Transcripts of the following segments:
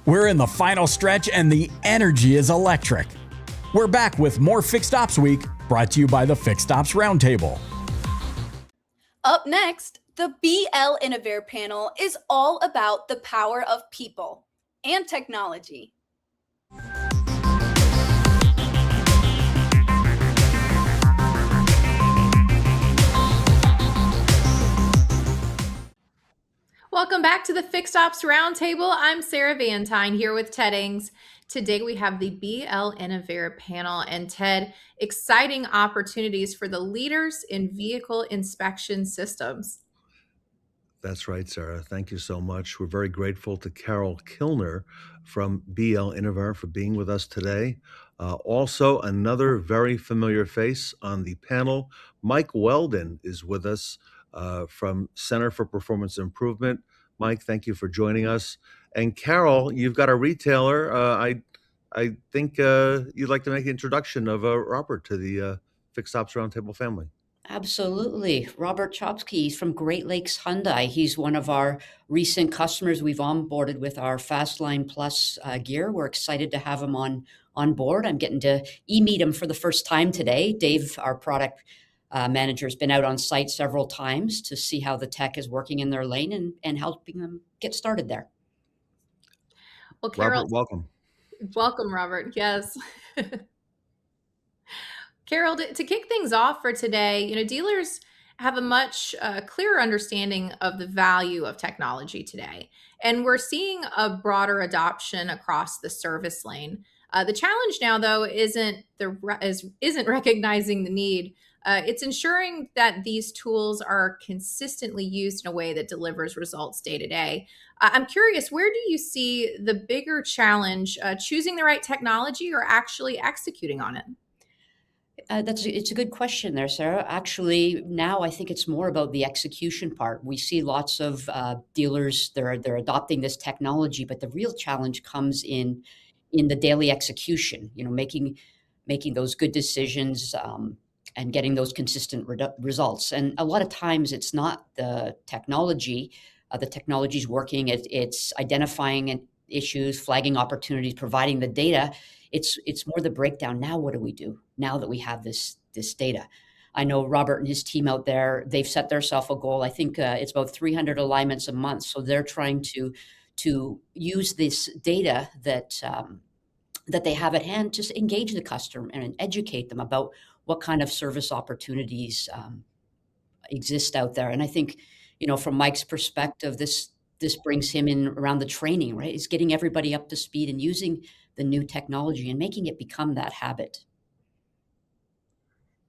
We're in the final stretch and the energy is electric. We're back with more Fixed Ops Week, brought to you by the Fixed Ops Roundtable. Up next, the BL Innovare panel is all about the power of people and technology. Welcome back to the Fixed Ops Roundtable. I'm Sarah Vantine here with Ted Ings. Today we have the BL Innovare panel, and Ted, exciting opportunities for the leaders in vehicle inspection systems. That's right, Sarah. Thank you so much. We're very grateful to Carol Kilner from BL Innovare for being with us today. Also, another very familiar face on the panel, Mike Weldon, is with us from Center for Performance Improvement. Mike, thank you for joining us. And Carol, you've got a retailer. I think you'd like to make the introduction of Robert to the Fixed Ops Roundtable family. Absolutely. Robert Czapski, he's from Great Lakes Hyundai. He's one of our recent customers we've onboarded with our Fastline Plus gear. We're excited to have him on board. I'm getting to meet him for the first time today. Dave, our product manager, has been out on site several times to see how the tech is working in their lane and helping them get started there. Well, Carol, Robert, welcome. Welcome, Robert. Yes. Carol, to kick things off for today, dealers have a much clearer understanding of the value of technology today, and we're seeing a broader adoption across the service lane. The challenge now, though, isn't recognizing the need. It's ensuring that these tools are consistently used in a way that delivers results day to day. I'm curious, where do you see the bigger challenge, choosing the right technology or actually executing on it? It's a good question there, Sarah. Actually, now I think it's more about the execution part. We see lots of dealers, they're adopting this technology, but the real challenge comes in the daily execution, making those good decisions and getting those consistent results. And a lot of times it's not the technology. The technology's working. It's identifying issues, flagging opportunities, providing the data. It's more the breakdown. Now, what do we do now that we have this data? I know Robert and his team out there, they've set themselves a goal. I think it's about 300 alignments a month. So they're trying to use this data that they have at hand to engage the customer and educate them about what kind of service opportunities exist out there. And I think, from Mike's perspective, this brings him in around the training, right? He's getting everybody up to speed and using the new technology and making it become that habit.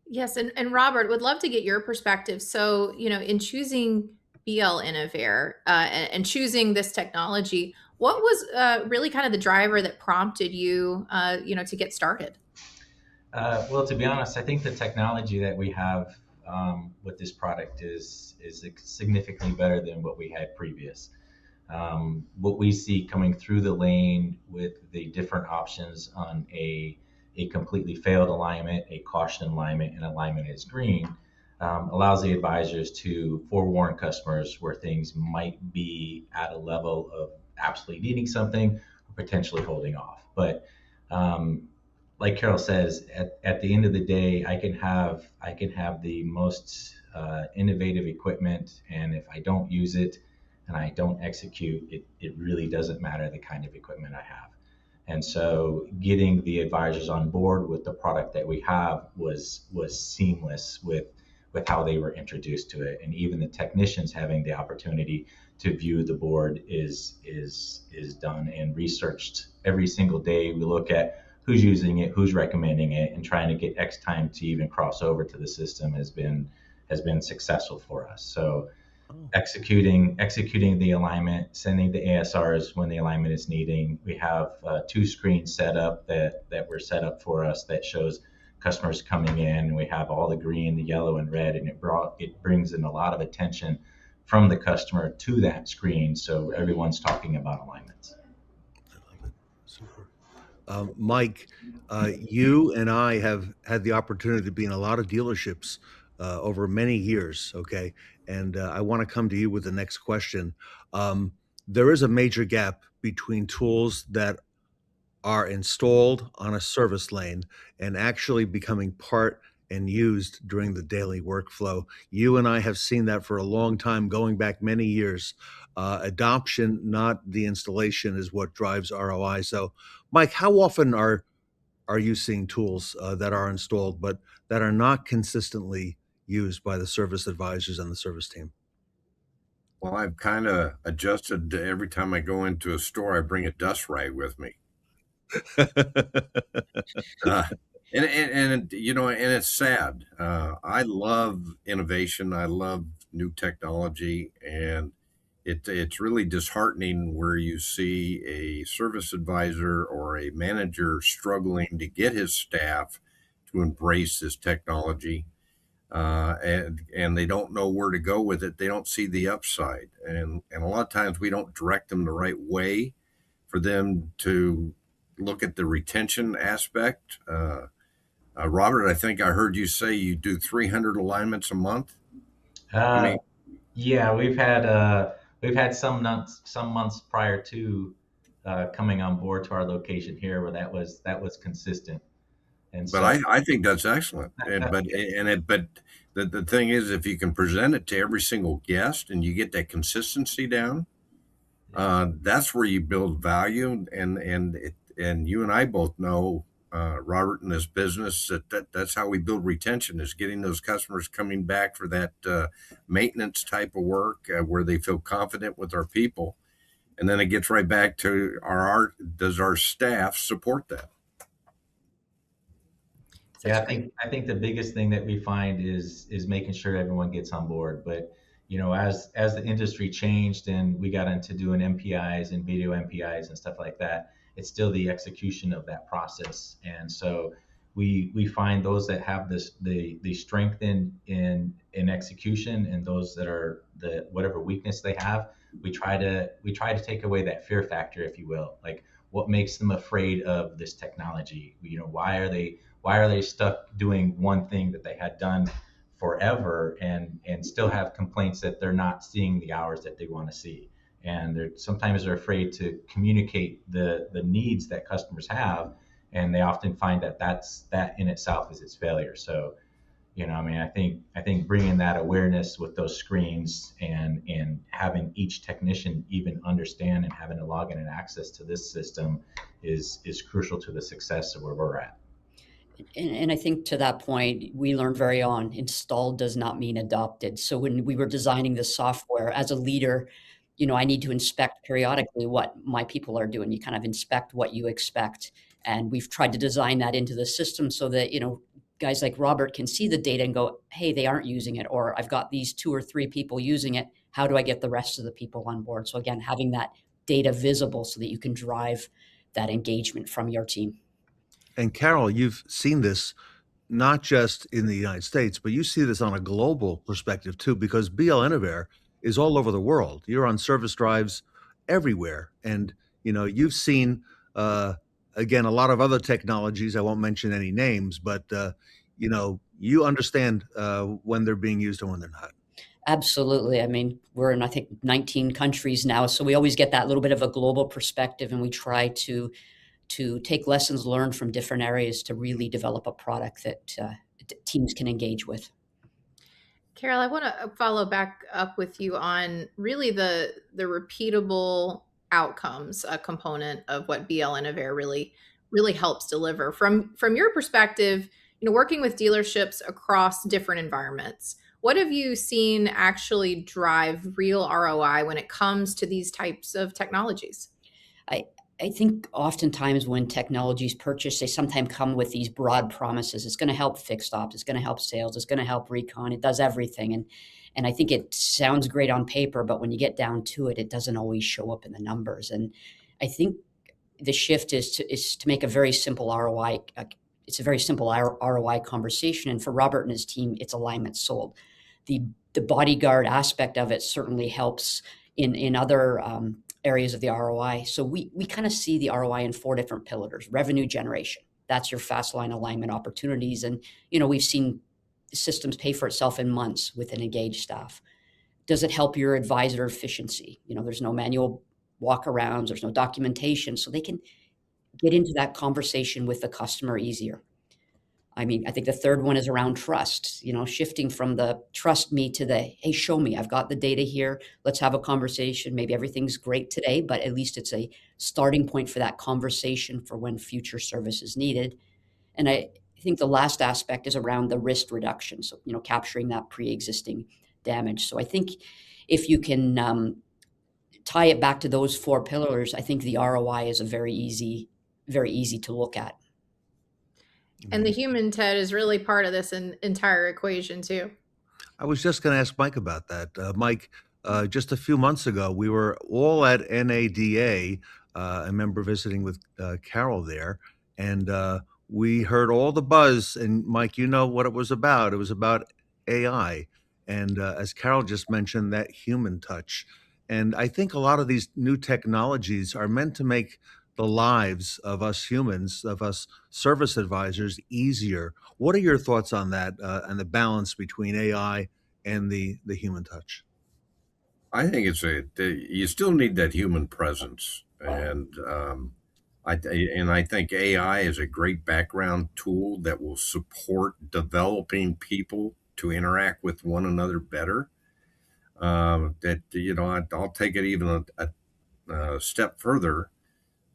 Yes, and Robert, would love to get your perspective. So, in choosing BL Innovare and choosing this technology, what was really kind of the driver that prompted you, to get started? Well, to be honest, I think the technology that we have with this product is significantly better than what we had previous. What we see coming through the lane with the different options on a completely failed alignment, a caution alignment, and alignment is green, allows the advisors to forewarn customers where things might be at a level of absolutely needing something or potentially holding off. But like Carol says, at the end of the day, I can have the most innovative equipment, and if I don't use it and I don't execute, it really doesn't matter the kind of equipment I have. And so getting the advisors on board with the product that we have was seamless with how they were introduced to it. And even the technicians having the opportunity to view the board is done and researched every single day. We look at who's using it, who's recommending it, and trying to get X time to even cross over to the system has been successful for us. So executing the alignment, sending the ASRs when the alignment is needing. We have 2 screens set up that were set up for us that shows customers coming in. We have all the green, the yellow, and red, and it brings in a lot of attention from the customer to that screen, so everyone's talking about alignments. I love it. Super. Mike, you and I have had the opportunity to be in a lot of dealerships over many years, okay? And I want to come to you with the next question. There is a major gap between tools that are installed on a service lane and actually becoming part and used during the daily workflow. You and I have seen that for a long time, going back many years. Adoption, not the installation, is what drives ROI. So, Mike, how often are you seeing tools that are installed but that are not consistently used by the service advisors and the service team? Well, I've kind of adjusted to every time I go into a store, I bring a dust rag with me. Uh, and you know, and it's sad. I love innovation. I love new technology, and it's really disheartening where you see a service advisor or a manager struggling to get his staff to embrace this technology, and they don't know where to go with it. They don't see the upside, and a lot of times we don't direct them the right way for them to look at the retention aspect. Robert, I think I heard you say you do 300 alignments a month. I mean, Yeah, we've had some months prior to coming on board to our location here where that was consistent. And but so I think that's excellent. But the thing is, if you can present it to every single guest and you get that consistency down, that's where you build value. And you and I both know, Robert, in this business, that's how we build retention, is getting those customers coming back for that maintenance type of work, where they feel confident with our people. And then it gets right back to does our staff support that? yeah, I think the biggest thing that we find is making sure everyone gets on board. But you know, as the industry changed and we got into doing MPIs and video MPIs and stuff like that, it's still the execution of that process. And so we find those that have the strength in execution, and those that are the whatever weakness they have, we try to take away that fear factor, if you will. Like, what makes them afraid of this technology? You know, why are they stuck doing one thing that they had done forever and still have complaints that they're not seeing the hours that they want to see? And sometimes they're afraid to communicate the needs that customers have, and they often find that in itself is its failure. So, you know, I mean, I think bringing that awareness with those screens and having each technician even understand and having a login and access to this system is crucial to the success of where we're at. And I think to that point, we learned very on, installed does not mean adopted. So when we were designing the software, as a leader, you know, I need to inspect periodically what my people are doing. You kind of inspect what you expect. And we've tried to design that into the system so that, you know, guys like Robert can see the data and go, hey, they aren't using it, or I've got these 2 or 3 people using it. How do I get the rest of the people on board? So again, having that data visible so that you can drive that engagement from your team. And Carol, you've seen this not just in the United States, but you see this on a global perspective too, because BL Innovare is all over the world. You're on service drives everywhere. And, you know, you've seen, again, a lot of other technologies. I won't mention any names, but, you know, you understand when they're being used and when they're not. Absolutely. I mean, we're in, I think, 19 countries now. So we always get that little bit of a global perspective, and we try to take lessons learned from different areas to really develop a product that teams can engage with. Carol, I want to follow back up with you on really the repeatable outcomes, a component of what BL Innovare really helps deliver. From your perspective, you know, working with dealerships across different environments, what have you seen actually drive real ROI when it comes to these types of technologies? I think oftentimes when technology is purchased, they sometimes come with these broad promises. It's going to help fixed ops. It's going to help sales. It's going to help recon. It does everything. And I think it sounds great on paper, but when you get down to it, it doesn't always show up in the numbers. And I think the shift is to make a very simple ROI. It's a very simple ROI conversation. And for Robert and his team, it's alignment sold. The bodyguard aspect of it certainly helps in other areas of the ROI. So we kind of see the ROI in 4 different pillars. Revenue generation, that's your fast line alignment opportunities. And, you know, we've seen systems pay for itself in months with an engaged staff. Does it help your advisor efficiency? You know, there's no manual walkarounds, there's no documentation, so they can get into that conversation with the customer easier. I mean, I think the third one is around trust, shifting from the trust me to the, hey, show me, I've got the data here. Let's have a conversation. Maybe everything's great today, but at least it's a starting point for that conversation for when future service is needed. And I think the last aspect is around the risk reduction. So, capturing that pre-existing damage. So I think if you can tie it back to those 4 pillars, I think the ROI is a very easy to look at. And the human, Ted, is really part of this entire equation too. I was just going to ask Mike about that. Mike, just a few months ago, we were all at NADA. I remember visiting with Carol there, and we heard all the buzz. And Mike, you know what it was about. It was about AI. And as Carol just mentioned, that human touch. And I think a lot of these new technologies are meant to make the lives of us humans, of us service advisors, easier. What are your thoughts on that and the balance between AI and the human touch? I think you still need that human presence, and I think AI is a great background tool that will support developing people to interact with one another better. I'll take it even a step further.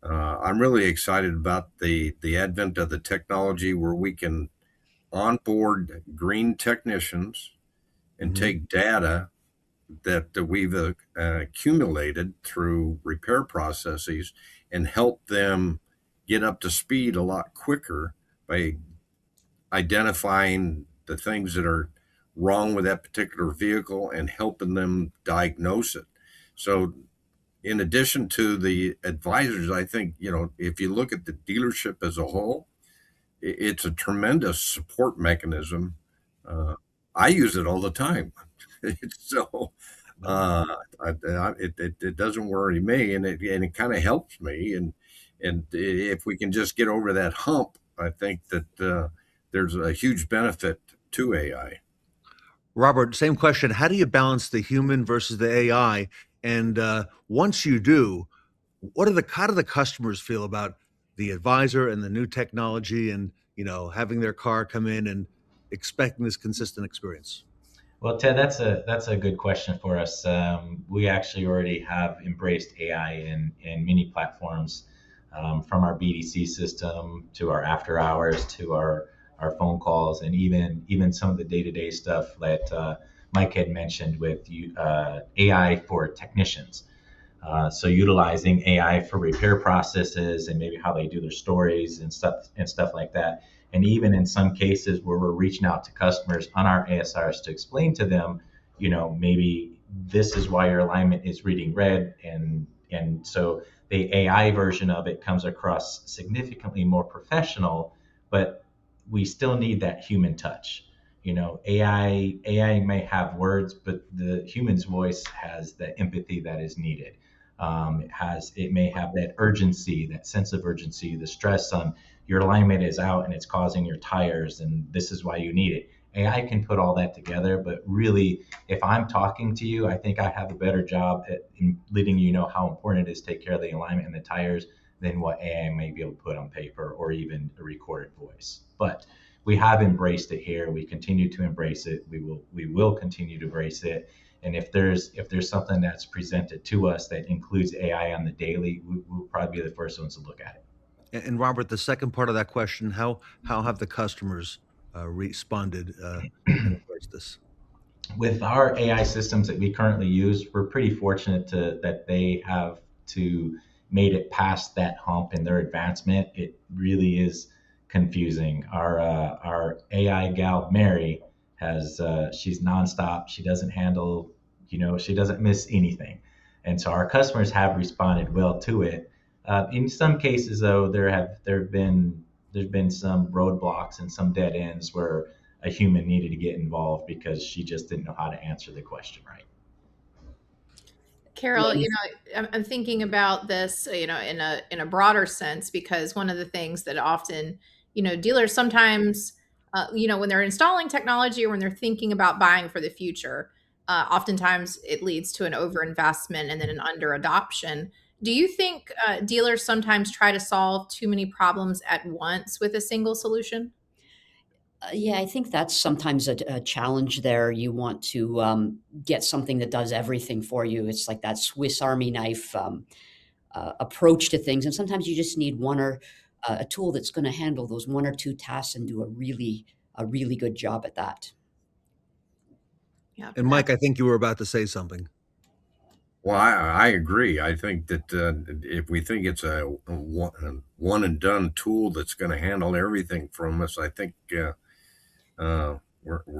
I'm really excited about the advent of the technology where we can onboard green technicians and take data that we've accumulated through repair processes and help them get up to speed a lot quicker by identifying the things that are wrong with that particular vehicle and helping them diagnose it. So in addition to the advisors, I think, if you look at the dealership as a whole, it's a tremendous support mechanism. I use it all the time. So it doesn't worry me, and it kind of helps me. And if we can just get over that hump, I think that there's a huge benefit to AI. Robert, same question. How do you balance the human versus the AI? And once you do, how do the customers feel about the advisor and the new technology and, having their car come in and expecting this consistent experience? Well, Ted, that's a good question for us. We actually already have embraced AI in many platforms, from our BDC system to our after hours to our phone calls, and even some of the day-to-day stuff that Mike had mentioned with AI for technicians. So utilizing AI for repair processes and maybe how they do their stories and stuff like that. And even in some cases where we're reaching out to customers on our ASRs to explain to them, maybe this is why your alignment is reading red. And so the AI version of it comes across significantly more professional, but we still need that human touch. AI may have words, but the human's voice has the empathy that is needed. It may have that urgency, that sense of urgency, the stress on your alignment is out and it's causing your tires, and this is why you need it. AI can put all that together, but really, if I'm talking to you, I think I have a better job at letting you know how important it is to take care of the alignment and the tires than what AI may be able to put on paper or even a recorded voice. But we have embraced it here. We continue to embrace it. We will continue to embrace it. And if there's something that's presented to us that includes AI on the daily, we'll probably be the first ones to look at it. And Robert, the second part of that question, how have the customers responded and embraced this? With our AI systems that we currently use, we're pretty fortunate that they have made it past that hump in their advancement. It really is confusing. Our AI gal, Mary, she's nonstop. She doesn't handle, she doesn't miss anything. And so our customers have responded well to it. In some cases, though, there's been some roadblocks and some dead ends where a human needed to get involved because she just didn't know how to answer the question right. Carol, I'm thinking about this, in a broader sense, because one of the things that often, dealers sometimes, when they're installing technology or when they're thinking about buying for the future, oftentimes it leads to an overinvestment and then an under adoption. Do you think dealers sometimes try to solve too many problems at once with a single solution? Yeah, I think that's sometimes a challenge there. You want to get something that does everything for you. It's like that Swiss Army knife approach to things, and sometimes you just need one or a tool that's going to handle those one or two tasks and do a really good job at that. Yeah. And Mike, I think you were about to say something. Well, I agree. I think that if we think it's a one and done tool that's going to handle everything from us, I think we're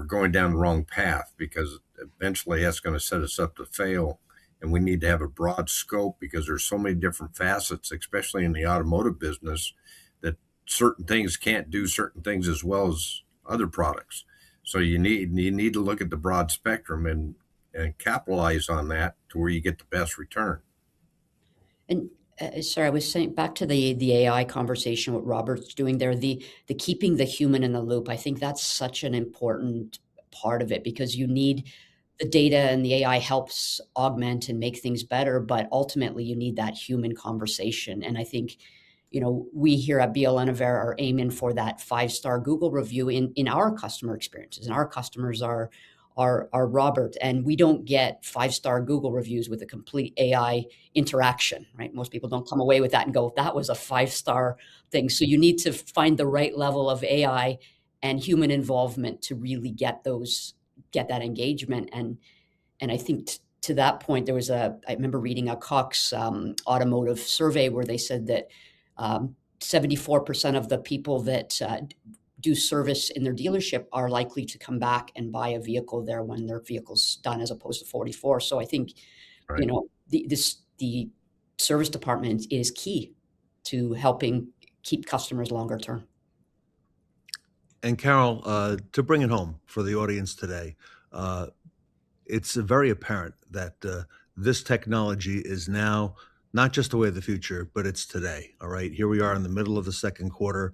going down the wrong path, because eventually that's going to set us up to fail. And we need to have a broad scope, because there's so many different facets, especially in the automotive business, that certain things can't do certain things as well as other products. So you need to look at the broad spectrum and capitalize on that to where you get the best return. And sorry, I was saying back to the AI conversation, what Robert's doing there, the keeping the human in the loop. I think that's such an important part of it, because you need the data, and the AI helps augment and make things better, but ultimately you need that human conversation. And I think, we here at BL Innovare are aiming for that 5-star Google review in our customer experiences, and our customers are Robert, and we don't get 5-star Google reviews with a complete AI interaction, right? Most people don't come away with that and go, that was a 5-star thing. So you need to find the right level of AI and human involvement to really get that engagement. And I think to that point, I remember reading a Cox automotive survey where they said that 74% of the people that do service in their dealership are likely to come back and buy a vehicle there when their vehicle's done, as opposed to 44. So I think, Right. The service department is key to helping keep customers longer term. And Carol, to bring it home for the audience today, it's very apparent that this technology is now not just the way of the future, but it's today. All right, here we are in the middle of the second quarter.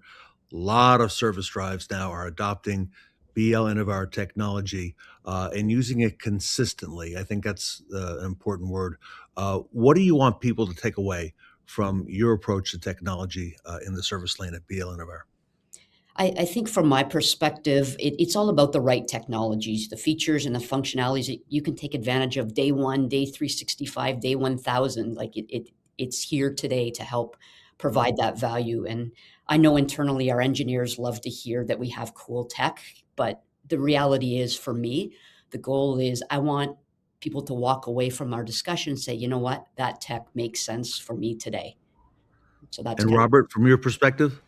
A lot of service drives now are adopting BL Innovare technology and using it consistently. I think that's an important word. What do you want people to take away from your approach to technology in the service lane at BL Innovare? I think from my perspective, it's all about the right technologies, the features and the functionalities that you can take advantage of day one, day 365, day 1000. Like it's here today to help provide that value. And I know internally our engineers love to hear that we have cool tech, but the reality is, for me, the goal is I want people to walk away from our discussion and say, you know what, that tech makes sense for me today. So that's And kind of Robert, from your perspective?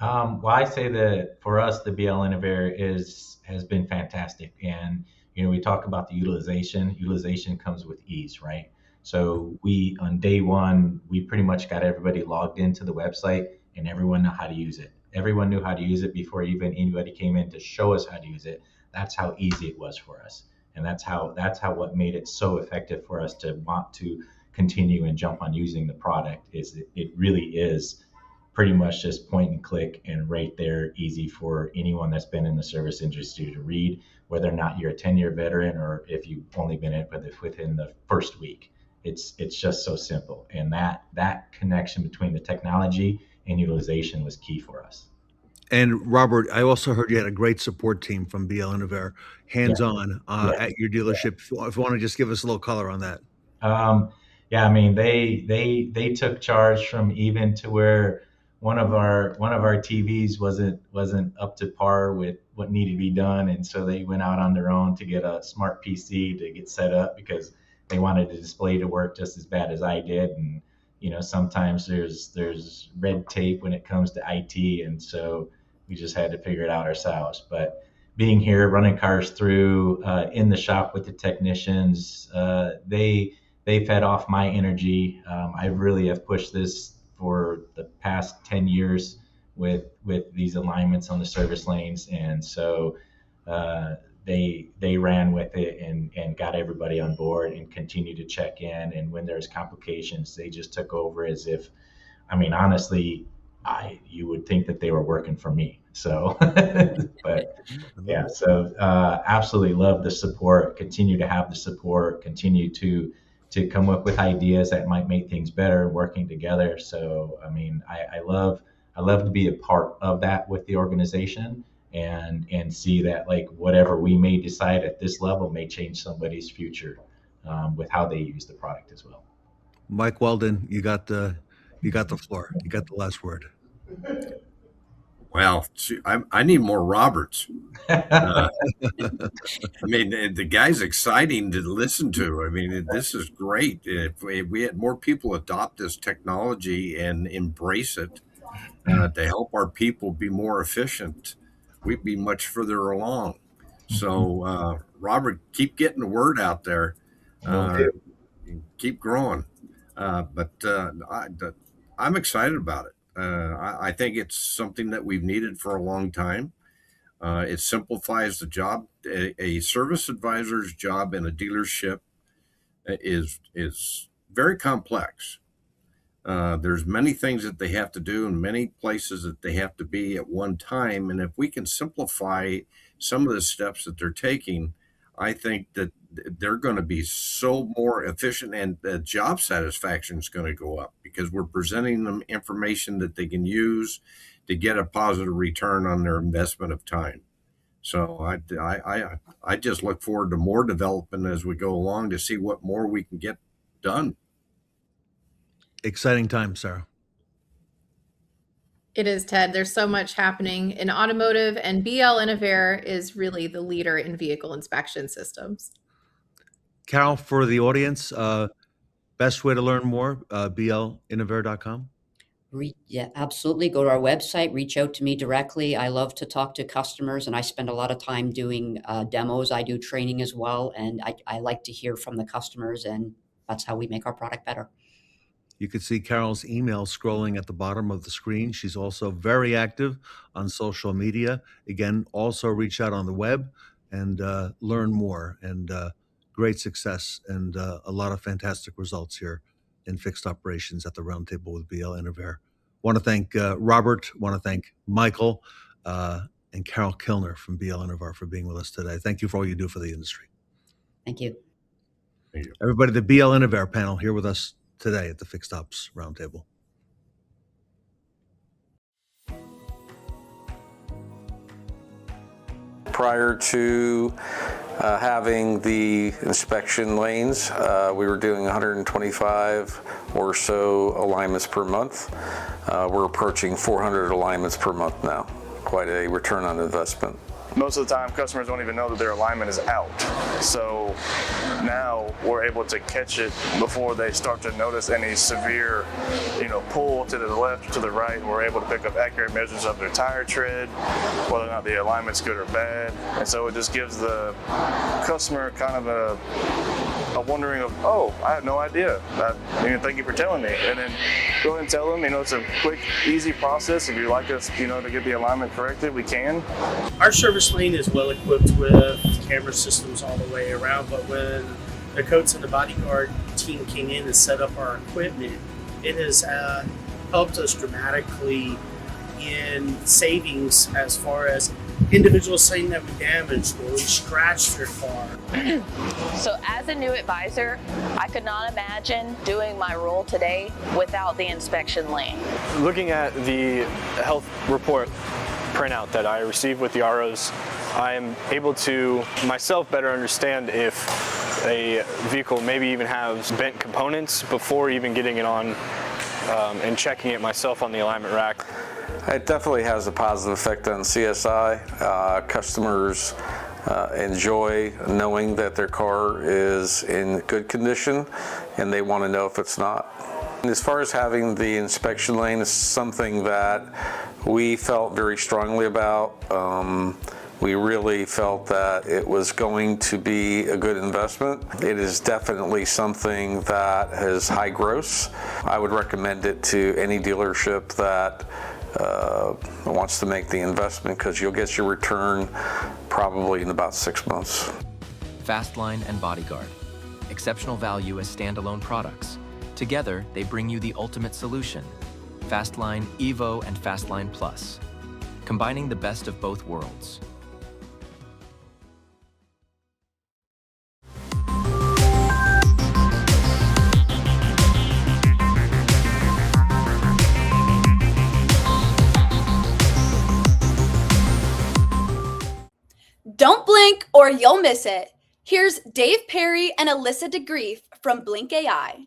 Well, I say that for us, the BL Innovare has been fantastic, and we talk about the utilization. Utilization comes with ease, right? So we, on day one, we pretty much got everybody logged into the website, and everyone knew how to use it. Everyone knew how to use it before even anybody came in to show us how to use it. That's how easy it was for us, and that's how what made it so effective for us to want to continue and jump on using the product. Is it really is pretty much just point and click, and right there, easy for anyone that's been in the service industry to read, whether or not you're a 10-year veteran or if you've only been in it within the first week. It's just so simple, and that connection between the technology and utilization was key for us. And Robert, I also heard you had a great support team from BL Innovare, hands-on Yeah. at your dealership. If you want to just give us a little color on that. Yeah, I mean, they took charge from even to where one of our TVs wasn't up to par with what needed to be done, and so they went out on their own to get a smart PC to get set up, because they wanted the display to work just as bad as I did. And sometimes there's red tape when it comes to IT, and so we just had to figure it out ourselves. But being here, running cars through in the shop with the technicians, they fed off my energy. I really have pushed this for the past 10 years with these alignments on the service lanes, and so they ran with it and got everybody on board and continued to check in. And when there's complications, they just took over as if, I mean, honestly, you would think that they were working for me. So, but yeah, so absolutely love the support. Continue to have the support. Continue to to come up with ideas that might make things better, working together. So, I mean, I love to be a part of that with the organization, and see that, like, whatever we may decide at this level may change somebody's future with how they use the product as well. Mike Weldon, you got the floor. You got the last word. Well, I need more Roberts. I mean, the guy's exciting to listen to. I mean, this is great. If we had more people adopt this technology and embrace it to help our people be more efficient, we'd be much further along. So, Robert, keep getting the word out there. Keep growing. But I'm excited about it. I think it's something that we've needed for a long time. It simplifies the job. A service advisor's job in a dealership is very complex. There's many things that they have to do and many places that they have to be at one time. And if we can simplify some of the steps that they're taking, I think that they're going to be so more efficient, and the job satisfaction is going to go up because we're presenting them information that they can use to get a positive return on their investment of time. So I just look forward to more development as we go along to see what more we can get done. Exciting time, Sarah. It is, Ted. There's so much happening in automotive, and BL Innovare is really the leader in vehicle inspection systems. Carol, for the audience, best way to learn more, blinnovare.com? Yeah, absolutely. Go to our website, reach out to me directly. I love to talk to customers, and I spend a lot of time doing demos. I do training as well, and I like to hear from the customers, and that's how we make our product better. You can see Carol's email scrolling at the bottom of the screen. She's also very active on social media. Again, also reach out on the web and learn more. And great success and a lot of fantastic results here in fixed operations at the Roundtable with BL Innovare. Want to thank Robert, want to thank Michael and Carol Kilner from BL Innovare for being with us today. Thank you for all you do for the industry. Thank you. Thank you. Everybody, the BL Innovare panel here with us today at the Fixed Ops Roundtable. Prior to having the inspection lanes, we were doing 125 or so alignments per month. We're approaching 400 alignments per month now. Quite a return on investment. Most of the time, customers don't even know that their alignment is out. So now we're able to catch it before they start to notice any severe, pull to the left or to the right. And we're able to pick up accurate measures of their tire tread, whether or not the alignment's good or bad. And so it just gives the customer kind of a wondering of, oh, I have no idea. Thank you for telling me. And then go ahead and tell them, it's a quick, easy process. If you'd like us, to get the alignment corrected, we can. Our service lane is well equipped with camera systems all the way around, but when the Coats and the Bodyguard team came in and set up our equipment, it has helped us dramatically in savings as far as individuals saying that we damaged or we scratched their car. So as a new advisor, I could not imagine doing my role today without the inspection lane. Looking at the health report printout that I received with the ROs, I am able to myself better understand if a vehicle maybe even has bent components before even getting it on and checking it myself on the alignment rack. It definitely has a positive effect on CSI. Customers enjoy knowing that their car is in good condition, and they want to know if it's not. As far as having the inspection lane, is something that we felt very strongly about. We really felt that it was going to be a good investment. It is definitely something that has high gross. I would recommend it to any dealership that wants to make the investment, because you'll get your return probably in about 6 months. Fastline and Bodyguard. Exceptional value as standalone products. Together, they bring you the ultimate solution. Fastline Evo and Fastline Plus. Combining the best of both worlds. blink or you'll miss it. Here's Dave Perry and Alissa Degreef from Blink AI.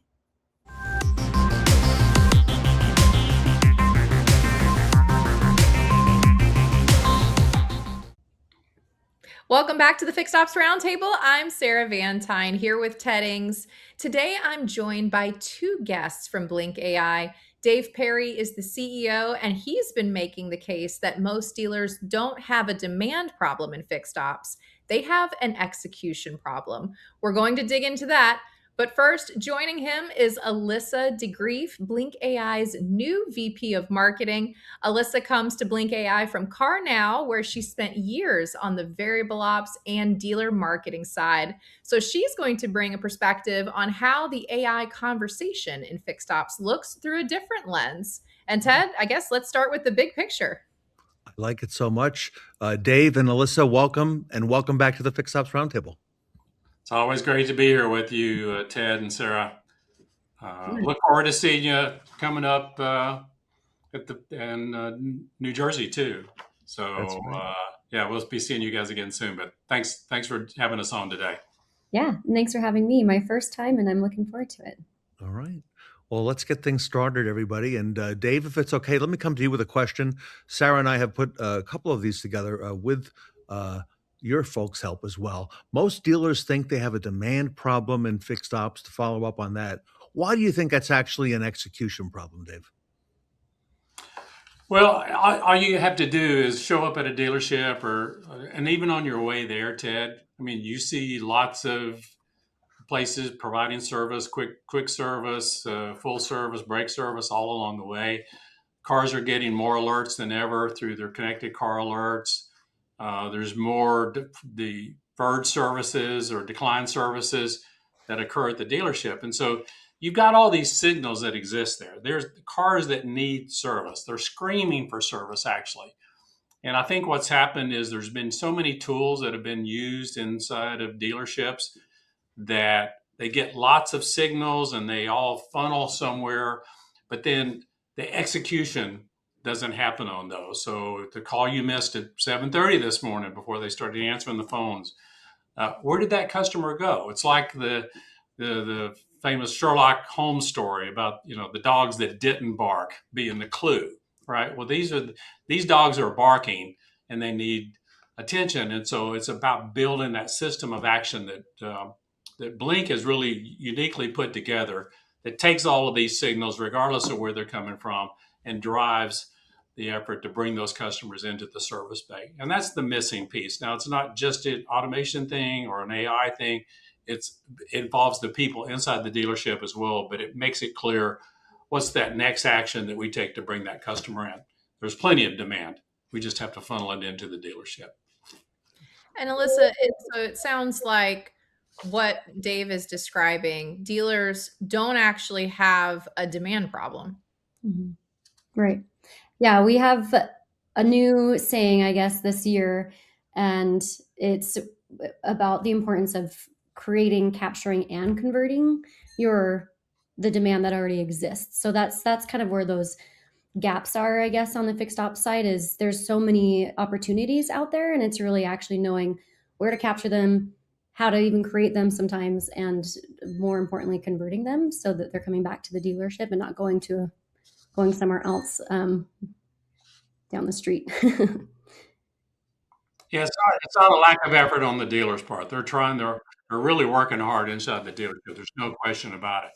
Welcome back to the Fixed Ops Roundtable. I'm Sarah Van Tyne here with Ted Ings. Today, I'm joined by two guests from Blink AI. Dave Perry is the CEO, and he's been making the case that most dealers don't have a demand problem in fixed ops. They have an execution problem. We're going to dig into that. But first, joining him is Alissa Degreef, Blink AI's new VP of Marketing. Alissa comes to Blink AI from CarNow, where she spent years on the variable ops and dealer marketing side. So she's going to bring a perspective on how the AI conversation in fixed ops looks through a different lens. And Ted, I guess let's start with the big picture. I like it so much. Dave and Alissa, welcome, and welcome back to the Fixed Ops Roundtable. It's always great to be here with you, Ted and Sarah. Look forward to seeing you coming up in New Jersey too. So yeah, we'll be seeing you guys again soon. But thanks for having us on today. Yeah, thanks for having me. My first time, and I'm looking forward to it. All right. Well, let's get things started, everybody. And Dave, if it's okay, let me come to you with a question. Sarah and I have put a couple of these together with your folks' help as well. Most dealers think they have a demand problem in fixed ops. To follow up on that, why do you think that's actually an execution problem, Dave? Well, all you have to do is show up at a dealership and even on your way there, Ted, I mean, you see lots of places providing service, quick service, full service, brake service all along the way. Cars are getting more alerts than ever through their connected car alerts. There's more deferred services or decline services that occur at the dealership. And so you've got all these signals that exist there. There's cars that need service. They're screaming for service, actually. And I think what's happened is there's been so many tools that have been used inside of dealerships that they get lots of signals and they all funnel somewhere, but then the execution doesn't happen on those. So the call you missed at 7:30 this morning before they started answering the phones, where did that customer go? It's like the famous Sherlock Holmes story about, the dogs that didn't bark being the clue, right? Well, these dogs are barking and they need attention. And so it's about building that system of action that Blink has really uniquely put together that takes all of these signals, regardless of where they're coming from, and drives the effort to bring those customers into the service bay. And that's the missing piece. Now, it's not just an automation thing or an AI thing. It involves the people inside the dealership as well, but it makes it clear what's that next action that we take to bring that customer in. There's plenty of demand. We just have to funnel it into the dealership. And Alissa, so it sounds like what Dave is describing, dealers don't actually have a demand problem. Mm-hmm. Right. Yeah, we have a new saying, I guess, this year, and it's about the importance of creating, capturing, and converting the demand that already exists. So that's kind of where those gaps are, I guess, on the fixed ops side. Is there's so many opportunities out there, and it's really actually knowing where to capture them, how to even create them sometimes, and more importantly, converting them so that they're coming back to the dealership and not going somewhere else down the street. Yeah, it's not a lack of effort on the dealer's part. They're really working hard inside the dealership. There's no question about it.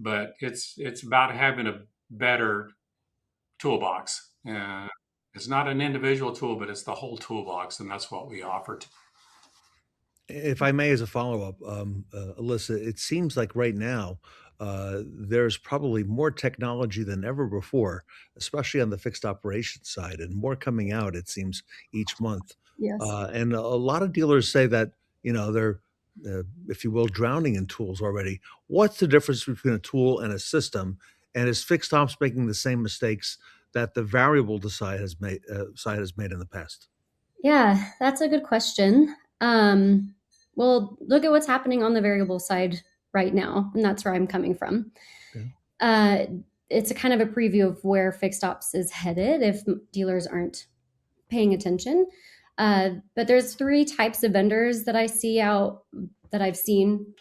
But it's about having a better toolbox. It's not an individual tool, but it's the whole toolbox, and that's what we offer. If I may, as a follow-up, Alissa, it seems like right now there's probably more technology than ever before, especially on the fixed operations side, and more coming out, it seems, each month. Yes. And a lot of dealers say that, they're, if you will, drowning in tools already. What's the difference between a tool and a system? And is fixed ops making the same mistakes that the variable side has made in the past? Yeah, that's a good question. Well, look at what's happening on the variable side right now, and that's where I'm coming from. Okay. It's a kind of a preview of where fixed ops is headed if dealers aren't paying attention. But there's 3 types of vendors that I see that I've seen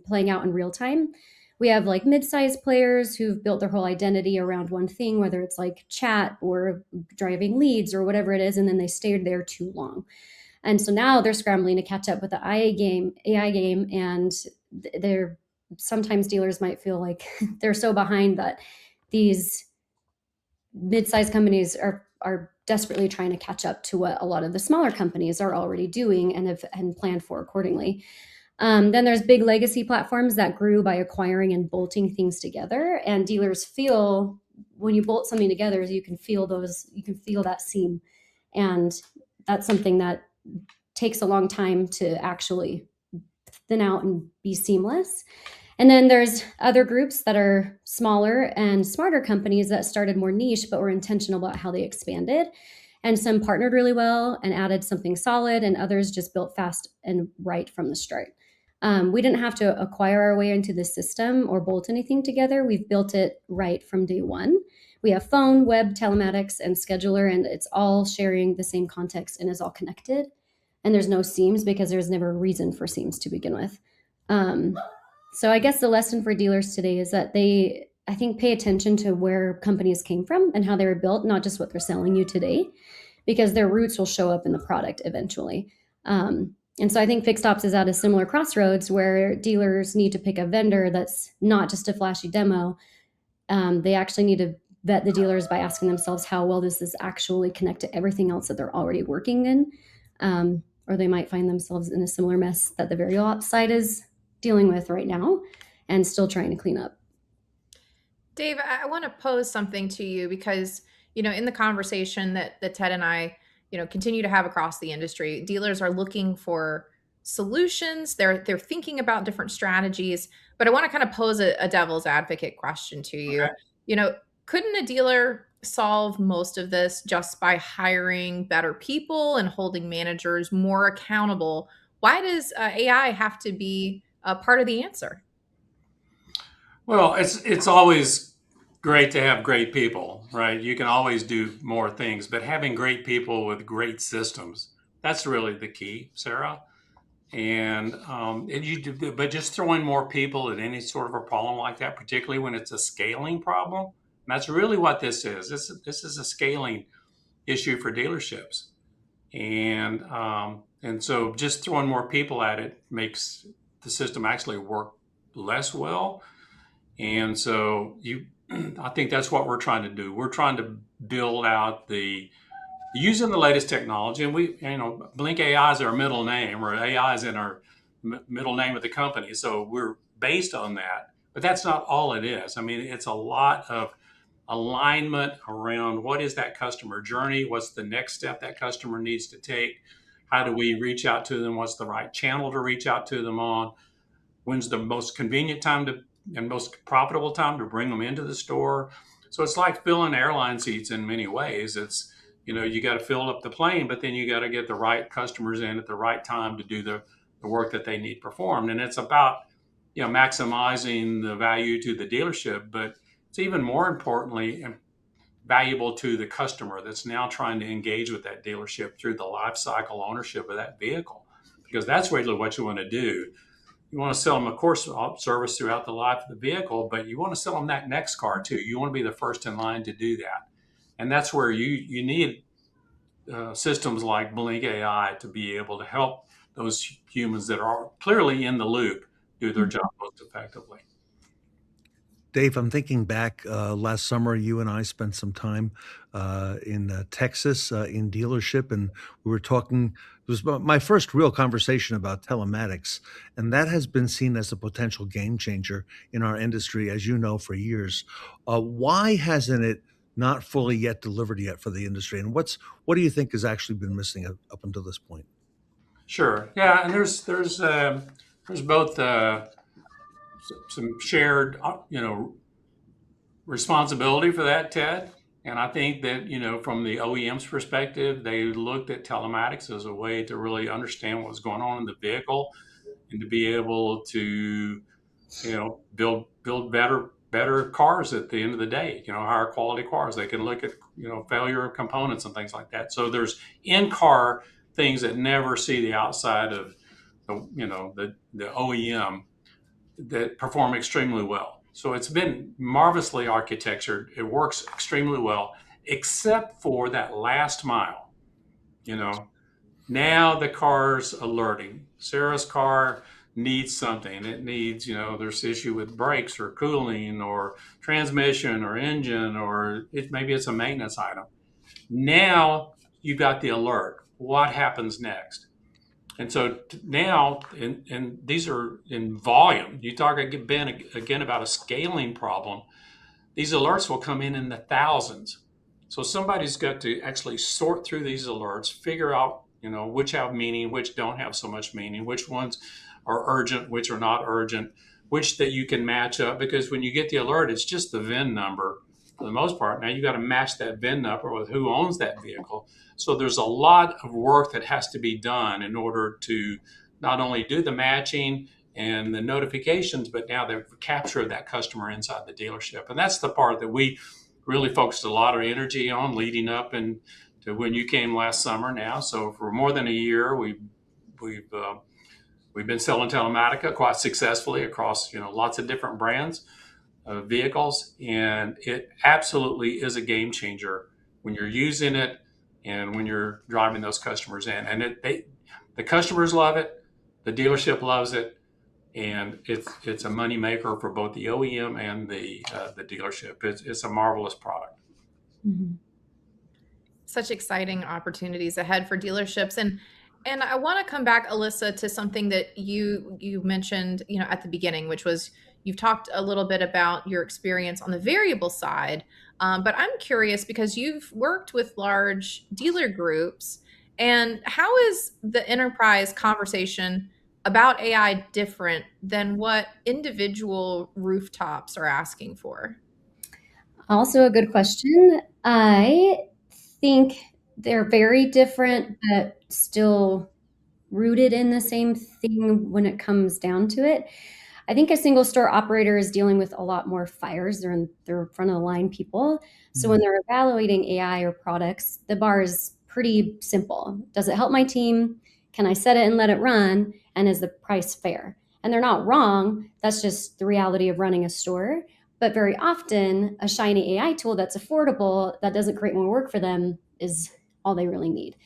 playing out in real time. We have like mid-sized players who've built their whole identity around one thing, whether it's like chat or driving leads or whatever it is, and then they stayed there too long. And so now they're scrambling to catch up with the AI game, and they're sometimes dealers might feel like they're so behind that these mid-sized companies are desperately trying to catch up to what a lot of the smaller companies are already doing and planned for accordingly. Then there's big legacy platforms that grew by acquiring and bolting things together, and dealers feel when you bolt something together, you can feel that seam, and that's something that takes a long time to actually thin out and be seamless. And then there's other groups that are smaller and smarter companies that started more niche, but were intentional about how they expanded. And some partnered really well and added something solid, and others just built fast and right from the start. We didn't have to acquire our way into the system or bolt anything together. We've built it right from day one. We have phone, web, telematics, and scheduler, and it's all sharing the same context and is all connected. And there's no seams because there's never a reason for seams to begin with. So I guess the lesson for dealers today is that they, I think, pay attention to where companies came from and how they were built, not just what they're selling you today, because their roots will show up in the product eventually. And so I think Fixed Ops is at a similar crossroads where dealers need to pick a vendor that's not just a flashy demo. They actually need to vet the dealers by asking themselves how well does this actually connect to everything else that they're already working in, or they might find themselves in a similar mess that the Varial Ops side is dealing with right now and still trying to clean up. Dave, I want to pose something to you because, in the conversation that Ted and I, continue to have across the industry, dealers are looking for solutions. They're thinking about different strategies, but I want to kind of pose a devil's advocate question to you. Okay. Couldn't a dealer solve most of this just by hiring better people and holding managers more accountable? Why does AI have to be a part of the answer? Well, it's always great to have great people, right? You can always do more things, but having great people with great systems, that's really the key, Sarah. And but just throwing more people at any sort of a problem like that, particularly when it's a scaling problem, that's really what this is. This is a scaling issue for dealerships. And so just throwing more people at it makes the system actually work less well. And so I think that's what we're trying to do. We're trying to build out using the latest technology, and Blink AI is our middle name, or AI is in our middle name of the company. So we're based on that, but that's not all it is. I mean, it's a lot of alignment around what is that customer journey? What's the next step that customer needs to take? How do we reach out to them? What's the right channel to reach out to them on? When's the most convenient time and most profitable time to bring them into the store? So it's like filling airline seats in many ways. It's, you got to fill up the plane, but then you got to get the right customers in at the right time to do the work that they need performed. And it's about, maximizing the value to the dealership, but it's even more importantly valuable to the customer that's now trying to engage with that dealership through the life cycle ownership of that vehicle, because that's really what you want to do. You want to sell them, of course, service throughout the life of the vehicle, but you want to sell them that next car too. You want to be the first in line to do that. And that's where you need systems like Blink AI to be able to help those humans that are clearly in the loop do their job most effectively. Dave, I'm thinking back last summer, you and I spent some time in Texas in dealership, and we were talking. It was my first real conversation about telematics, and that has been seen as a potential game changer in our industry, as you know, for years. Why hasn't it not fully yet delivered yet for the industry, and what do you think has actually been missing up until this point? Sure, yeah, and there's both some shared, responsibility for that, Ted. And I think that, from the OEM's perspective, they looked at telematics as a way to really understand what's going on in the vehicle and to be able to, build better cars at the end of the day, higher quality cars. They can look at, failure of components and things like that. So there's in-car things that never see the outside of the OEM that perform extremely well. So it's been marvelously architectured. It works extremely well, except for that last mile. Now the car's alerting. Sarah's car needs something. It needs, there's issue with brakes or cooling or transmission or engine, or maybe it's a maintenance item. Now you got the alert. What happens next? And so now, and these are in volume. You talk again about a scaling problem. These alerts will come in the thousands. So somebody's got to actually sort through these alerts, figure out, which have meaning, which don't have so much meaning, which ones are urgent, which are not urgent, which that you can match up. Because when you get the alert, it's just the VIN number for the most part. Now you got to match that VIN number with who owns that vehicle. So there's a lot of work that has to be done in order to not only do the matching and the notifications, but now the capture of that customer inside the dealership. And that's the part that we really focused a lot of energy on leading up and to when you came last summer now. So for more than a year, we've been selling Telematica quite successfully across lots of different brands of vehicles, and it absolutely is a game changer when you're using it and when you're driving those customers in. And the customers love it, the dealership loves it, and it's a money maker for both the OEM and the dealership. It's a marvelous product. Mm-hmm. Such exciting opportunities ahead for dealerships. And I want to come back, Alissa, to something that you mentioned, at the beginning, which was you've talked a little bit about your experience on the variable side, but I'm curious because you've worked with large dealer groups, and how is the enterprise conversation about AI different than what individual rooftops are asking for? Also a good question. I think they're very different, but still rooted in the same thing when it comes down to it. I think a single store operator is dealing with a lot more fires. They're front of the line people. So when they're evaluating AI or products, the bar is pretty simple. Does it help my team? Can I set it and let it run? And is the price fair? And they're not wrong. That's just the reality of running a store. But very often, a shiny AI tool that's affordable, that doesn't create more work for them, is all they really need.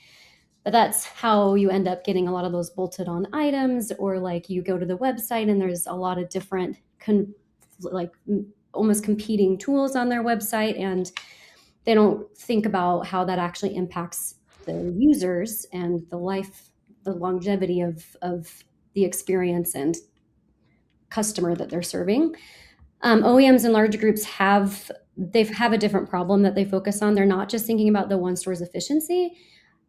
But that's how you end up getting a lot of those bolted on items, or like you go to the website and there's a lot of different almost competing tools on their website, and they don't think about how that actually impacts the users and the longevity of the experience and customer that they're serving. OEMs and large groups have a different problem that they focus on. They're not just thinking about the one store's efficiency.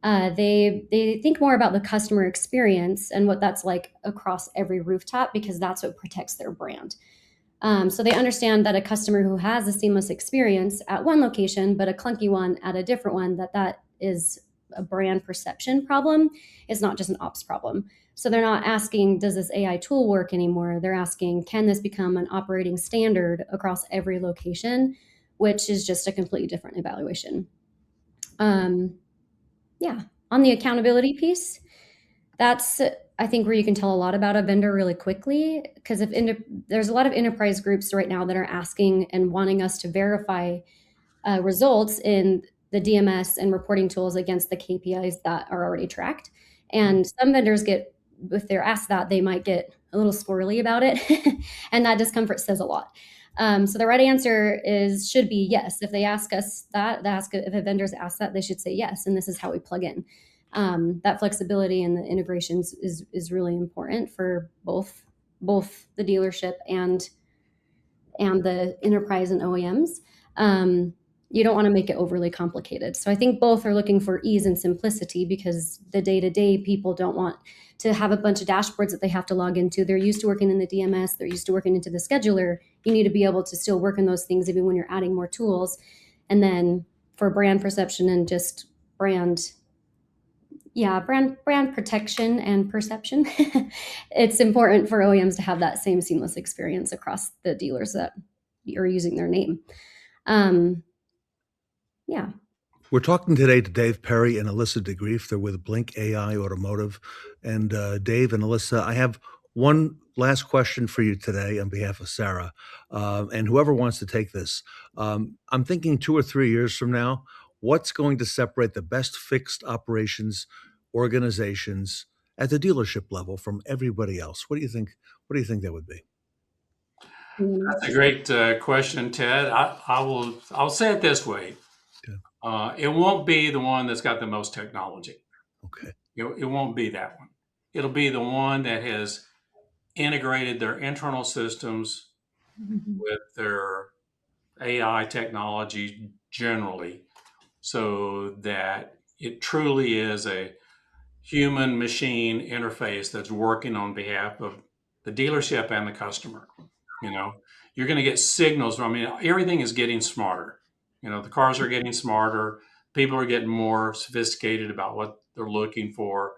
They think more about the customer experience and what that's like across every rooftop, because that's what protects their brand. So they understand that a customer who has a seamless experience at one location, but a clunky one at a different one, that is a brand perception problem. It's not just an ops problem. So they're not asking, does this AI tool work anymore? They're asking, can this become an operating standard across every location, which is just a completely different evaluation. On the accountability piece, that's, I think, where you can tell a lot about a vendor really quickly, because there's a lot of enterprise groups right now that are asking and wanting us to verify results in the DMS and reporting tools against the KPIs that are already tracked. And some vendors if they're asked that, they might get a little squirrely about it. And that discomfort says a lot. So the right answer should be yes. If they ask us that, if a vendor's asked that, they should say yes. And this is how we plug in. That flexibility and the integrations is really important for both the dealership and the enterprise and OEMs. You don't want to make it overly complicated. So I think both are looking for ease and simplicity, because the day-to-day people don't want to have a bunch of dashboards that they have to log into. They're used to working in the DMS. They're used to working into the scheduler. You need to be able to still work in those things even when you're adding more tools. And then for brand perception and just brand protection and perception, it's important for OEMs to have that same seamless experience across the dealers that are using their name. We're talking today to Dave Perry and Alissa Degreef. They're with Blink AI Automotive. And Dave and Alissa, I have one last question for you today on behalf of Sarah, and whoever wants to take this. I'm thinking 2 or 3 years from now, what's going to separate the best fixed operations organizations at the dealership level from everybody else? What do you think? What do you think that would be? That's a great question, Ted. I'll say it this way. It won't be the one that's got the most technology. Okay. It won't be that one. It'll be the one that has integrated their internal systems with their AI technology generally, so that it truly is a human machine interface that's working on behalf of the dealership and the customer. You're going to get signals. Everything is getting smarter. The cars are getting smarter. People are getting more sophisticated about what they're looking for.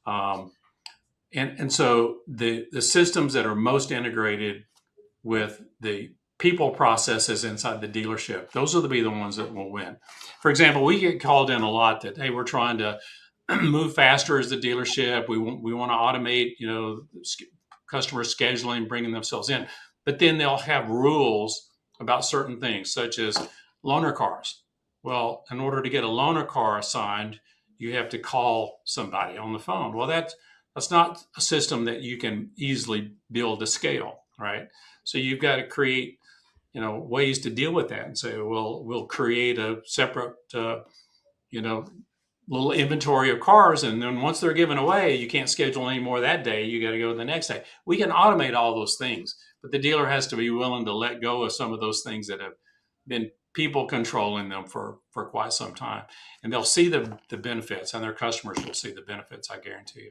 And so the systems that are most integrated with the people processes inside the dealership, those will be the ones that will win. For example, we get called in a lot that, hey, we're trying to move faster as the dealership. We want to automate, customer scheduling, bringing themselves in. But then they'll have rules about certain things, such as loaner cars. Well, in order to get a loaner car assigned, you have to call somebody on the phone. Well, that's not a system that you can easily build to scale, right? So you've got to create, ways to deal with that and say, well, we'll create a separate, little inventory of cars. And then once they're given away, you can't schedule any more that day. You got to go the next day. We can automate all those things, but the dealer has to be willing to let go of some of those things that have been people controlling them for quite some time. And they'll see the benefits, and their customers will see the benefits, I guarantee you.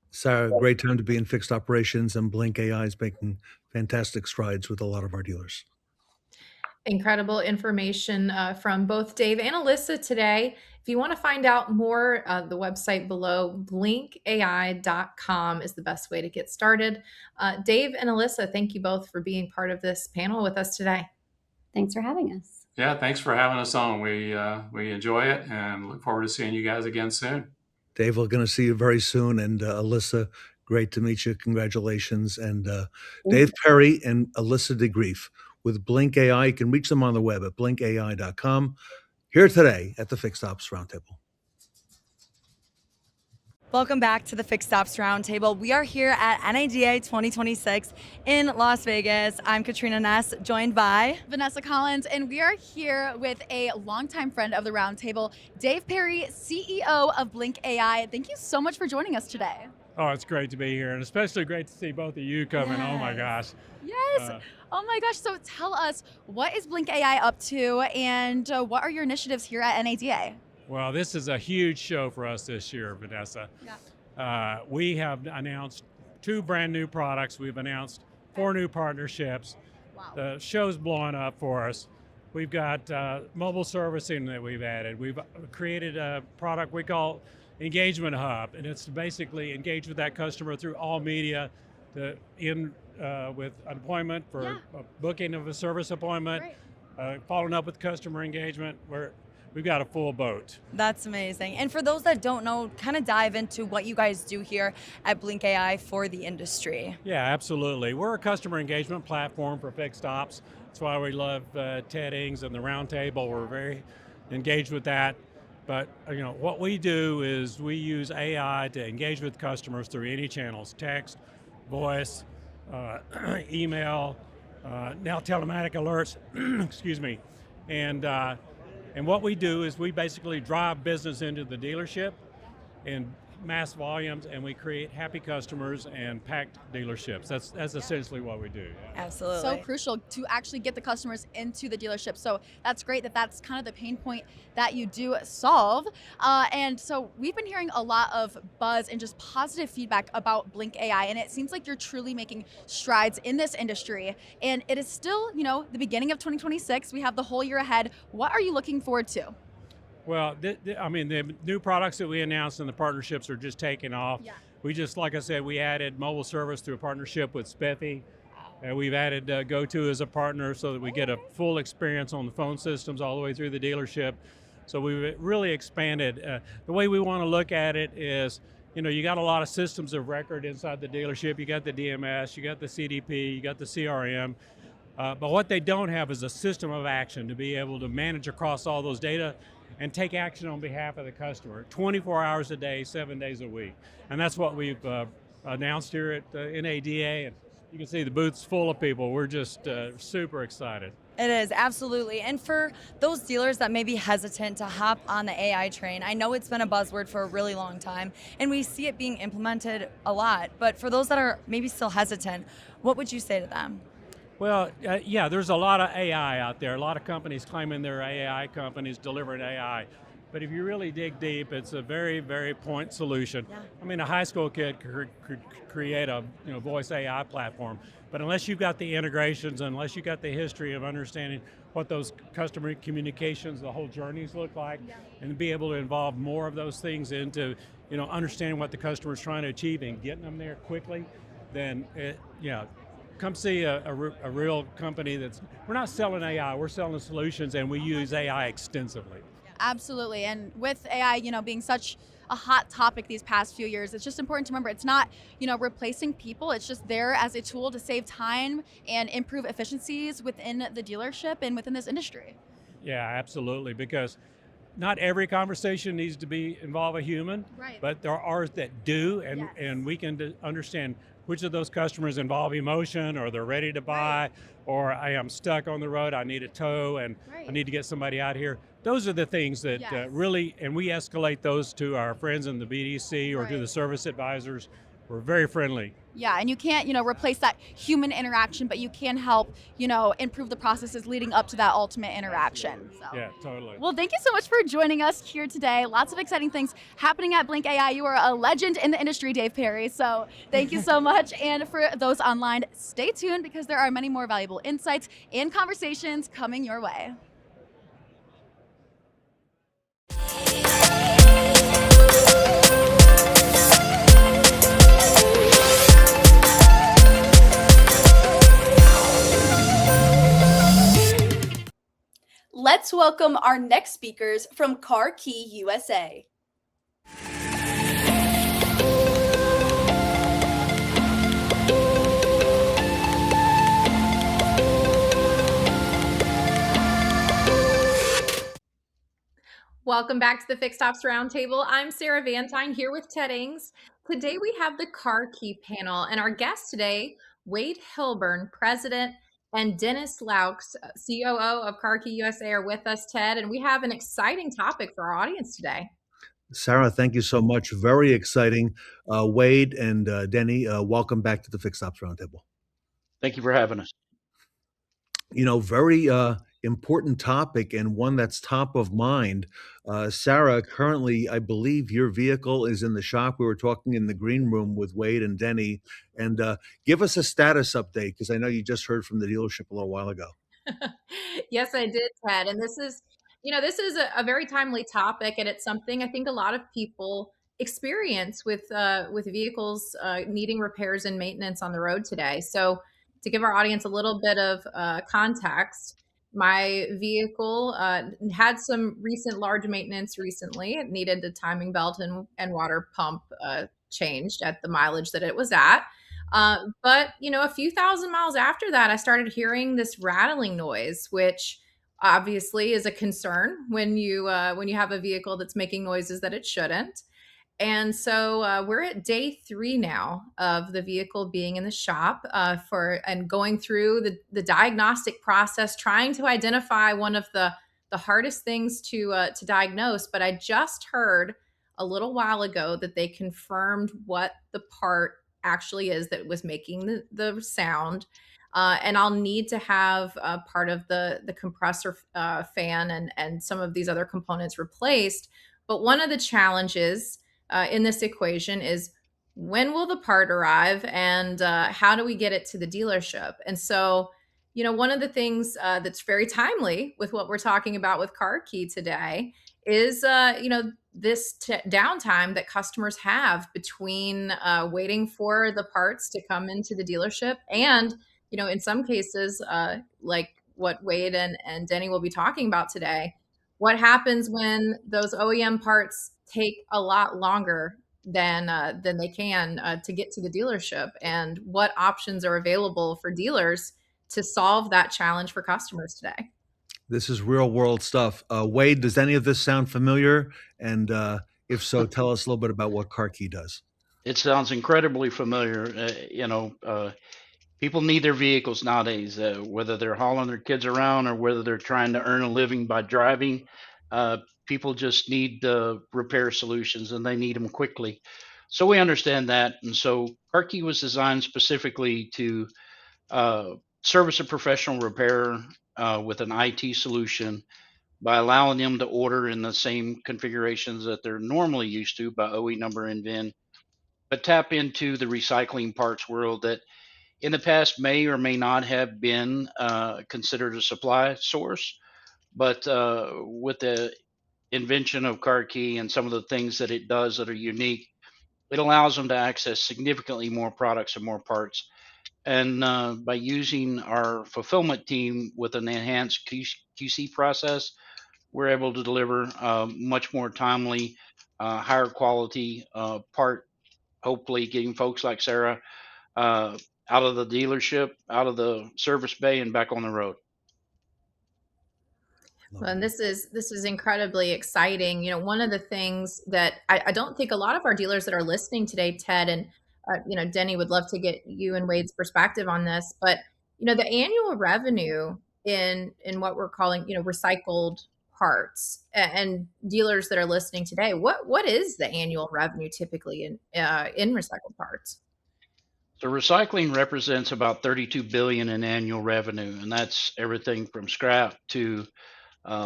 Sarah, great time to be in fixed operations, and Blink AI is making fantastic strides with a lot of our dealers. Incredible information from both Dave and Alissa today. If you want to find out more, the website below, blinkai.com, is the best way to get started. Dave and Alissa, thank you both for being part of this panel with us today. Thanks for having us. Yeah, thanks for having us on. We enjoy it and look forward to seeing you guys again soon. Dave, we're going to see you very soon. And Alissa, great to meet you. Congratulations. And Dave Perry and Alissa Degreef with Blink AI. You can reach them on the web at blinkai.com. Here today at the Fixed Ops Roundtable. Welcome back to the Fixed Ops Roundtable. We are here at NADA 2026 in Las Vegas. I'm Katrina Ness, joined by Vanessa Collins, and we are here with a longtime friend of the Roundtable, Dave Perry, CEO of Blink AI. Thank you so much for joining us today. Oh, it's great to be here, and especially great to see both of you coming. Yes. Oh my gosh. Yes. Oh my gosh. So tell us, what is Blink AI up to, and what are your initiatives here at NADA? Well, this is a huge show for us this year, Vanessa. Yeah. We have announced 2 brand new products. We've announced 4 new partnerships. Wow. The show's blowing up for us. We've got mobile servicing that we've added. We've created a product we call Engagement Hub, and it's to basically engage with that customer through all media, with an appointment for a booking of a service appointment, following up with customer engagement. We've got a full boat. That's amazing. And for those that don't know, kind of dive into what you guys do here at Blink AI for the industry. Yeah, absolutely. We're a customer engagement platform for fixed ops. That's why we love Ted Ings and the Roundtable. We're very engaged with that. But what we do is we use AI to engage with customers through any channels: text, voice, email, now telematic alerts. Excuse me. And what we do is we basically drive business into the dealership in mass volumes, and we create happy customers and packed dealerships. That's essentially what we do. Yeah. Absolutely. So crucial to actually get the customers into the dealership. So that's great that's kind of the pain point that you do solve. And so we've been hearing a lot of buzz and just positive feedback about Blink AI, and it seems like you're truly making strides in this industry. And it is still, the beginning of 2026. We have the whole year ahead. What are you looking forward to? Well, the new products that we announced and the partnerships are just taking off. Yeah. We just, like I said, we added mobile service through a partnership with Spiffy. We've added GoTo as a partner so that we get a full experience on the phone systems all the way through the dealership. So we've really expanded. The way we want to look at it is, you got a lot of systems of record inside the dealership. You got the DMS, you got the CDP, you got the CRM. But what they don't have is a system of action to be able to manage across all those data and take action on behalf of the customer 24 hours a day, 7 days a week. And that's what we've announced here at NADA. And you can see the booth's full of people. We're just super excited. It is, absolutely. And for those dealers that may be hesitant to hop on the AI train, I know it's been a buzzword for a really long time, and we see it being implemented a lot. But for those that are maybe still hesitant, what would you say to them? Well, yeah, there's a lot of AI out there. A lot of companies claiming they're AI companies delivering AI. But if you really dig deep, it's a very, very point solution. Yeah. I mean, a high school kid could create a voice AI platform. But unless you've got the integrations, unless you've got the history of understanding what those customer communications, the whole journeys look like, and be able to involve more of those things into, understanding what the customer is trying to achieve and getting them there quickly, then, come see a real company we're not selling AI, we're selling solutions, and we use AI extensively. Absolutely. And with AI, being such a hot topic these past few years, it's just important to remember it's not, replacing people. It's just there as a tool to save time and improve efficiencies within the dealership and within this industry. Yeah, absolutely. Because not every conversation needs to involve a human, right, but there are that do, and we can understand which of those customers involve emotion, or they're ready to buy, right, or I am stuck on the road, I need a tow, and right, I need to get somebody out here. Those are the things that really, and we escalate those to our friends in the BDC or to the service advisors. We're very friendly. Yeah, and you can't, replace that human interaction, but you can help, improve the processes leading up to that ultimate interaction. So. Yeah, totally. Well, thank you so much for joining us here today. Lots of exciting things happening at Blink AI. You are a legend in the industry, Dave Perry. So thank you so much. And for those online, stay tuned because there are many more valuable insights and conversations coming your way. Let's welcome our next speakers from KarKey USA. Welcome back to the Fixed Ops Roundtable. I'm Sarah Vantine here with Ted Ings. Today we have the KarKey panel, and our guest today, Wade Hillburn, President, and Dennis Loux, COO of KarKey USA, are with us, Ted, and we have an exciting topic for our audience today. Sarah, thank you so much. Very exciting. Wade and Denny, welcome back to the Fixed Ops Roundtable. Thank you for having us. Very important topic, and one that's top of mind. Sarah, currently, I believe your vehicle is in the shop. We were talking in the green room with Wade and Denny, and give us a status update, because I know you just heard from the dealership a little while ago. Yes, I did, Ted. And this is a very timely topic, and it's something I think a lot of people experience with vehicles needing repairs and maintenance on the road today. So to give our audience a little bit of context, my vehicle had some recent large maintenance recently. It needed the timing belt and water pump changed at the mileage that it was at. But a few thousand miles after that, I started hearing this rattling noise, which obviously is a concern when you have a vehicle that's making noises that it shouldn't. And so we're at day 3 now of the vehicle being in the shop and going through the diagnostic process, trying to identify one of the hardest things to diagnose. But I just heard a little while ago that they confirmed what the part actually is that was making the sound. And I'll need to have part of the compressor fan and some of these other components replaced. But one of the challenges in this equation is, when will the part arrive, and how do we get it to the dealership? And so, one of the things that's very timely with what we're talking about with KarKey today is, this downtime that customers have between waiting for the parts to come into the dealership, and in some cases, like what Wade and Denny will be talking about today, What happens when those OEM parts take a lot longer than they can to get to the dealership, and what options are available for dealers to solve that challenge for customers today? This is real world stuff. Wade, does any of this sound familiar? And if so, tell us a little bit about what KarKey does. It sounds incredibly familiar. People need their vehicles nowadays, whether they're hauling their kids around or whether they're trying to earn a living by driving. People just need repair solutions, and they need them quickly. So we understand that. And so KarKey was designed specifically to service a professional repairer with an IT solution by allowing them to order in the same configurations that they're normally used to by OE number and VIN, but tap into the recycling parts world that in the past may or may not have been considered a supply source. But with the invention of KarKey and some of the things that it does that are unique, it allows them to access significantly more products and more parts. And by using our fulfillment team with an enhanced QC process, we're able to deliver much more timely, higher quality part, hopefully getting folks like Sarah out of the dealership, out of the service bay, and back on the road. Well, and this is incredibly exciting. One of the things that I don't think a lot of our dealers that are listening today, Ted, and Denny, would love to get you and Wade's perspective on this, but the annual revenue in what we're calling recycled parts, and dealers that are listening today, what is the annual revenue typically in recycled parts? So recycling represents about 32 billion in annual revenue, and that's everything from scrap to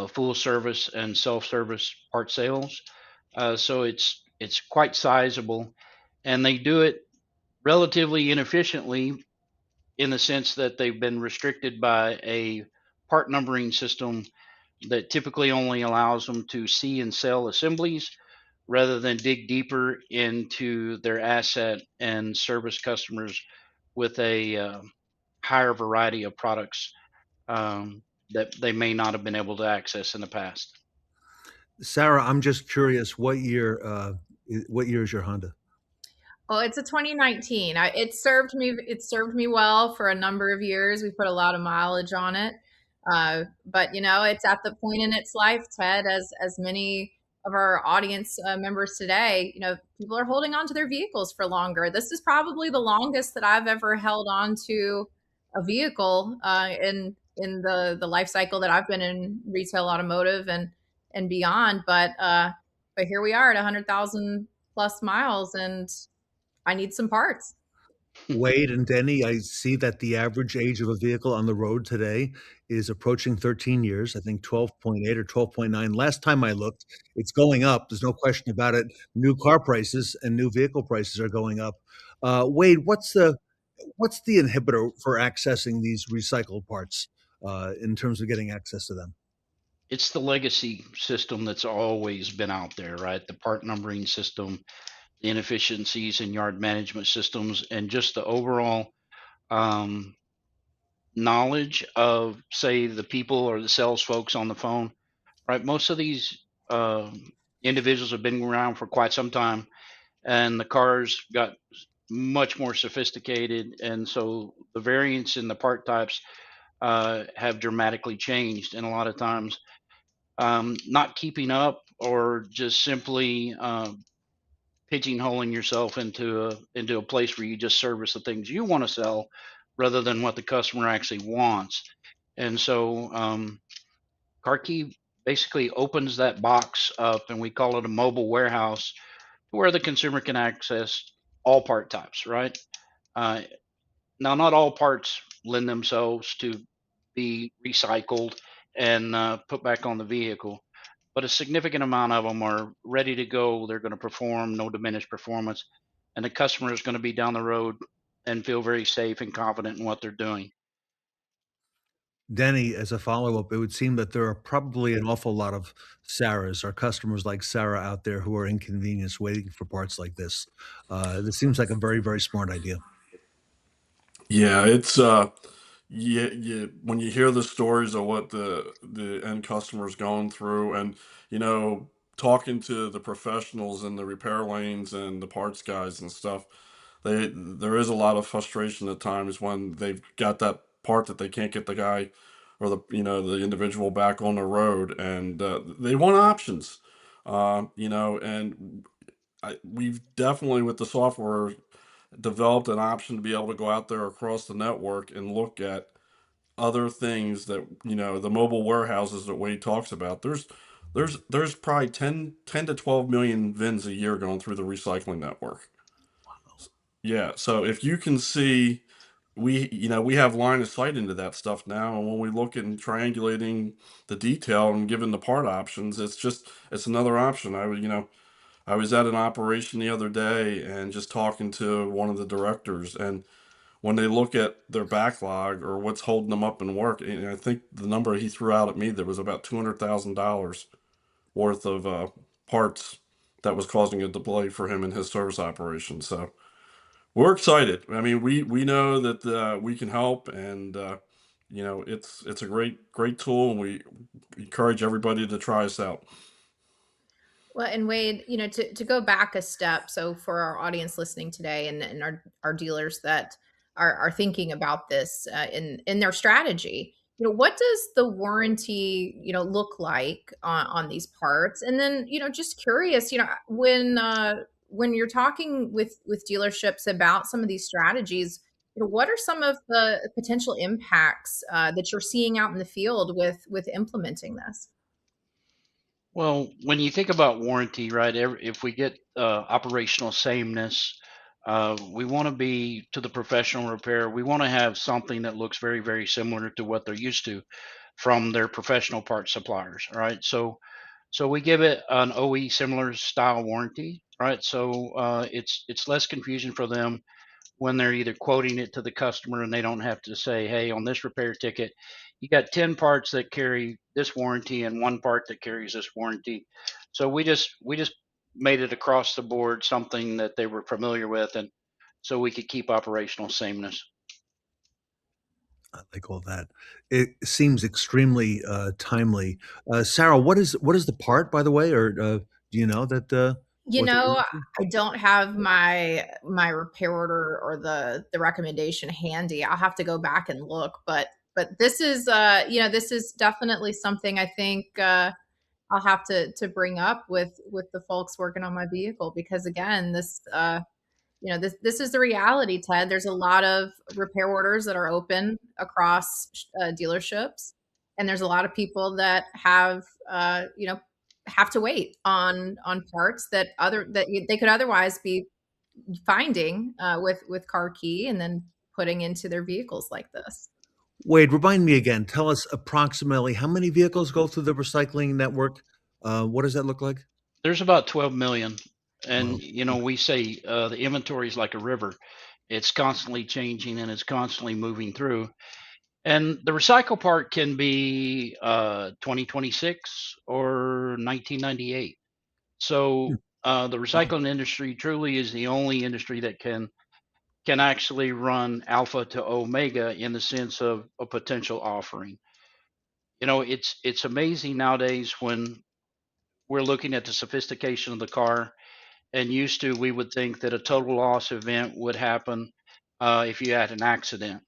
full service and self-service part sales. So it's quite sizable, and they do it relatively inefficiently in the sense that they've been restricted by a part numbering system that typically only allows them to see and sell assemblies rather than dig deeper into their asset and service customers with a higher variety of products that they may not have been able to access in the past. Sarah, I'm just curious, what year is your Honda? Well, it's a 2019. It served me well for a number of years. We put a lot of mileage on it. But it's at the point in its life, Ted, as many of our audience members today, people are holding on to their vehicles for longer. This is probably the longest that I've ever held on to a vehicle in the life cycle that I've been in retail automotive and beyond. But here we are at 100,000 plus miles, and I need some parts. Wade and Denny, I see that the average age of a vehicle on the road today is approaching 13 years, I think 12.8 or 12.9. Last time I looked, it's going up. There's no question about it. New car prices and new vehicle prices are going up. Wade, what's the inhibitor for accessing these recycled parts in terms of getting access to them? It's the legacy system that's always been out there, right? The part numbering system, the inefficiencies in yard management systems, and just the overall knowledge of, say, the people or the sales folks on the phone, right? Most of these individuals have been around for quite some time, and the cars got much more sophisticated, and so the variants in the part types have dramatically changed, and a lot of times not keeping up or just simply pigeonholing yourself into a place where you just service the things you want to sell rather than what the customer actually wants. And so KarKey basically opens that box up, and we call it a mobile warehouse where the consumer can access all part types, right? Now, not all parts lend themselves to be recycled and put back on the vehicle, but a significant amount of them are ready to go. They're going to perform, no diminished performance, and the customer is going to be down the road and feel very safe and confident in what they're doing. Denny, as a follow-up, it would seem that there are probably an awful lot of Sarahs or customers like Sarah out there who are inconvenienced waiting for parts like this. This seems like a very, very smart idea. Yeah, it's when you hear the stories of what the end customer's going through, and you know, talking to the professionals in the repair lanes and the parts guys and stuff, there is a lot of frustration at times when they've got that part that they can't get the guy or the individual back on the road, and they want options. And we've definitely, with the software, developed an option to be able to go out there across the network and look at other things that, the mobile warehouses that Wade talks about. There's probably 10 to 12 million VINs a year going through the recycling network. Yeah, so if you can see, we have line of sight into that stuff now, and when we look at triangulating the detail and given the part options, it's another option. I was at an operation the other day and just talking to one of the directors, and when they look at their backlog or what's holding them up in work, and I think the number he threw out at me, there was about $200,000 worth of parts that was causing a delay for him in his service operation. So we're excited. I mean, we know that we can help, and it's a great tool, and we encourage everybody to try us out. Well, and Wade, to go back a step, so for our audience listening today and our dealers that are thinking about this in their strategy, what does the warranty, look like on these parts? And then, just curious, when you're talking with dealerships about some of these strategies, what are some of the potential impacts that you're seeing out in the field with implementing this? Well, when you think about warranty, right? If we get operational sameness, we want to be to the professional repair. We want to have something that looks very, very similar to what they're used to from their professional part suppliers, right? So we give it an OE similar style warranty, right? So it's less confusion for them when they're either quoting it to the customer and they don't have to say, hey, on this repair ticket, you got 10 parts that carry this warranty and one part that carries this warranty. So we just made it across the board something that they were familiar with, and so we could keep operational sameness. I like all that. It seems extremely timely. Sarah, what is the part, by the way, or do you know that? What the warranty? I don't have my repair order or the recommendation handy. I'll have to go back and look, but this is this is definitely something I think I'll have to bring up with the folks working on my vehicle, because again, this this is the reality, Ted. There's a lot of repair orders that are open across dealerships, and there's a lot of people that have have to wait on parts that they could otherwise be finding with KarKey and then putting into their vehicles like this. Wade, remind me again. Tell us approximately how many vehicles go through the recycling network. What does that look like? There's about 12 million. Wow. And we say the inventory is like a river. It's constantly changing and it's constantly moving through. And the recycle part can be 2026 or 1998. So the recycling industry truly is the only industry that can actually run alpha to omega in the sense of a potential offering. It's amazing nowadays when we're looking at the sophistication of the car. And used to, we would think that a total loss event would happen if you had an accident.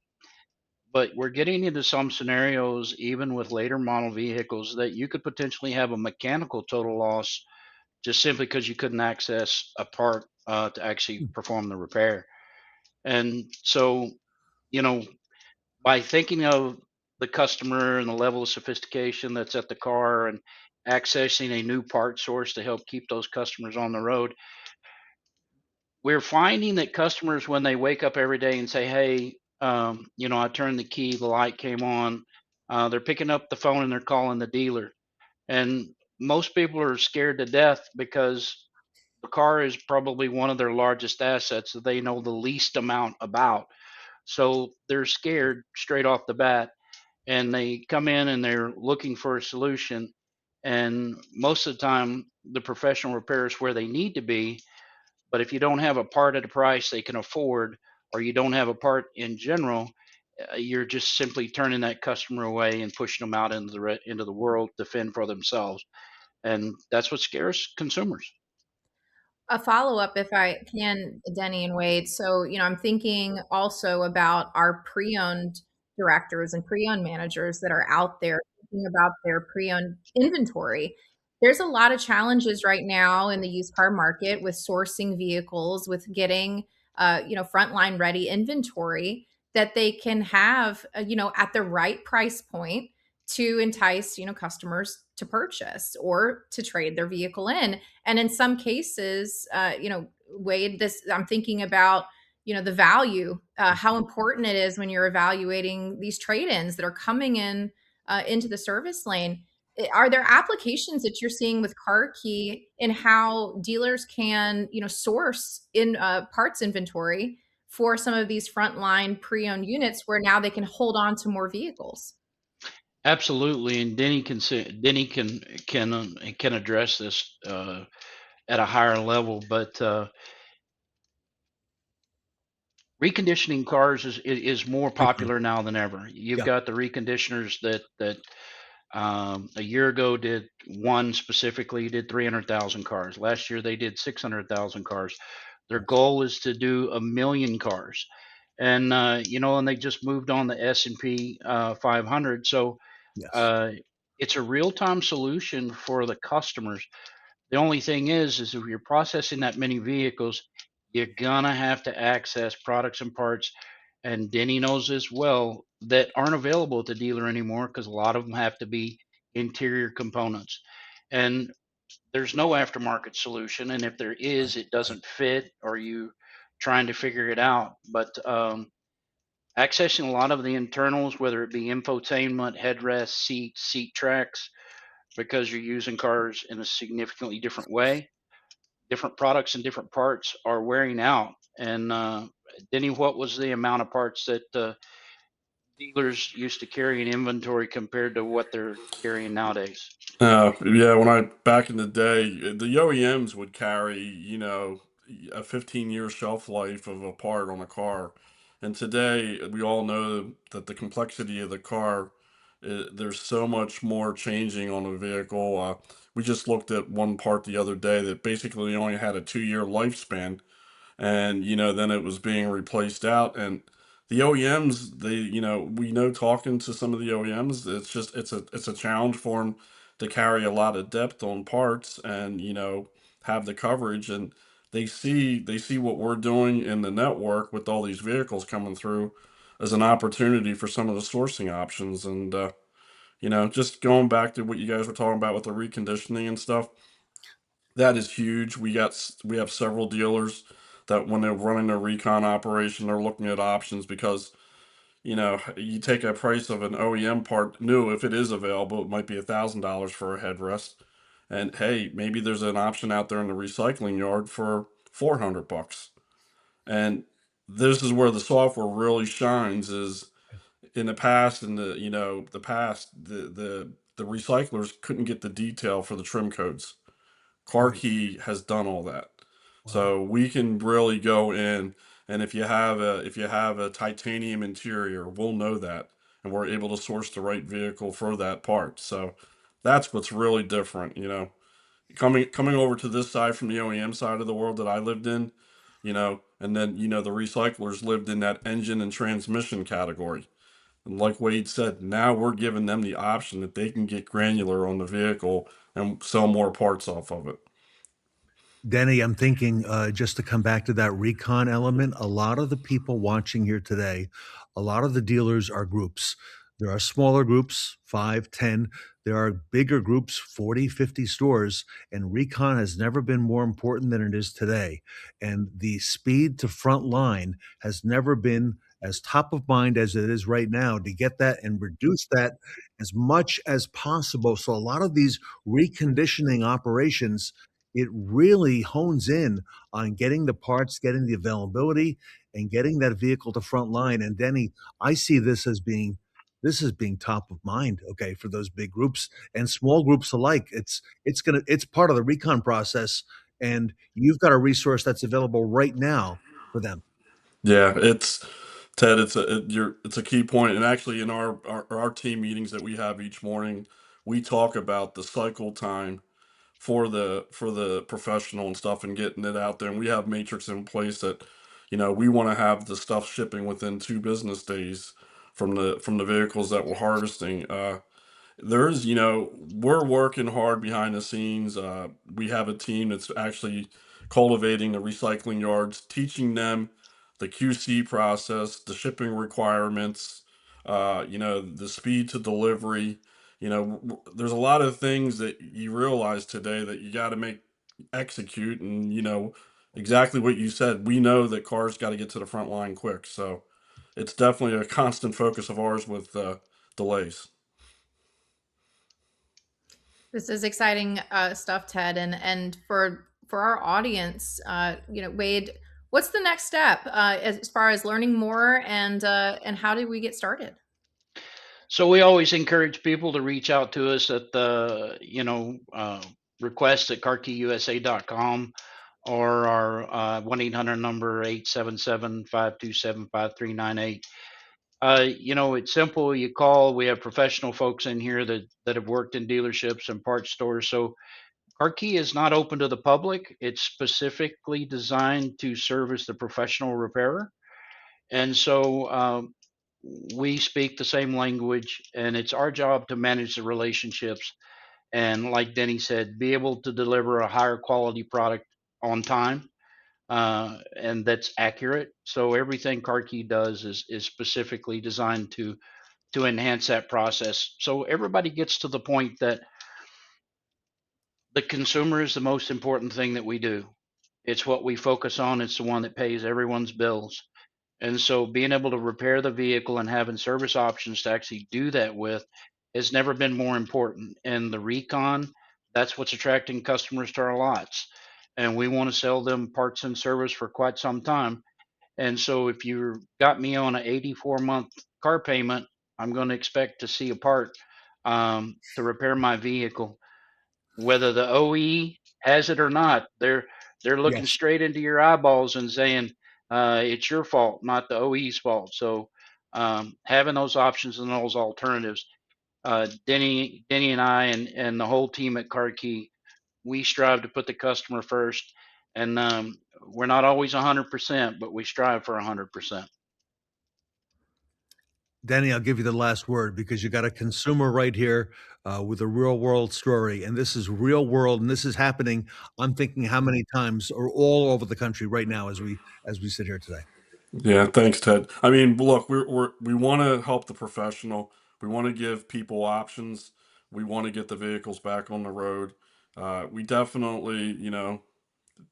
But we're getting into some scenarios, even with later model vehicles, that you could potentially have a mechanical total loss just simply because you couldn't access a part to actually perform the repair. And so, by thinking of the customer and the level of sophistication that's at the car and accessing a new part source to help keep those customers on the road, we're finding that customers, when they wake up every day and say, hey, I turned the key, the light came on, they're picking up the phone and they're calling the dealer. And most people are scared to death because the car is probably one of their largest assets that they know the least amount about. So they're scared straight off the bat, and they come in and they're looking for a solution. And most of the time, the professional repair is where they need to be. But if you don't have a part at a price they can afford, or you don't have a part in general, you're just simply turning that customer away and pushing them out into the world to fend for themselves, and that's what scares consumers. A follow-up, if I can, Denny and Wade. So, I'm thinking also about our pre-owned directors and pre-owned managers that are out there thinking about their pre-owned inventory. There's a lot of challenges right now in the used car market with sourcing vehicles, with getting, frontline ready inventory that they can have, at the right price point to entice, customers to purchase or to trade their vehicle in. And in some cases, Wade, I'm thinking about, the value, how important it is when you're evaluating these trade-ins that are coming in into the service lane. Are there applications that you're seeing with KarKey in how dealers can, source in parts inventory for some of these frontline pre-owned units where now they can hold on to more vehicles? Absolutely, and Denny can address this at a higher level, but reconditioning cars is more popular now than ever. You've got the reconditioners that a year ago did one specifically did 300,000 cars. Last year they did 600,000 cars. Their goal is to do 1 million cars, and and they just moved on the S&P 500. So it's a real-time solution for the customers. The only thing is if you're processing that many vehicles, you're gonna have to access products and parts, and Denny knows as well, that aren't available at the dealer anymore because a lot of them have to be interior components. And there's no aftermarket solution, and if there is, it doesn't fit, or you trying to figure it out. But accessing a lot of the internals, whether it be infotainment, headrest, seat tracks, because you're using cars in a significantly different way, different products and different parts are wearing out. And Denny, what was the amount of parts that dealers used to carry in inventory compared to what they're carrying nowadays? Yeah, back in the day, the OEMs would carry, a 15-year shelf life of a part on a car. And today, we all know that the complexity of the car, there's so much more changing on a vehicle. We just looked at one part the other day that basically only had a 2-year lifespan, and then it was being replaced out. And the OEMs, we know, talking to some of the OEMs, it's a challenge for them to carry a lot of depth on parts, and have the coverage. And they see what we're doing in the network with all these vehicles coming through as an opportunity for some of the sourcing options. And just going back to what you guys were talking about with the reconditioning and stuff, that is huge. We have several dealers that when they're running their recon operation, they're looking at options, because you take a price of an OEM part new, if it is available, it might be $1,000 for a headrest, and hey, maybe there's an option out there in the recycling yard for $400. And this is where the software really shines. Is in the past, the recyclers couldn't get the detail for the trim codes. KarKey has done all that. So we can really go in, and if you have a titanium interior, we'll know that, and we're able to source the right vehicle for that part. So that's what's really different, coming over to this side from the OEM side of the world that I lived in, and then the recyclers lived in that engine and transmission category. And like Wade said, now we're giving them the option that they can get granular on the vehicle and sell more parts off of it. Denny, I'm thinking just to come back to that recon element, a lot of the people watching here today, a lot of the dealers are groups. There are smaller groups, 5, 10. There are bigger groups, 40, 50 stores, and recon has never been more important than it is today. And the speed to front line has never been as top of mind as it is right now, to get that and reduce that as much as possible. So a lot of these reconditioning operations, it really hones in on getting the parts, getting the availability, and getting that vehicle to front line. And Denny, I see this as being top of mind, okay, for those big groups and small groups alike. It's part of the recon process, and you've got a resource that's available right now for them. Yeah, it's Ted, it's a key point, and actually in our team meetings that we have each morning, we talk about the cycle time for the professional and stuff and getting it out there. And we have matrix in place that, we want to have the stuff shipping within 2 business days from the vehicles that we're harvesting. There's, we're working hard behind the scenes. We have a team that's actually cultivating the recycling yards, teaching them the QC process, the shipping requirements, the speed to delivery. There's a lot of things that you realize today that you got to execute. And, exactly what you said. We know that cars got to get to the front line quick. So it's definitely a constant focus of ours with delays. This is exciting stuff, Ted, and for our audience, Wade, what's the next step as far as learning more, and how do we get started? So we always encourage people to reach out to us at the request at KarKeyUSA.com or our 1-800 number 877-527-5398. It's simple. You call. We have professional folks in here that have worked in dealerships and parts stores. So KarKey is not open to the public. It's specifically designed to service the professional repairer. And so we speak the same language, and it's our job to manage the relationships. And like Denny said, be able to deliver a higher quality product on time. And that's accurate. So everything KarKey does is specifically designed to enhance that process. So everybody gets to the point that the consumer is the most important thing that we do. It's what we focus on. It's the one that pays everyone's bills. And so being able to repair the vehicle and having service options to actually do that with has never been more important. And the recon, that's what's attracting customers to our lots. And we want to sell them parts and service for quite some time. And so if you got me on an 84-month car payment, I'm going to expect to see a part to repair my vehicle. Whether the OE has it or not, they're looking Yes. straight into your eyeballs and saying, it's your fault, not the OE's fault. So having those options and those alternatives, Denny and I and the whole team at KarKey, we strive to put the customer first. And we're not always 100%, but we strive for 100%. Denny, I'll give you the last word because you got a consumer right here with a real world story. And this is real world. And this is happening. I'm thinking how many times or all over the country right now as we sit here today. Yeah, thanks, Ted. I mean, look, we want to help the professional. We want to give people options. We want to get the vehicles back on the road. We definitely,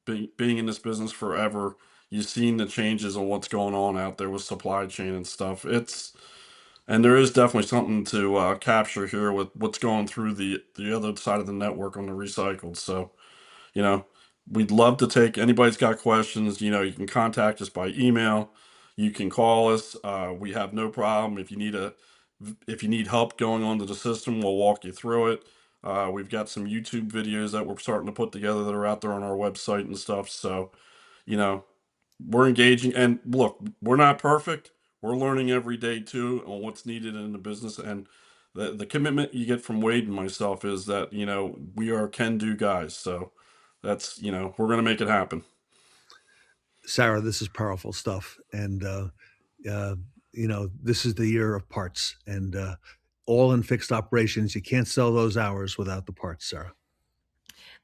being in this business forever, you've seen the changes on what's going on out there with supply chain and stuff. And there is definitely something to capture here with what's going through the other side of the network on the recycled. So, we'd love to take anybody's got questions. You can contact us by email. You can call us. We have no problem. If you need help going onto the system, we'll walk you through it. We've got some YouTube videos that we're starting to put together that are out there on our website and stuff. So, we're engaging. And look, we're not perfect. We're learning every day too on what's needed in the business. And the commitment you get from Wade and myself is that, we are can-do guys. So that's, we're going to make it happen. Sarah, this is powerful stuff. And, this is the year of parts and all in fixed operations. You can't sell those hours without the parts, Sarah.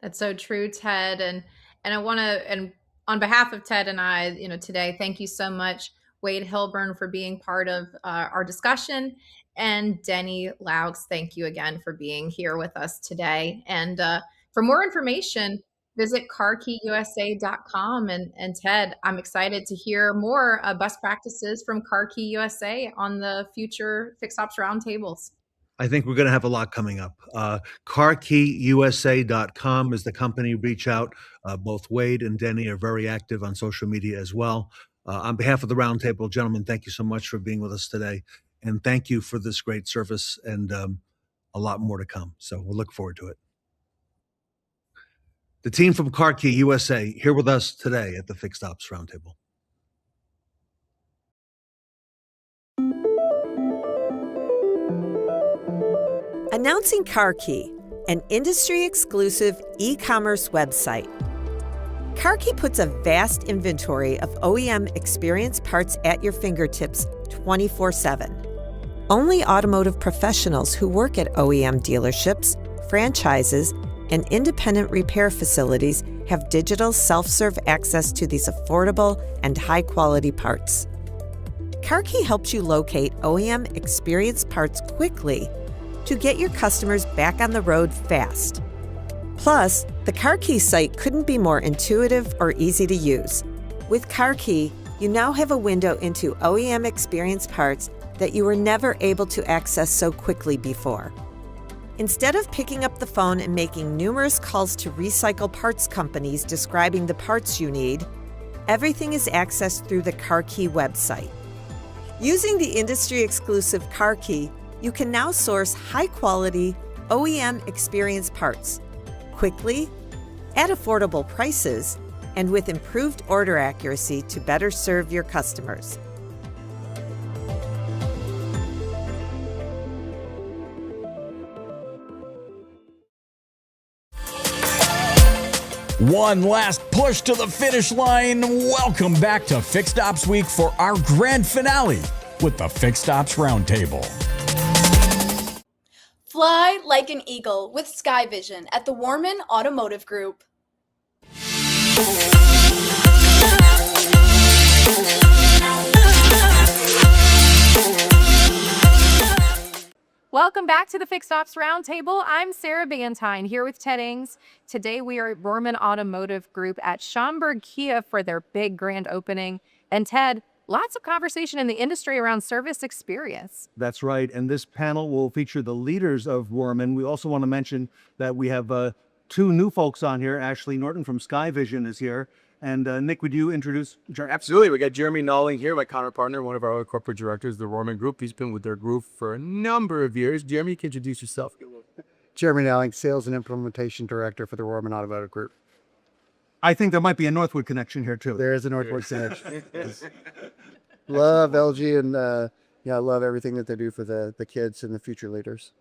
That's so true, Ted. And I want to, and on behalf of Ted and I, today, thank you so much, Wade Hillburn, for being part of our discussion. And Denny Loux, thank you again for being here with us today. And for more information, visit KarKeyUSA.com. And Ted, I'm excited to hear more best practices from KarKey USA on the future Fixed Ops Roundtables. I think we're going to have a lot coming up. KarKeyUSA.com is the company. Reach out. Both Wade and Denny are very active on social media as well. On behalf of the Roundtable, gentlemen, thank you so much for being with us today. And thank you for this great service and a lot more to come. So we'll look forward to it. The team from KarKey USA here with us today at the Fixed Ops Roundtable. Announcing KarKey, an industry-exclusive e-commerce website. KarKey puts a vast inventory of OEM experience parts at your fingertips 24/7. Only automotive professionals who work at OEM dealerships, franchises, and independent repair facilities have digital self-serve access to these affordable and high-quality parts. KarKey helps you locate OEM experience parts quickly to get your customers back on the road fast. Plus, the KarKey site couldn't be more intuitive or easy to use. With KarKey, you now have a window into OEM experience parts that you were never able to access so quickly before. Instead of picking up the phone and making numerous calls to recycle parts companies describing the parts you need, everything is accessed through the KarKey website. Using the industry-exclusive KarKey, you can now source high-quality OEM experience parts quickly, at affordable prices, and with improved order accuracy to better serve your customers. One last push to the finish line. Welcome back to Fixed Ops Week for our grand finale with the Fixed Ops Roundtable. Fly like an eagle with Skaivision at the Warman Automotive Group. Welcome back to the Fixed Ops Roundtable. I'm Sarah Bantine here with Ted Ings. Today we are at Warman Automotive Group at Schaumburg Kia for their big grand opening. And Ted, lots of conversation in the industry around service experience. That's right. And this panel will feature the leaders of Warman. We also want to mention that we have two new folks on here. Ashleigh Norton from Skaivision is here. And Nick, would you introduce? Sure, absolutely. We got Jeremy Nowling here, my counterpartner, one of our other corporate directors, the Warman Group. He's been with their group for a number of years. Jeremy, you can introduce yourself. Jeremy Nowling, Sales and Implementation Director for the Warman Automotive Group. I think there might be a Northwood connection here too. There is a Northwood connection. Love LG and I love everything that they do for the kids and the future leaders.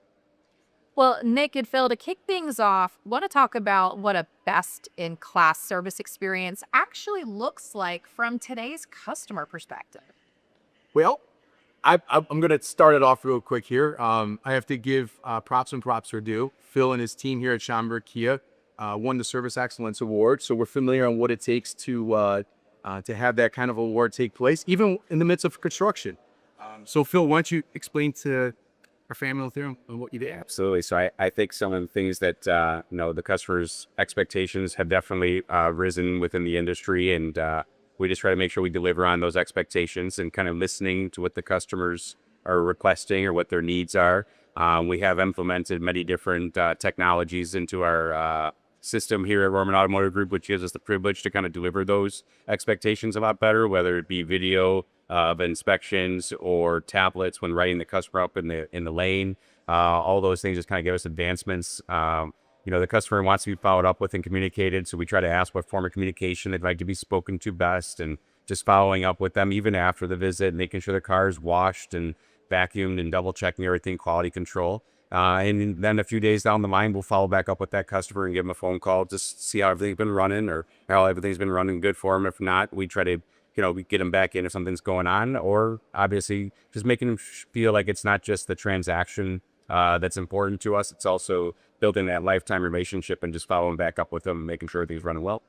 Well, Nick and Phil, to kick things off, want to talk about what a best-in-class service experience actually looks like from today's customer perspective. Well, I'm going to start it off real quick here. I have to give props are due. Phil and his team here at Schaumburg Kia won the Service Excellence Award, so we're familiar on what it takes to have that kind of award take place, even in the midst of construction. So, Phil, why don't you explain to our family there on what you did? Absolutely. So I think some of the things that the customers' expectations have definitely risen within the industry, and we just try to make sure we deliver on those expectations and kind of listening to what the customers are requesting or what their needs are. We have implemented many different technologies into our system here at Warman Automotive Group, which gives us the privilege to kind of deliver those expectations a lot better, whether it be video of inspections or tablets when writing the customer up in the lane. All those things just kind of give us advancements. The customer wants to be followed up with and communicated, so we try to ask what form of communication they'd like to be spoken to best, and just following up with them even after the visit, making sure the car is washed and vacuumed and double checking everything, quality control. And then a few days down the line, we'll follow back up with that customer and give them a phone call just to see how everything's been running or how everything's been running good for them. If not, we try to we get them back in if something's going on, or obviously just making them feel like it's not just the transaction that's important to us. It's also building that lifetime relationship and just following back up with them and making sure everything's running well.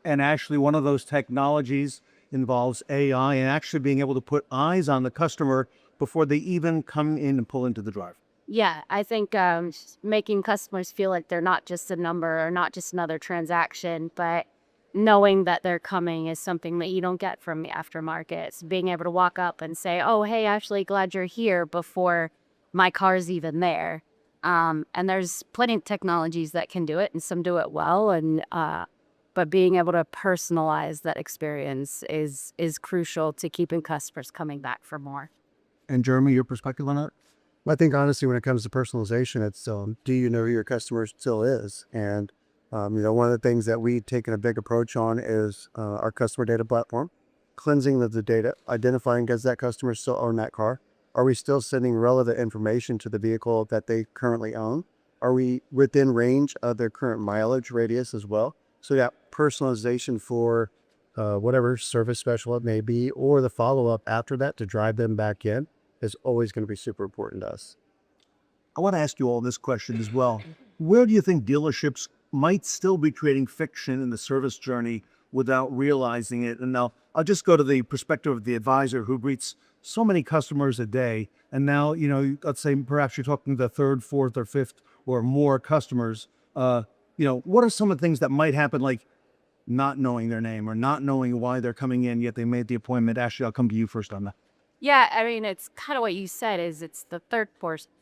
And actually, one of those technologies involves AI and actually being able to put eyes on the customer before they even come in and pull into the drive. Yeah, I think making customers feel like they're not just a number or not just another transaction, but knowing that they're coming is something that you don't get from the aftermarket. It's being able to walk up and say, oh, hey, Ashleigh, glad you're here before my car's even there. And there's plenty of technologies that can do it, and some do it well. And but being able to personalize that experience is crucial to keeping customers coming back for more. And Jeremy, your perspective on that? I think honestly, when it comes to personalization, it's do you know who your customer still is? And one of the things that we've taken a big approach on is our customer data platform, cleansing of the data, identifying does that customer still own that car, Are we still sending relevant information to the vehicle that they currently own? Are we within range of their current mileage radius as well? So that personalization for whatever service special it may be, or the follow-up after that to drive them back in is always going to be super important to us. I want to ask you all this question as well. Where do you think dealerships might still be creating fiction in the service journey without realizing it? And now I'll just go to the perspective of the advisor who greets so many customers a day. And now, let's say perhaps you're talking to the third, fourth, or fifth or more customers. What are some of the things that might happen, like not knowing their name or not knowing why they're coming in, yet they made the appointment? Ashleigh, I'll come to you first on that. Yeah, I mean, it's kind of what you said is it's the third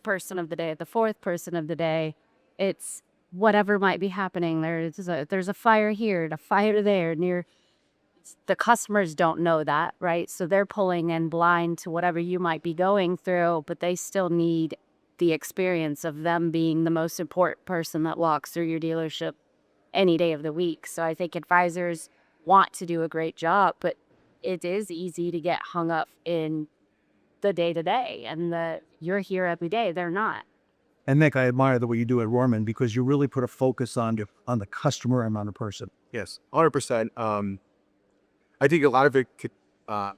person of the day, the fourth person of the day. It's whatever might be happening. There's a fire here, a fire there near. The customers don't know that, right? So they're pulling in blind to whatever you might be going through, but they still need the experience of them being the most important person that walks through your dealership any day of the week. So I think advisors want to do a great job, but it is easy to get hung up in the day-to-day and you're here every day. They're not. And Nick, I admire the way you do at Rohrman because you really put a focus on the customer and on the person. Yes, 100%. I think a lot of it could,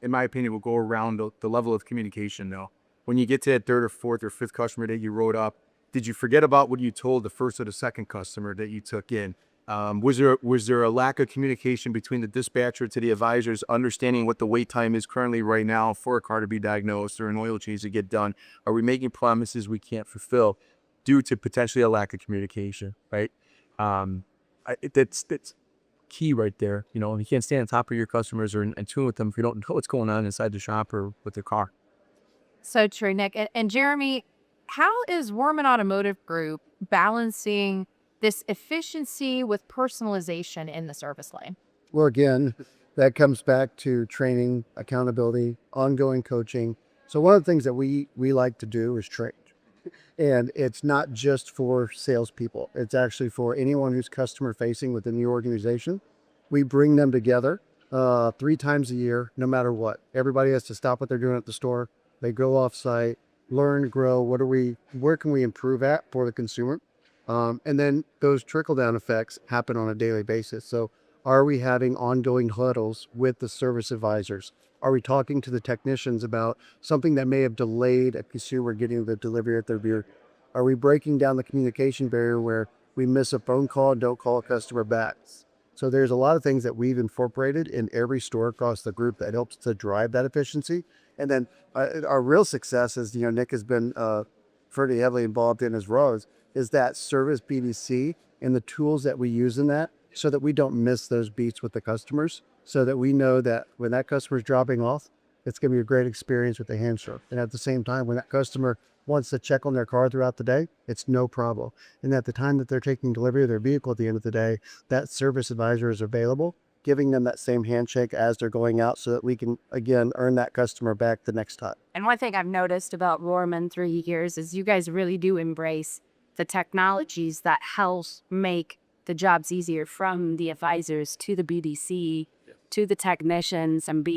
in my opinion, will go around the level of communication, though. When you get to that third or fourth or fifth customer that you wrote up, did you forget about what you told the first or the second customer that you took in? Was there a lack of communication between the dispatcher to the advisors, understanding what the wait time is currently right now for a car to be diagnosed or an oil change to get done? Are we making promises we can't fulfill due to potentially a lack of communication, right? That's key right there. You can't stay on top of your customers or in tune with them if you don't know what's going on inside the shop or with their car. So true, Nick. And Jeremy, how is Rohrman Automotive Group balancing this efficiency with personalization in the service lane? Well, again, that comes back to training, accountability, ongoing coaching. So one of the things that we like to do is train. And it's not just for salespeople. It's actually for anyone who's customer facing within the organization. We bring them together 3 times a year, no matter what. Everybody has to stop what they're doing at the store. They go off site, learn, grow. Where can we improve at for the consumer? And then those trickle down effects happen on a daily basis. So are we having ongoing huddles with the service advisors? Are we talking to the technicians about something that may have delayed a consumer getting the delivery at their vehicle? Are we breaking down the communication barrier where we miss a phone call and don't call a customer back? So there's a lot of things that we've incorporated in every store across the group that helps to drive that efficiency. And then our real success, as Nick has been pretty heavily involved in as well, is that service BDC and the tools that we use in that so that we don't miss those beats with the customers, so that we know that when that customer is dropping off, it's going to be a great experience with the hand stroke. And at the same time, when that customer wants to check on their car throughout the day, it's no problem. And at the time that they're taking delivery of their vehicle at the end of the day, that service advisor is available, giving them that same handshake as they're going out so that we can, again, earn that customer back the next time. And one thing I've noticed about Rohrman through years is you guys really do embrace the technologies that help make the jobs easier, from the advisors to the BDC to the technicians, and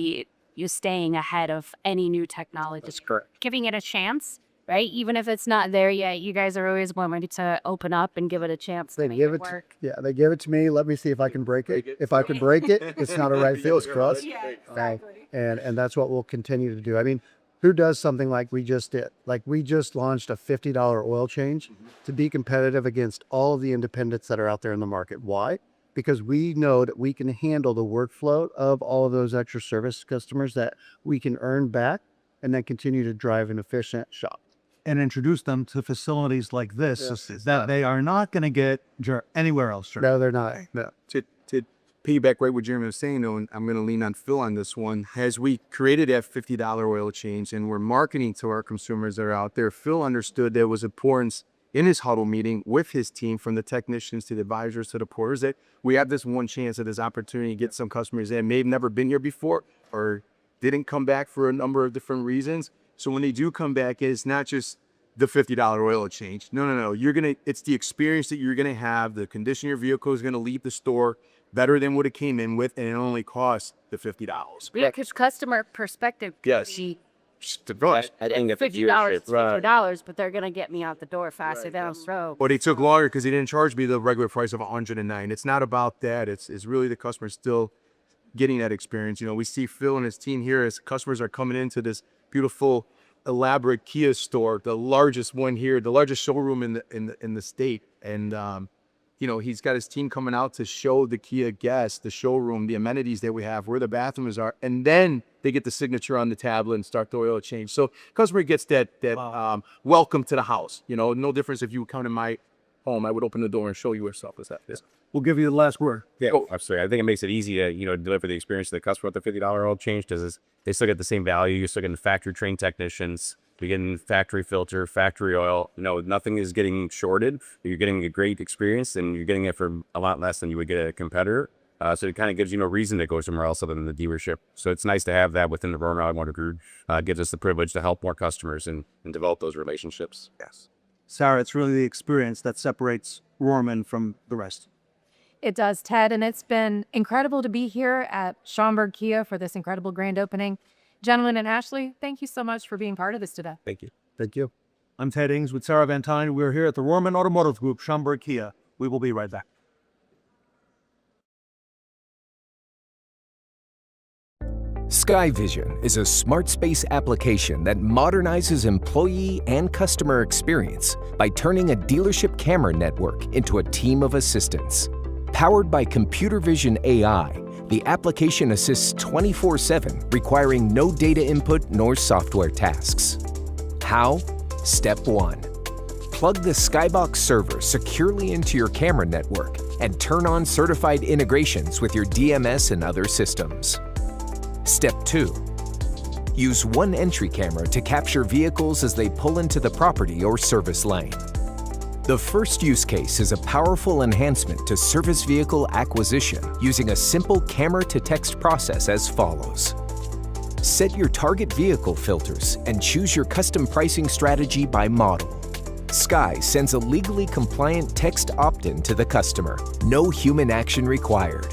you're staying ahead of any new technology. That's correct. Giving it a chance, right? Even if it's not there yet, you guys are always willing to open up and give it a chance to make it work. They give it to me. Let me see if I can break it. If I can break it, it's not a right fit. It's cross. Yeah, exactly. And that's what we'll continue to do. I mean, who does something like we just did? Like, we just launched a $50 oil change to be competitive against all of the independents that are out there in the market. Why? Because we know that we can handle the workflow of all of those extra service customers that we can earn back and then continue to drive an efficient shop. And introduce them to facilities like this that they are not going to get anywhere else. Sure. No, they're not. No. To piggyback right what Jeremy was saying, though, and I'm going to lean on Phil on this one, as we created that $50 oil change and we're marketing to our consumers that are out there, Phil understood there was importance in his huddle meeting with his team, from the technicians to the advisors to the porters, that we have this one chance at this opportunity to get some customers in, may have never been here before or didn't come back for a number of different reasons. So when they do come back, it's not just the $50 oil change. No. It's the experience that you're going to have. The condition of your vehicle is going to leave the store better than what it came in with, and it only costs the $50. Yeah, because customer perspective, yes, to rush. $50, but they're gonna get me out the door faster down the road. But it took longer because he didn't charge me the regular price of $109. It's not about that. It's really the customer still getting that experience. We see Phil and his team here as customers are coming into this beautiful, elaborate Kia store, the largest one here, the largest showroom in the state. And he's got his team coming out to show the Kia guests the showroom, the amenities that we have, where the bathrooms are, and then they get the signature on the tablet and start the oil change. So customer gets that welcome to the house. No difference if you come to my home, I would open the door and show you where stuff is at. We'll give you the last word. Yeah, absolutely. I think it makes it easy to deliver the experience to the customer with the $50 oil change, because they still get the same value. You're still getting factory trained technicians. You're getting factory filter, factory oil. Nothing is getting shorted. You're getting a great experience, and you're getting it for a lot less than you would get at a competitor. So it kind of gives you no reason to go somewhere else other than the dealership. So it's nice to have that within the Roman Automotive Group. Gives us the privilege to help more customers and develop those relationships. Yes. Sarah, it's really the experience that separates Rohrman from the rest. It does, Ted, and it's been incredible to be here at Schaumburg Kia for this incredible grand opening. Gentlemen and Ashleigh, thank you so much for being part of this today. Thank you. Thank you. I'm Ted Ings with Sarah Van Tine. We're here at the Rohrman Automotive Group, Schaumburg Kia. We will be right back. Skaivision is a smart space application that modernizes employee and customer experience by turning a dealership camera network into a team of assistants. Powered by computer vision AI, the application assists 24/7, requiring no data input nor software tasks. How? Step 1. Plug the Skybox server securely into your camera network and turn on certified integrations with your DMS and other systems. Step 2. Use one entry camera to capture vehicles as they pull into the property or service lane. The first use case is a powerful enhancement to service vehicle acquisition using a simple camera-to-text process as follows. Set your target vehicle filters and choose your custom pricing strategy by model. Sky sends a legally compliant text opt-in to the customer. No human action required.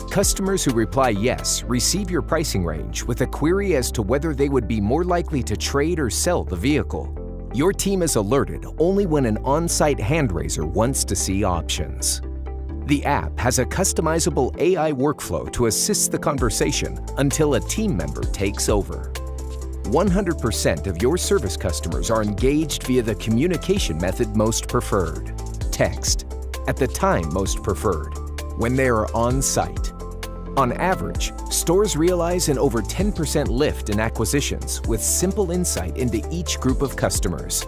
Customers who reply yes receive your pricing range with a query as to whether they would be more likely to trade or sell the vehicle. Your team is alerted only when an on-site hand raiser wants to see options. The app has a customizable AI workflow to assist the conversation until a team member takes over. 100% of your service customers are engaged via the communication method most preferred, text, at the time most preferred, when they are on site. On average, stores realize an over 10% lift in acquisitions with simple insight into each group of customers.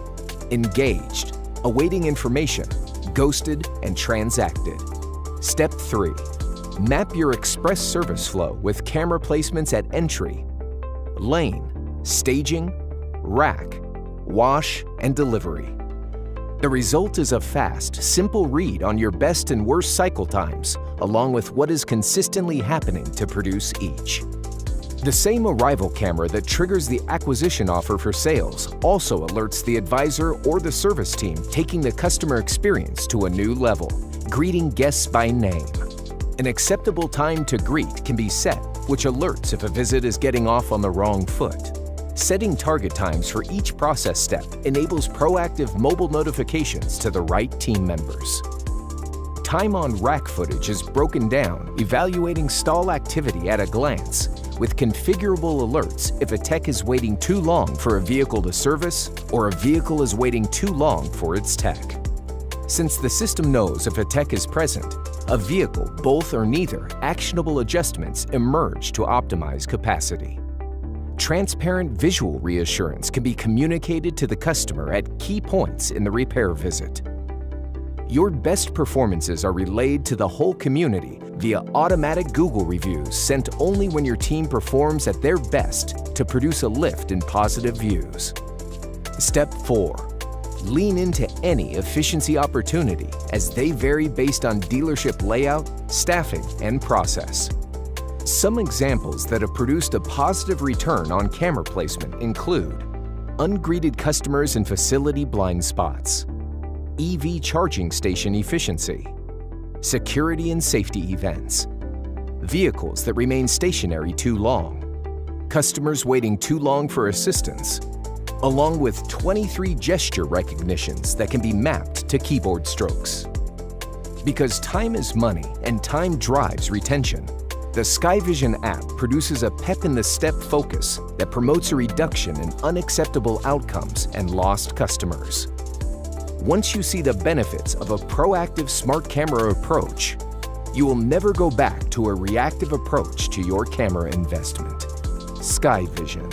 Engaged, awaiting information, ghosted, and transacted. Step 3. Map your express service flow with camera placements at entry, lane, staging, rack, wash, and delivery. The result is a fast, simple read on your best and worst cycle times, along with what is consistently happening to produce each. The same arrival camera that triggers the acquisition offer for sales also alerts the advisor or the service team, taking the customer experience to a new level, greeting guests by name. An acceptable time to greet can be set, which alerts if a visit is getting off on the wrong foot. Setting target times for each process step enables proactive mobile notifications to the right team members. Time on rack footage is broken down, evaluating stall activity at a glance, with configurable alerts if a tech is waiting too long for a vehicle to service or a vehicle is waiting too long for its tech. Since the system knows if a tech is present, a vehicle, both or neither, actionable adjustments emerge to optimize capacity. Transparent visual reassurance can be communicated to the customer at key points in the repair visit. Your best performances are relayed to the whole community via automatic Google reviews sent only when your team performs at their best to produce a lift in positive views. Step 4. Lean into any efficiency opportunity as they vary based on dealership layout, staffing, and process. Some examples that have produced a positive return on camera placement include ungreeted customers in facility blind spots, EV charging station efficiency, security and safety events, vehicles that remain stationary too long, customers waiting too long for assistance, along with 23 gesture recognitions that can be mapped to keyboard strokes. Because time is money and time drives retention, the Skaivision app produces a pep-in-the-step focus that promotes a reduction in unacceptable outcomes and lost customers. Once you see the benefits of a proactive smart camera approach, you will never go back to a reactive approach to your camera investment. Skaivision.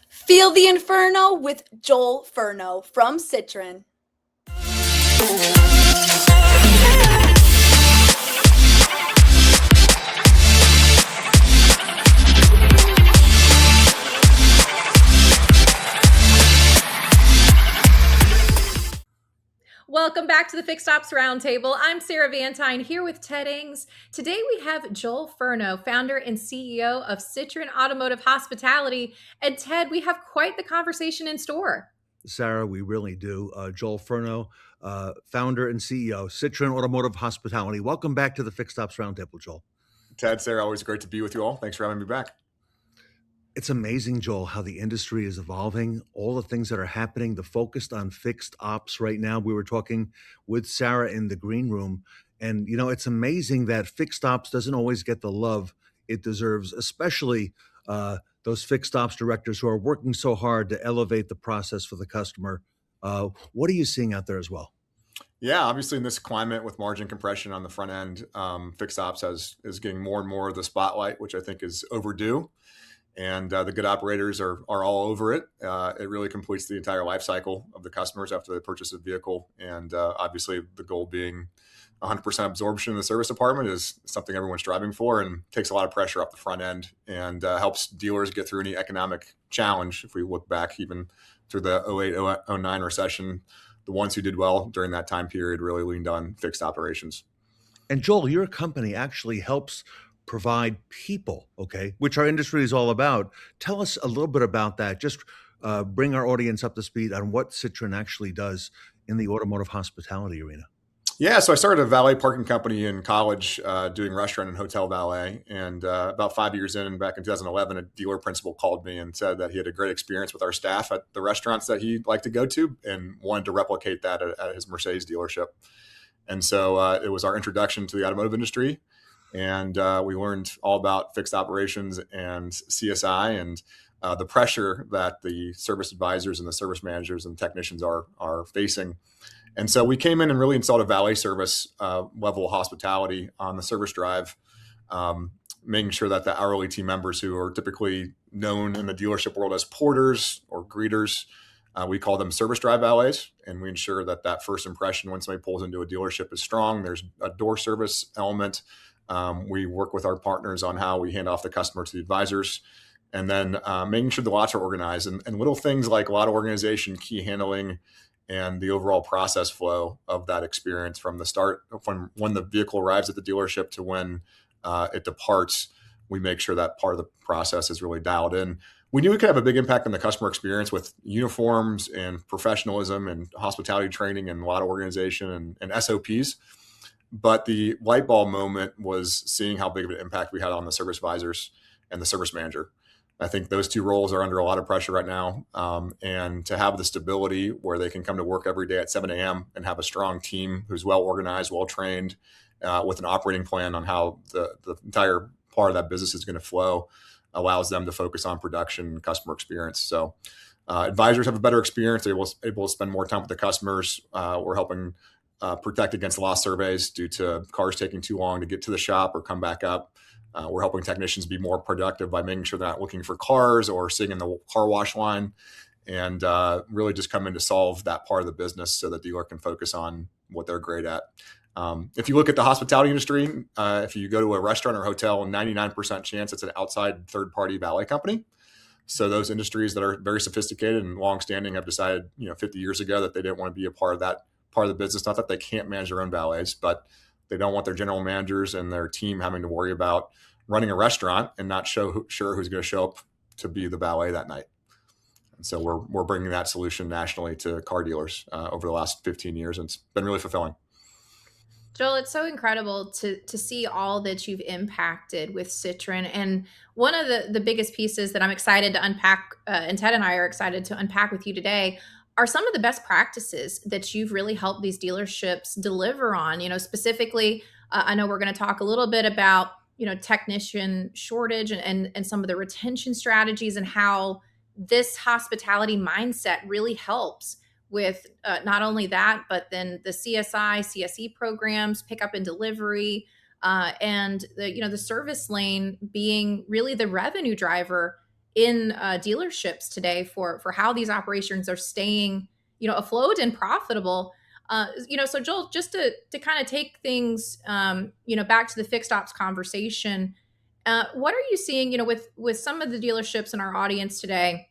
Feel the Inferno with Joel Furno from Citrin. Welcome back to the Fixed Ops Roundtable. I'm Sarah Vantine here with Ted Ings. Today we have Joel Furno, founder and CEO of Citrin Automotive Hospitality. And Ted, we have quite the conversation in store. Sarah, we really do. Joel Furno, founder and CEO, Citrin Automotive Hospitality. Welcome back to the Fixed Ops Roundtable, Joel. Ted, Sarah, always great to be with you all. Thanks for having me back. It's amazing, Joel, how the industry is evolving, all the things that are happening, the focus on fixed ops right now. We were talking with Sarah in the green room, and, it's amazing that fixed ops doesn't always get the love it deserves, especially those fixed ops directors who are working so hard to elevate the process for the customer. What are you seeing out there as well? Yeah, obviously in this climate with margin compression on the front end, fixed ops is getting more and more of the spotlight, which I think is overdue. And the good operators are all over it. It really completes the entire life cycle of the customers after they purchase a vehicle. And obviously the goal being 100% absorption in the service department is something everyone's striving for, and takes a lot of pressure off the front end, and helps dealers get through any economic challenge. If we look back even through the 08-09 recession, the ones who did well during that time period really leaned on fixed operations. And Joel, your company actually helps provide people, okay, which our industry is all about. Tell us a little bit about that. Just bring our audience up to speed on what Citrin actually does in the automotive hospitality arena. Yeah, so I started a valet parking company in college, doing restaurant and hotel valet. And about 5 years in, back in 2011, a dealer principal called me and said that he had a great experience with our staff at the restaurants that he liked to go to, and wanted to replicate that at his Mercedes dealership. And so it was our introduction to the automotive industry. And we learned all about fixed operations and CSI, and the pressure that the service advisors and the service managers and technicians are facing. And so we came in and really installed a valet service level hospitality on the service drive, making sure that the hourly team members, who are typically known in the dealership world as porters or greeters, we call them service drive valets, and we ensure that that first impression when somebody pulls into a dealership is strong. There's a door service element. We work with our partners on how we hand off the customer to the advisors, and then making sure the lots are organized, and little things like lot organization, key handling, and the overall process flow of that experience from the start, from when the vehicle arrives at the dealership to when it departs. We make sure that part of the process is really dialed in. We knew we could have a big impact on the customer experience with uniforms and professionalism and hospitality training and lot organization and SOPs. But the light bulb moment was seeing how big of an impact we had on the service advisors and the service manager. I think those two roles are under a lot of pressure right now. And to have the stability where they can come to work every day at 7 a.m. and have a strong team who's well organized, well trained, with an operating plan on how the entire part of that business is going to flow, allows them to focus on production and customer experience. So advisors have a better experience. They're able to spend more time with the customers. We're helping protect against loss surveys due to cars taking too long to get to the shop or come back up. We're helping technicians be more productive by making sure they're not looking for cars or sitting in the car wash line, and really just come in to solve that part of the business so the dealer can focus on what they're great at. If you look at the hospitality industry, if you go to a restaurant or hotel, 99% chance it's an outside third-party valet company. So those industries that are very sophisticated and longstanding have decided, 50 years ago that they didn't want to be a part of that part of the business. Not that they can't manage their own valets, but they don't want their general managers and their team having to worry about running a restaurant and not sure who's going to show up to be the valet that night. And so we're bringing that solution nationally to car dealers over the last 15 years, and it's been really fulfilling. Joel, it's so incredible to see all that you've impacted with Citrin. And one of the biggest pieces that I'm excited to unpack, and Ted and I are excited to unpack with you today, are some of the best practices that you've really helped these dealerships deliver on. Specifically, I know we're going to talk a little bit about, technician shortage and some of the retention strategies and how this hospitality mindset really helps with not only that, but then the CSI, CSE programs, pickup and delivery, and the service lane being really the revenue driver in dealerships today for how these operations are staying, afloat and profitable. So Joel, just to kind of take things, back to the fixed ops conversation, what are you seeing, with some of the dealerships in our audience today?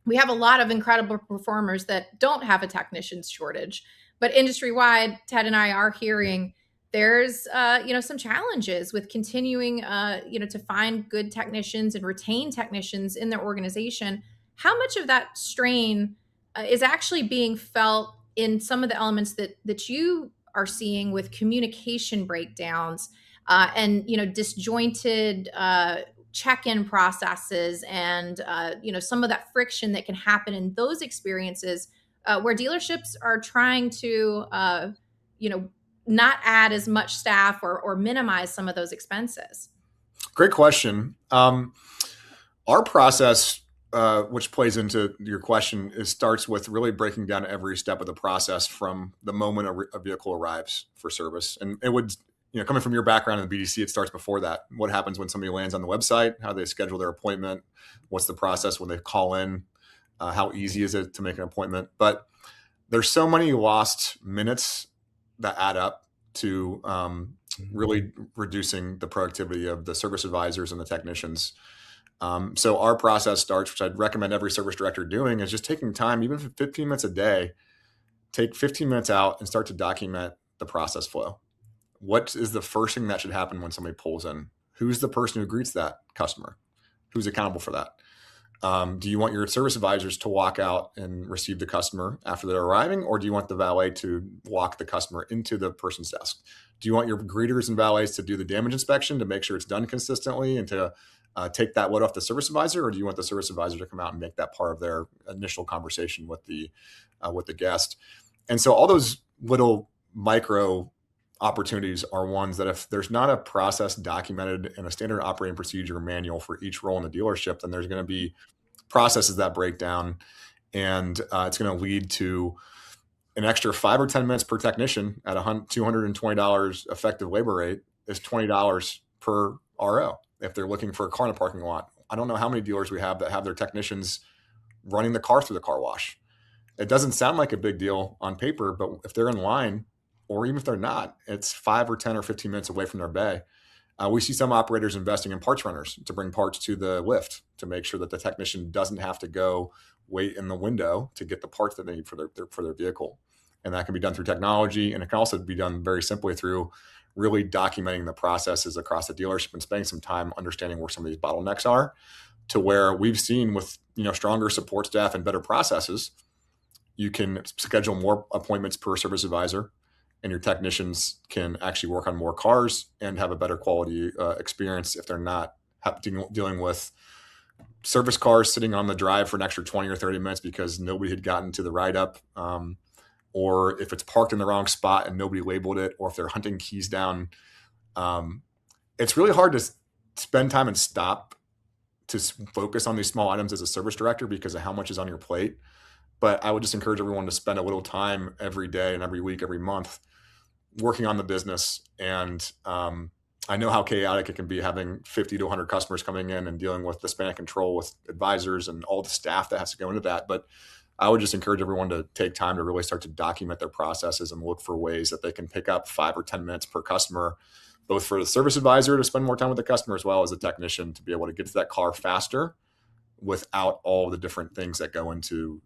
We have a lot of incredible performers that don't have a technicians shortage, but industry-wide, Ted and I are hearing there's, some challenges with continuing, to find good technicians and retain technicians in their organization. How much of that strain is actually being felt in some of the elements that you are seeing with communication breakdowns and, disjointed check-in processes and, some of that friction that can happen in those experiences where dealerships are trying to, not add as much staff or minimize some of those expenses? Great question. Our process, which plays into your question, starts with really breaking down every step of the process from the moment a vehicle arrives for service. And it would, coming from your background in the BDC, it starts before that. What happens when somebody lands on the website, how they schedule their appointment, what's the process when they call in, how easy is it to make an appointment. But there's so many lost minutes that add up to really reducing the productivity of the service advisors and the technicians. So our process starts, which I'd recommend every service director doing, is just taking time, even for 15 minutes a day, take 15 minutes out and start to document the process flow. What is the first thing that should happen when somebody pulls in? Who's the person who greets that customer? Who's accountable for that? Do you want your service advisors to walk out and receive the customer after they're arriving, or do you want the valet to walk the customer into the person's desk? Do you want your greeters and valets to do the damage inspection to make sure it's done consistently and to take that load off the service advisor, or do you want the service advisor to come out and make that part of their initial conversation with the guest? And so all those little micro opportunities are ones that if there's not a process documented in a standard operating procedure manual for each role in the dealership, then there's going to be processes that break down, and it's going to lead to an extra 5 or 10 minutes per technician at $220 effective labor rate is $20 per RO if they're looking for a car in a parking lot. I don't know how many dealers we have that have their technicians running the car through the car wash. It doesn't sound like a big deal on paper, but if they're in line, or even if they're not, it's 5 or 10 or 15 minutes away from their bay. We see some operators investing in parts runners to bring parts to the lift to make sure that the technician doesn't have to go wait in the window to get the parts that they need for their vehicle. And that can be done through technology, and it can also be done very simply through really documenting the processes across the dealership and spending some time understanding where some of these bottlenecks are, to where we've seen with stronger support staff and better processes, you can schedule more appointments per service advisor, and your technicians can actually work on more cars and have a better quality experience if they're not dealing with service cars sitting on the drive for an extra 20 or 30 minutes because nobody had gotten to the ride up, or if it's parked in the wrong spot and nobody labeled it, or if they're hunting keys down. It's really hard to spend time and stop to focus on these small items as a service director because of how much is on your plate. But I would just encourage everyone to spend a little time every day and every week, every month working on the business. And I know how chaotic it can be having 50 to 100 customers coming in and dealing with the span of control with advisors and all the staff that has to go into that. But I would just encourage everyone to take time to really start to document their processes and look for ways that they can pick up 5 or 10 minutes per customer, both for the service advisor to spend more time with the customer as well as the technician to be able to get to that car faster without all the different things that go into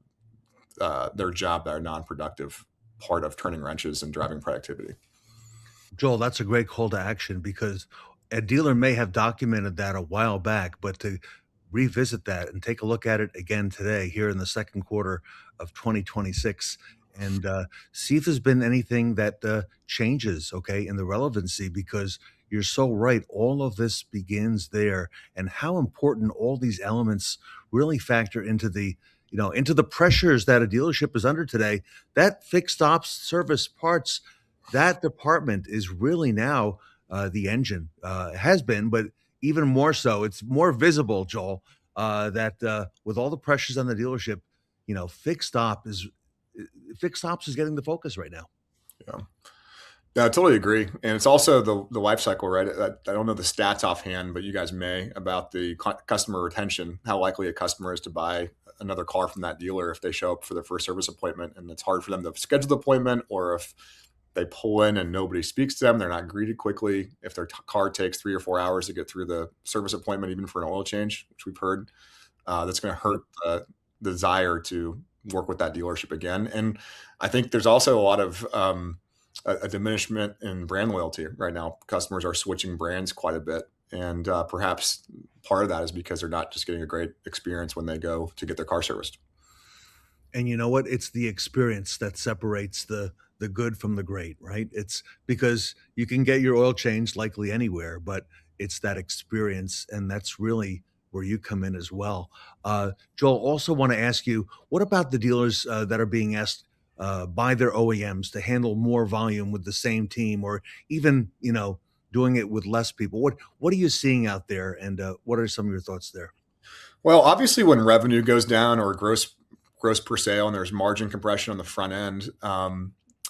their job that are non-productive part of turning wrenches and driving productivity. Joel, that's a great call to action, because a dealer may have documented that a while back, but to revisit that and take a look at it again today, here in the second quarter of 2026, and see if there's been anything that changes, okay, in the relevancy, because you're so right. All of this begins there, and how important all these elements really factor into into the pressures that a dealership is under today. That fixed ops service parts, that department is really now the engine. Has been, but even more so. It's more visible, Joel, that with all the pressures on the dealership, fixed ops is getting the focus right now. Yeah. Yeah, I totally agree. And it's also the life cycle, right? I don't know the stats offhand, but you guys may, about the customer retention, how likely a customer is to buy another car from that dealer if they show up for their first service appointment and it's hard for them to schedule the appointment, or if they pull in and nobody speaks to them, they're not greeted quickly. If their car takes 3 or 4 hours to get through the service appointment, even for an oil change, which we've heard, that's going to hurt the desire to work with that dealership again. And I think there's also a lot of a diminishment in brand loyalty right now. Customers are switching brands quite a bit. And perhaps part of that is because they're not just getting a great experience when they go to get their car serviced. And you know what? It's the experience that separates the good from the great, right? It's because you can get your oil changed likely anywhere, but it's that experience, and that's really where you come in as well. Joel, also want to ask you, what about the dealers that are being asked by their OEMs to handle more volume with the same team, or even, doing it with less people? What are you seeing out there, and what are some of your thoughts there? Well, obviously when revenue goes down, or gross per sale, and there's margin compression on the front end.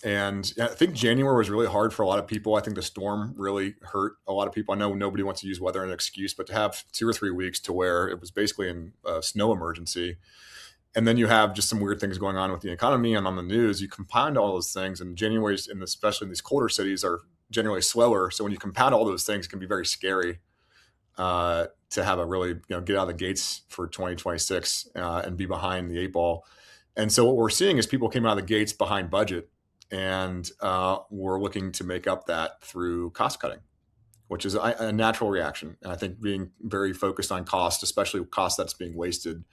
And I think January was really hard for a lot of people. I think the storm really hurt a lot of people. I know nobody wants to use weather as an excuse, but to have 2 or 3 weeks to where it was basically in a snow emergency, and then you have just some weird things going on with the economy and on the news, you compound all those things. And January's, especially in these colder cities, are generally slower. So when you compound all those things, it can be very scary to have a really, get out of the gates for 2026 and be behind the 8 ball. And so what we're seeing is people came out of the gates behind budget, and we're looking to make up that through cost cutting, which is a natural reaction. And I think being very focused on cost, especially cost that's being wasted.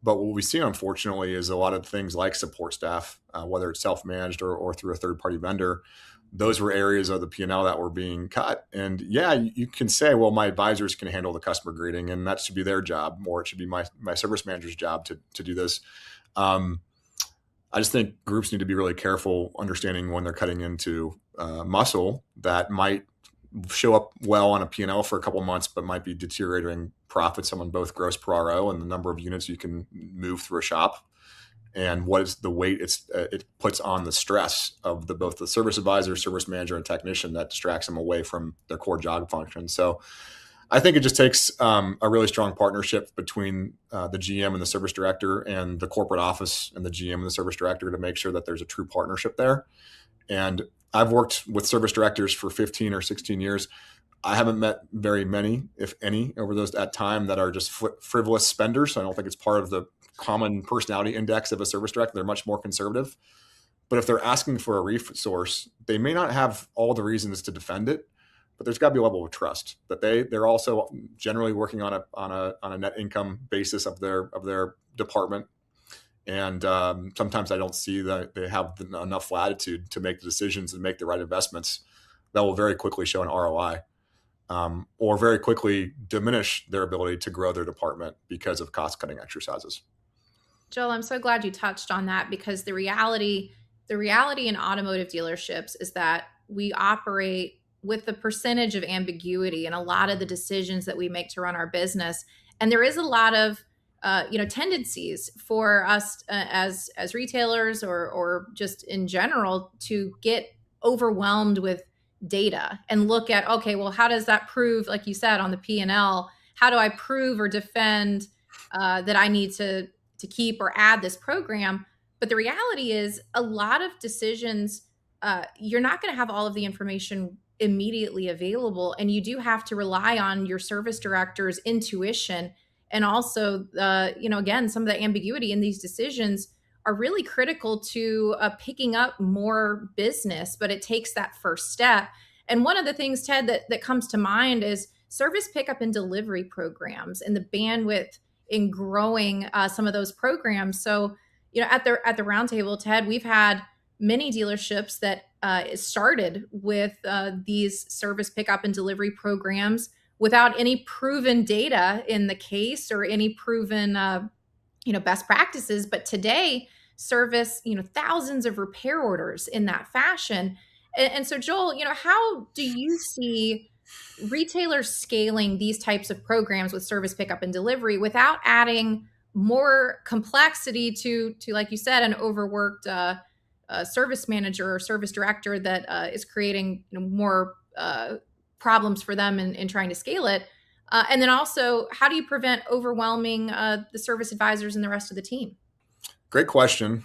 But what we see, unfortunately, is a lot of things like support staff, whether it's self-managed or through a third-party vendor. Those were areas of the P&L that were being cut. And yeah, you can say, well, my advisors can handle the customer greeting, and that should be their job, or it should be my service manager's job to do this. I just think groups need to be really careful, understanding when they're cutting into muscle that might show up well on a P&L for a couple of months, but might be deteriorating profits on both gross per RO and the number of units you can move through a shop, and what is the weight it puts on the stress of both the service advisor, service manager, and technician that distracts them away from their core job function. So I think it just takes a really strong partnership between the GM and the service director, and the corporate office and the GM and the service director, to make sure that there's a true partnership there. And I've worked with service directors for 15 or 16 years. I haven't met very many, if any, over that time that are just frivolous spenders. So I don't think it's part of the common personality index of a service director. They're much more conservative. But if they're asking for a resource, they may not have all the reasons to defend it, but there's got to be a level of trust that they're also generally working on a net income basis of their department. And sometimes I don't see that they have enough latitude to make the decisions and make the right investments that will very quickly show an ROI, or very quickly diminish their ability to grow their department because of cost-cutting exercises. Joel, I'm so glad you touched on that, because the reality in automotive dealerships is that we operate with the percentage of ambiguity in a lot of the decisions that we make to run our business. And there is a lot of tendencies for us as retailers or just in general to get overwhelmed with data and look at, okay, well, how does that prove, like you said, on the P&L, how do I prove or defend that I need to keep or add this program? But the reality is, a lot of decisions, you're not going to have all of the information immediately available, and you do have to rely on your service director's intuition. And also, again, some of the ambiguity in these decisions are really critical to picking up more business, but it takes that first step. And one of the things, Ted, that comes to mind is service pickup and delivery programs and the bandwidth in growing some of those programs. So, at the Roundtable, Ted, we've had many dealerships that started with these service pickup and delivery programs without any proven data in the case or any proven best practices. But today, service thousands of repair orders in that fashion. And so, Joel, how do you see retailers scaling these types of programs with service pickup and delivery without adding more complexity to like you said, an overworked service manager or service director that is creating more problems for them in trying to scale it? And then also, how do you prevent overwhelming the service advisors and the rest of the team? Great question.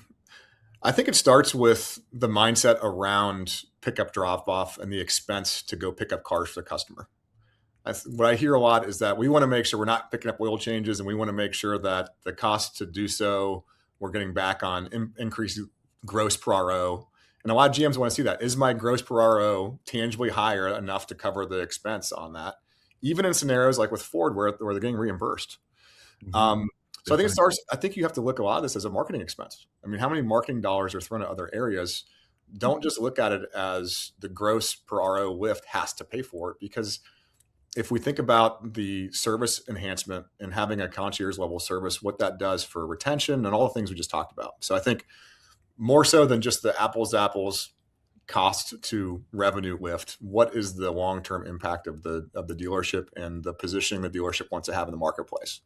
I think it starts with the mindset around pickup drop-off and the expense to go pick up cars for the customer. What I hear a lot is that we want to make sure we're not picking up oil changes, and we want to make sure that the cost to do so, we're getting back on increased gross per RO. And a lot of GMs want to see that. Is my gross per RO tangibly higher enough to cover the expense on that? Even in scenarios like with Ford where they're getting reimbursed. So I think you have to look at a lot of this as a marketing expense. I mean, how many marketing dollars are thrown at other areas? Don't just look at it as the gross per RO lift has to pay for it, because if we think about the service enhancement and having a concierge level service, what that does for retention and all the things we just talked about. So I think more so than just the apples to apples cost to revenue lift, what is the long-term impact of the dealership and the positioning the dealership wants to have in the marketplace?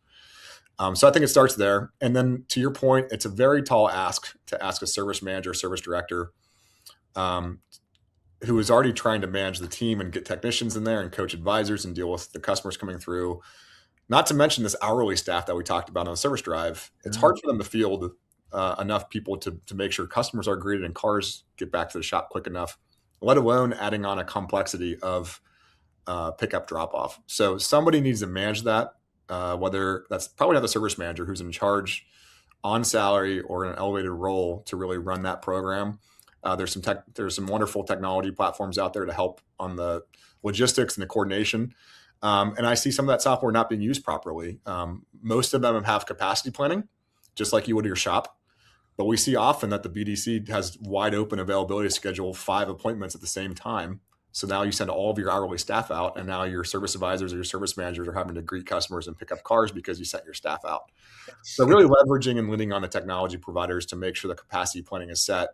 So I think it starts there. And then to your point, it's a very tall ask to ask a service manager, service director, who is already trying to manage the team and get technicians in there and coach advisors and deal with the customers coming through. Not to mention this hourly staff that we talked about on the service drive. It's hard for them to field enough people to make sure customers are greeted and cars get back to the shop quick enough, let alone adding on a complexity of pickup drop-off. So somebody needs to manage that. Whether that's probably not the service manager who's in charge on salary or in an elevated role to really run that program. There's some wonderful technology platforms out there to help on the logistics and the coordination. And I see some of that software not being used properly. Most of them have capacity planning, just like you would your shop. But we see often that the BDC has wide open availability to schedule 5 appointments at the same time. So now you send all of your hourly staff out, and now your service advisors or your service managers are having to greet customers and pick up cars because you sent your staff out. So really leveraging and leaning on the technology providers to make sure the capacity planning is set.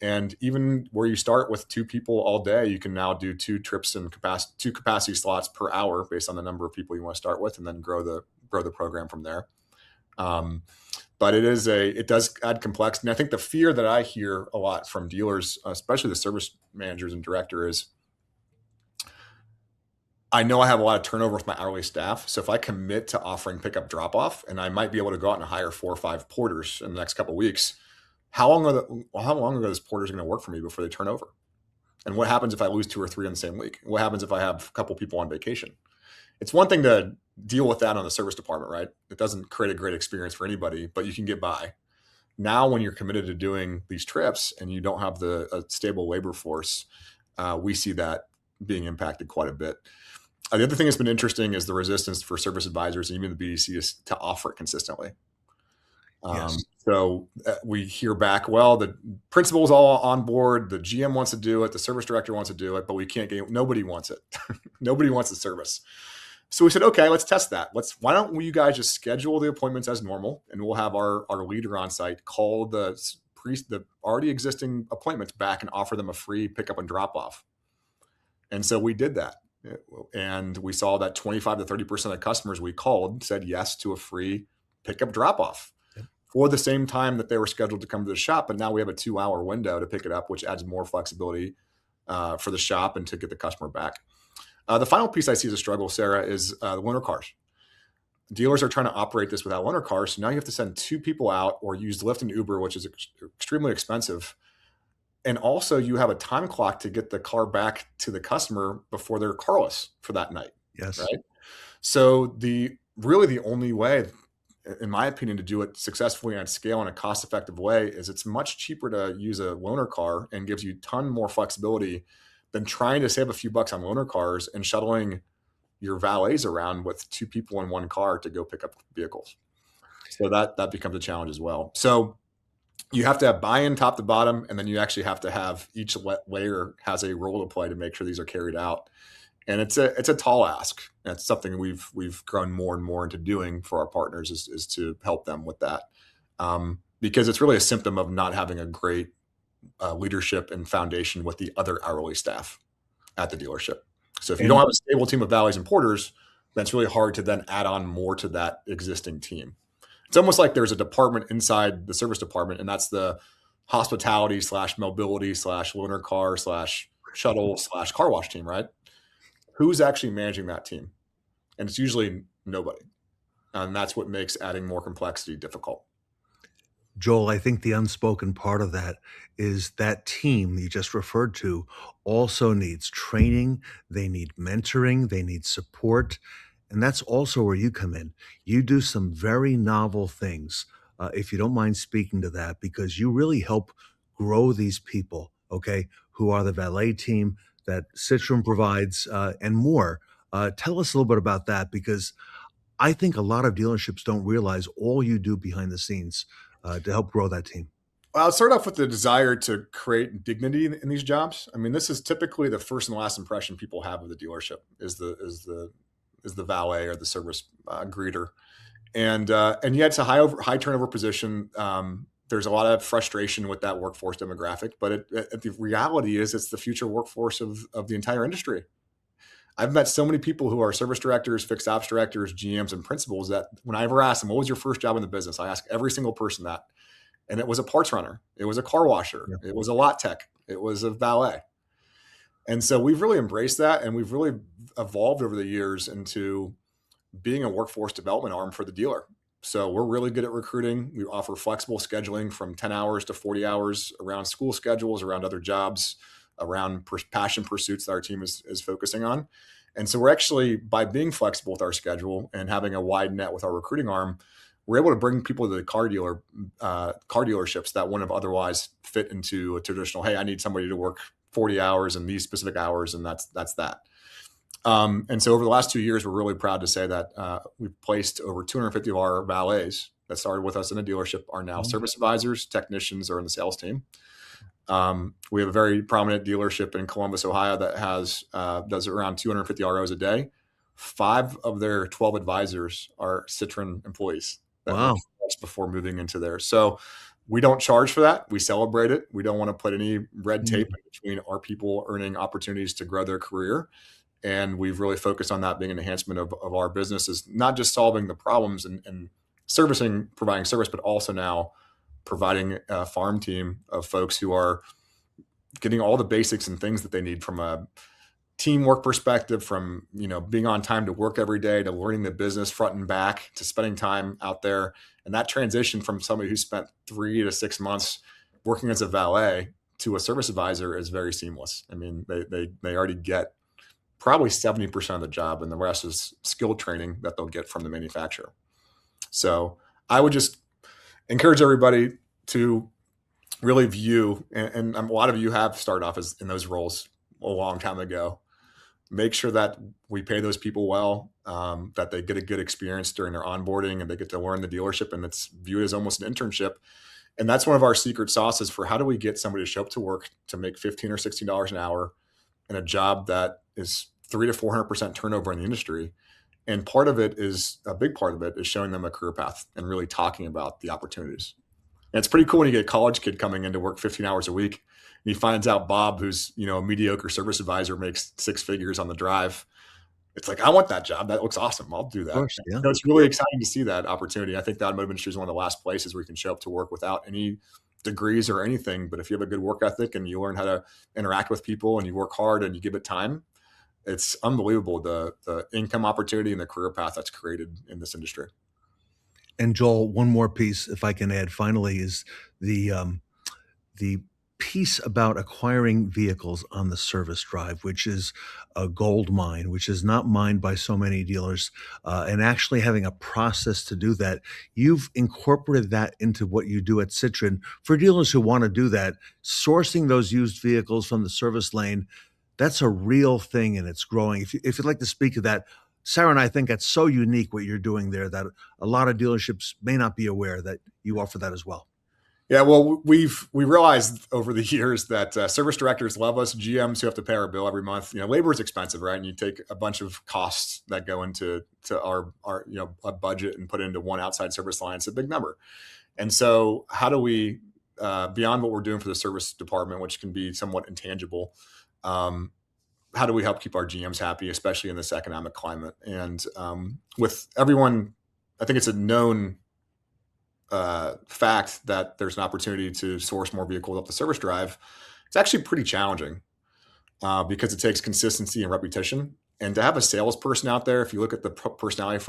And even where you start with 2 people all day, you can now do 2 trips and 2 capacity slots per hour based on the number of people you want to start with, and then grow the program from there. But it does add complexity. And I think the fear that I hear a lot from dealers, especially the service managers and director, is I know I have a lot of turnover with my hourly staff. So if I commit to offering pickup drop off, and I might be able to go out and hire 4 or 5 porters in the next couple of weeks, how long are those porters going to work for me before they turn over? And what happens if I lose 2 or 3 in the same week? What happens if I have a couple people on vacation? It's one thing to deal with that on the service department, right? It doesn't create a great experience for anybody, but you can get by. Now, when you're committed to doing these trips and you don't have a stable labor force, we see that being impacted quite a bit. The other thing that's been interesting is the resistance for service advisors and even the BDC is to offer it consistently. Yes. So we hear back, well, the principal's all on board, the GM wants to do it, the service director wants to do it, but we can't nobody wants it. Nobody wants the service. So we said, okay, let's test that. Why don't you guys just schedule the appointments as normal, and we'll have our leader on site call the already existing appointments back and offer them a free pickup and drop off. And so we did that. And we saw that 25 to 30% of customers we called said yes to a free pickup drop off for the same time that they were scheduled to come to the shop. But now we have a 2-hour window to pick it up, which adds more flexibility for the shop and to get the customer back. The final piece I see as a struggle, Sarah, is the loaner cars. Dealers are trying to operate this without loaner cars. So now you have to send 2 people out or use Lyft and Uber, which is extremely expensive. And also you have a time clock to get the car back to the customer before they're carless for that night. Yes. Right. So the only way, in my opinion, to do it successfully on scale in a cost-effective way is it's much cheaper to use a loaner car and gives you a ton more flexibility than trying to save a few bucks on loaner cars and shuttling your valets around with 2 people in 1 car to go pick up vehicles. So that becomes a challenge as well. So you have to have buy-in top to bottom, and then you actually have to have each layer has a role to play to make sure these are carried out. And it's a tall ask. That's something we've grown more and more into doing for our partners is to help them with that, because it's really a symptom of not having a great leadership and foundation with the other hourly staff at the dealership. So if you don't have a stable team of valets and porters, then it's really hard to then add on more to that existing team. It's almost like there's a department inside the service department, and that's the hospitality / mobility / loaner car / shuttle / car wash team, right? Who's actually managing that team? And it's usually nobody. And that's what makes adding more complexity difficult. Joel, I think the unspoken part of that is that team you just referred to also needs training, they need mentoring, they need support. And that's also where you come in. You do some very novel things, if you don't mind speaking to that, because you really help grow these people, okay, who are the valet team that Citrin provides, and more. Tell us a little bit about that, because I think a lot of dealerships don't realize all you do behind the scenes to help grow that team. Well, I'll start off with the desire to create dignity in these jobs. I mean, this is typically the first and last impression people have of the dealership is the valet or the service greeter, and yet it's a high turnover position. There's a lot of frustration with that workforce demographic, but the reality is it's the future workforce of the entire industry. I've met so many people who are service directors, fixed ops directors, GMs, and principals that when I ever ask them, what was your first job in the business? I ask every single person that. And it was a parts runner. It was a car washer. Yeah. It was a lot tech. It was a valet. And so we've really embraced that. And we've really evolved over the years into being a workforce development arm for the dealer. So we're really good at recruiting. We offer flexible scheduling from 10 hours to 40 hours around school schedules, around other jobs, around passion pursuits that our team is focusing on. And so we're actually, by being flexible with our schedule and having a wide net with our recruiting arm, we're able to bring people to the car dealerships that wouldn't have otherwise fit into a traditional, hey, I need somebody to work 40 hours and these specific hours, and that's that. And so over the last 2 years, we're really proud to say that we've placed over 250 of our valets that started with us in a dealership are now service advisors, technicians, or in the sales team. We have a very prominent dealership in Columbus, Ohio that does around 250 ROs a day. 5 of their 12 advisors are Citrin employees. Wow. Before moving into there. So we don't charge for that. We celebrate it. We don't want to put any red tape in between our people earning opportunities to grow their career. And we've really focused on that being an enhancement of our business, is not just solving the problems and providing service, but also now providing a farm team of folks who are getting all the basics and things that they need from a teamwork perspective, from being on time to work every day, to learning the business front and back, to spending time out there. And that transition from somebody who spent 3 to 6 months working as a valet to a service advisor is very seamless. I mean, they already get probably 70% of the job, and the rest is skill training that they'll get from the manufacturer. So I would just encourage everybody to really view, and a lot of you have started off in those roles a long time ago. Make sure that we pay those people well, that they get a good experience during their onboarding, and they get to learn the dealership, and it's viewed as almost an internship. And that's one of our secret sauces for how do we get somebody to show up to work to make $15 or $16 an hour in a job that is 300 to 400% turnover in the industry. And a big part of it is showing them a career path and really talking about the opportunities. And it's pretty cool when you get a college kid coming in to work 15 hours a week, and he finds out Bob, who's a mediocre service advisor, makes 6 figures on the drive. It's like, I want that job. That looks awesome. I'll do that. Of course, yeah. So it's really exciting to see that opportunity. I think the automotive industry is one of the last places where you can show up to work without any degrees or anything. But if you have a good work ethic and you learn how to interact with people and you work hard and you give it time, it's unbelievable the income opportunity and the career path that's created in this industry. And Joel, one more piece, if I can add finally, is the piece about acquiring vehicles on the service drive, which is a gold mine, which is not mined by so many dealers, and actually having a process to do that. You've incorporated that into what you do at Citrin for dealers who want to do that, sourcing those used vehicles from the service lane, That's a real thing, and it's growing. If you'd like to speak to that, Sarah and I think that's so unique what you're doing there that a lot of dealerships may not be aware that you offer that as well. Yeah, well, we realized over the years that service directors love us. GMs who have to pay our bill every month. Labor is expensive, right? And you take a bunch of costs that go into our a budget and put it into one outside service line. It's a big number. And so, how do we beyond what we're doing for the service department, which can be somewhat intangible? How do we help keep our GMs happy, especially in this economic climate? And with everyone, I think it's a known fact that there's an opportunity to source more vehicles up the service drive. It's actually pretty challenging because it takes consistency and repetition. And to have a salesperson out there, if you look at the personality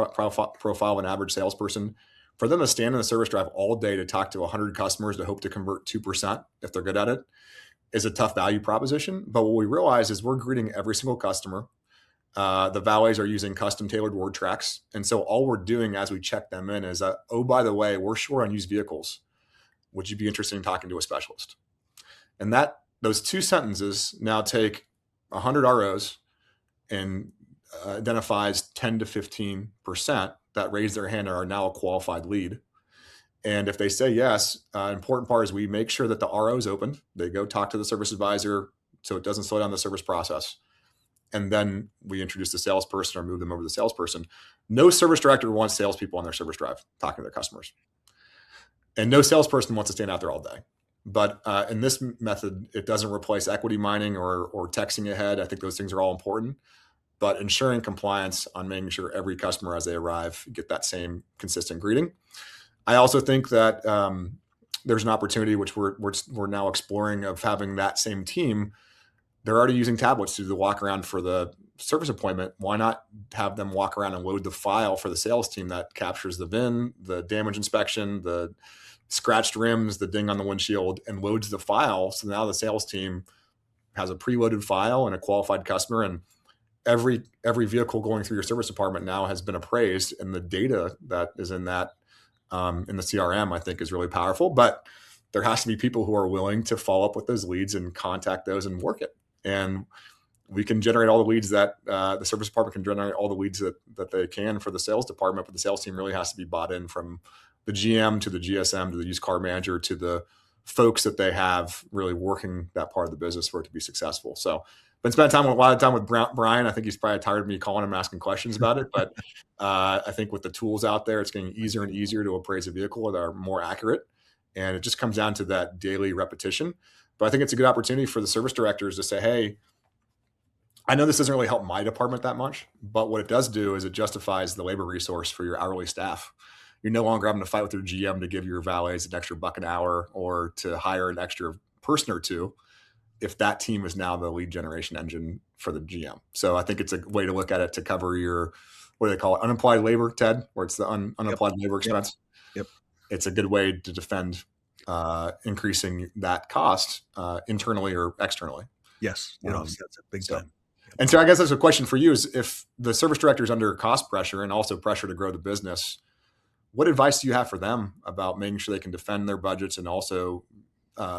profile of an average salesperson, for them to stand in the service drive all day to talk to 100 customers to hope to convert 2% if they're good at it is a tough value proposition. But what we realize is we're greeting every single customer. The valets are using custom tailored word tracks. And so all we're doing as we check them in is, oh, by the way, we're short on used vehicles. Would you be interested in talking to a specialist? And those two sentences now take 100 ROs and identifies 10 to 15% that raise their hand and are now a qualified lead. And if they say yes, important part is we make sure that the RO is opened. They go talk to the service advisor so it doesn't slow down the service process. And then we introduce the salesperson or move them over to the salesperson. No service director wants salespeople on their service drive talking to their customers. And no salesperson wants to stand out there all day. But in this method, it doesn't replace equity mining or texting ahead. I think those things are all important. But ensuring compliance on making sure every customer as they arrive get that same consistent greeting. I also think that there's an opportunity, which we're now exploring, of having that same team. They're already using tablets to do the walk around for the service appointment. Why not have them walk around and load the file for the sales team that captures the VIN, the damage inspection, the scratched rims, the ding on the windshield, and loads the file. So now the sales team has a preloaded file and a qualified customer, and every vehicle going through your service department now has been appraised, and the data that is in that in the CRM, I think, is really powerful. But there has to be people who are willing to follow up with those leads and contact those and work it. And we can generate all the leads that the service department can generate all the leads that they can for the sales department, but the sales team really has to be bought in, from the GM to the GSM to the used car manager to the folks that they have really working that part of the business for it to be successful. So been spending a lot of time with Brian. I think he's probably tired of me calling him asking questions about it, but I think with the tools out there, it's getting easier and easier to appraise a vehicle that are more accurate. And it just comes down to that daily repetition. But I think it's a good opportunity for the service directors to say, hey, I know this doesn't really help my department that much, but what it does do is it justifies the labor resource for your hourly staff. You're no longer having to fight with your GM to give your valets an extra $1 an hour or to hire an extra person or two, if that team is now the lead generation engine for the GM. So I think it's a way to look at it to cover your, what do they call it, unapplied labor, Ted, where it's the unapplied labor expense. Yep. It's a good way to defend increasing that cost internally or externally. Yes, that's a big time. And so I guess that's a question for you, is if the service director is under cost pressure and also pressure to grow the business, what advice do you have for them about making sure they can defend their budgets and also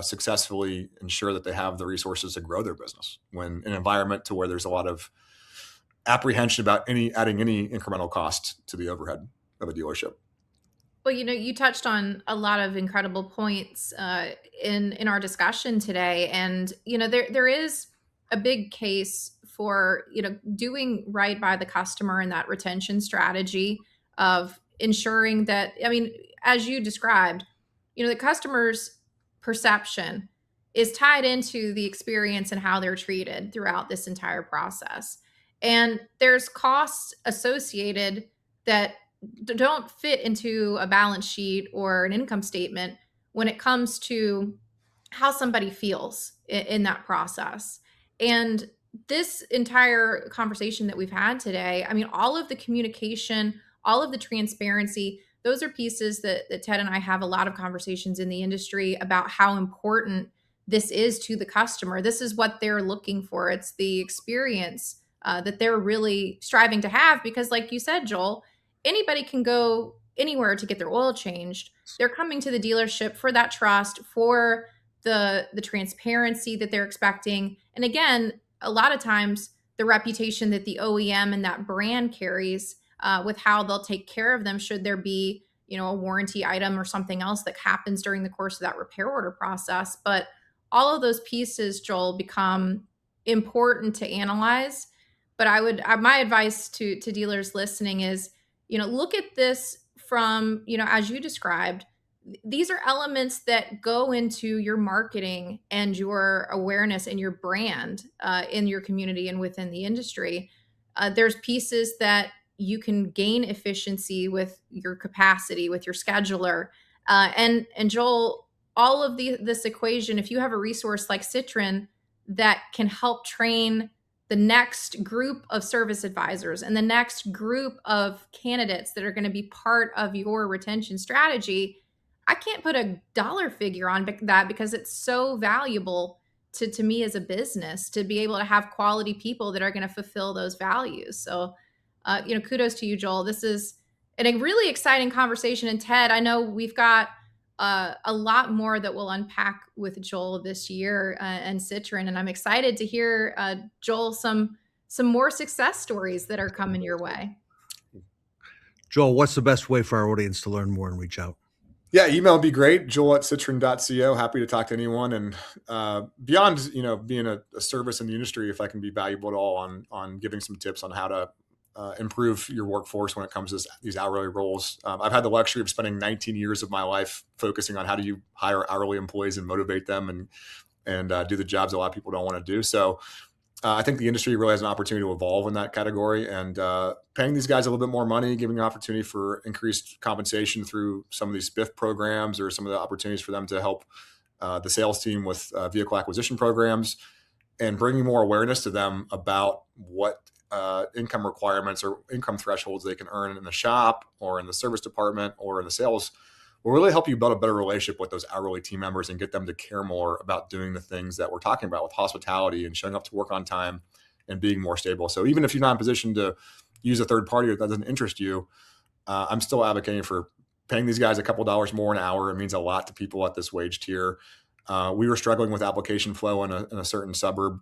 successfully ensure that they have the resources to grow their business when in an environment to where there's a lot of apprehension about adding any incremental cost to the overhead of a dealership? Well, you touched on a lot of incredible points in our discussion today. And, there is a big case for, doing right by the customer and that retention strategy of ensuring that, as you described, the customer's perception is tied into the experience and how they're treated throughout this entire process. And there's costs associated that don't fit into a balance sheet or an income statement when it comes to how somebody feels in that process. And this entire conversation that we've had today, all of the communication, all of the transparency, those are pieces that Ted and I have a lot of conversations in the industry about how important this is to the customer. This is what they're looking for. It's the experience that they're really striving to have, because like you said, Joel, anybody can go anywhere to get their oil changed. They're coming to the dealership for that trust, for the transparency that they're expecting. And again, a lot of times the reputation that the OEM and that brand carries with how they'll take care of them should there be, a warranty item or something else that happens during the course of that repair order process. But all of those pieces, Joel, become important to analyze. But my advice to dealers listening is, look at this from, as you described, these are elements that go into your marketing and your awareness and your brand in your community and within the industry. There's pieces that you can gain efficiency with your capacity, with your scheduler. And Joel, all of this equation, if you have a resource like Citrin that can help train the next group of service advisors and the next group of candidates that are going to be part of your retention strategy, I can't put a dollar figure on that because it's so valuable to me as a business to be able to have quality people that are going to fulfill those values. So, kudos to you, Joel. This is a really exciting conversation. And Ted, I know we've got a lot more that we'll unpack with Joel this year and Citrin. And I'm excited to hear, Joel, some more success stories that are coming your way. Joel, what's the best way for our audience to learn more and reach out? Yeah, email would be great. Joel@citrin.co. Happy to talk to anyone. And beyond, being a service in the industry, if I can be valuable at all on giving some tips on how to improve your workforce when it comes to these hourly roles. I've had the luxury of spending 19 years of my life focusing on how do you hire hourly employees and motivate them and do the jobs a lot of people don't want to do. So I think the industry really has an opportunity to evolve in that category, and paying these guys a little bit more money, giving an opportunity for increased compensation through some of these spiff programs or some of the opportunities for them to help the sales team with vehicle acquisition programs, and bringing more awareness to them about what income requirements or income thresholds they can earn in the shop or in the service department or in the sales will really help you build a better relationship with those hourly team members and get them to care more about doing the things that we're talking about with hospitality and showing up to work on time and being more stable. So even if you're not in a position to use a third party that doesn't interest you, I'm still advocating for paying these guys a couple dollars more an hour. It means a lot to people at this wage tier. We were struggling with application flow in a certain suburb.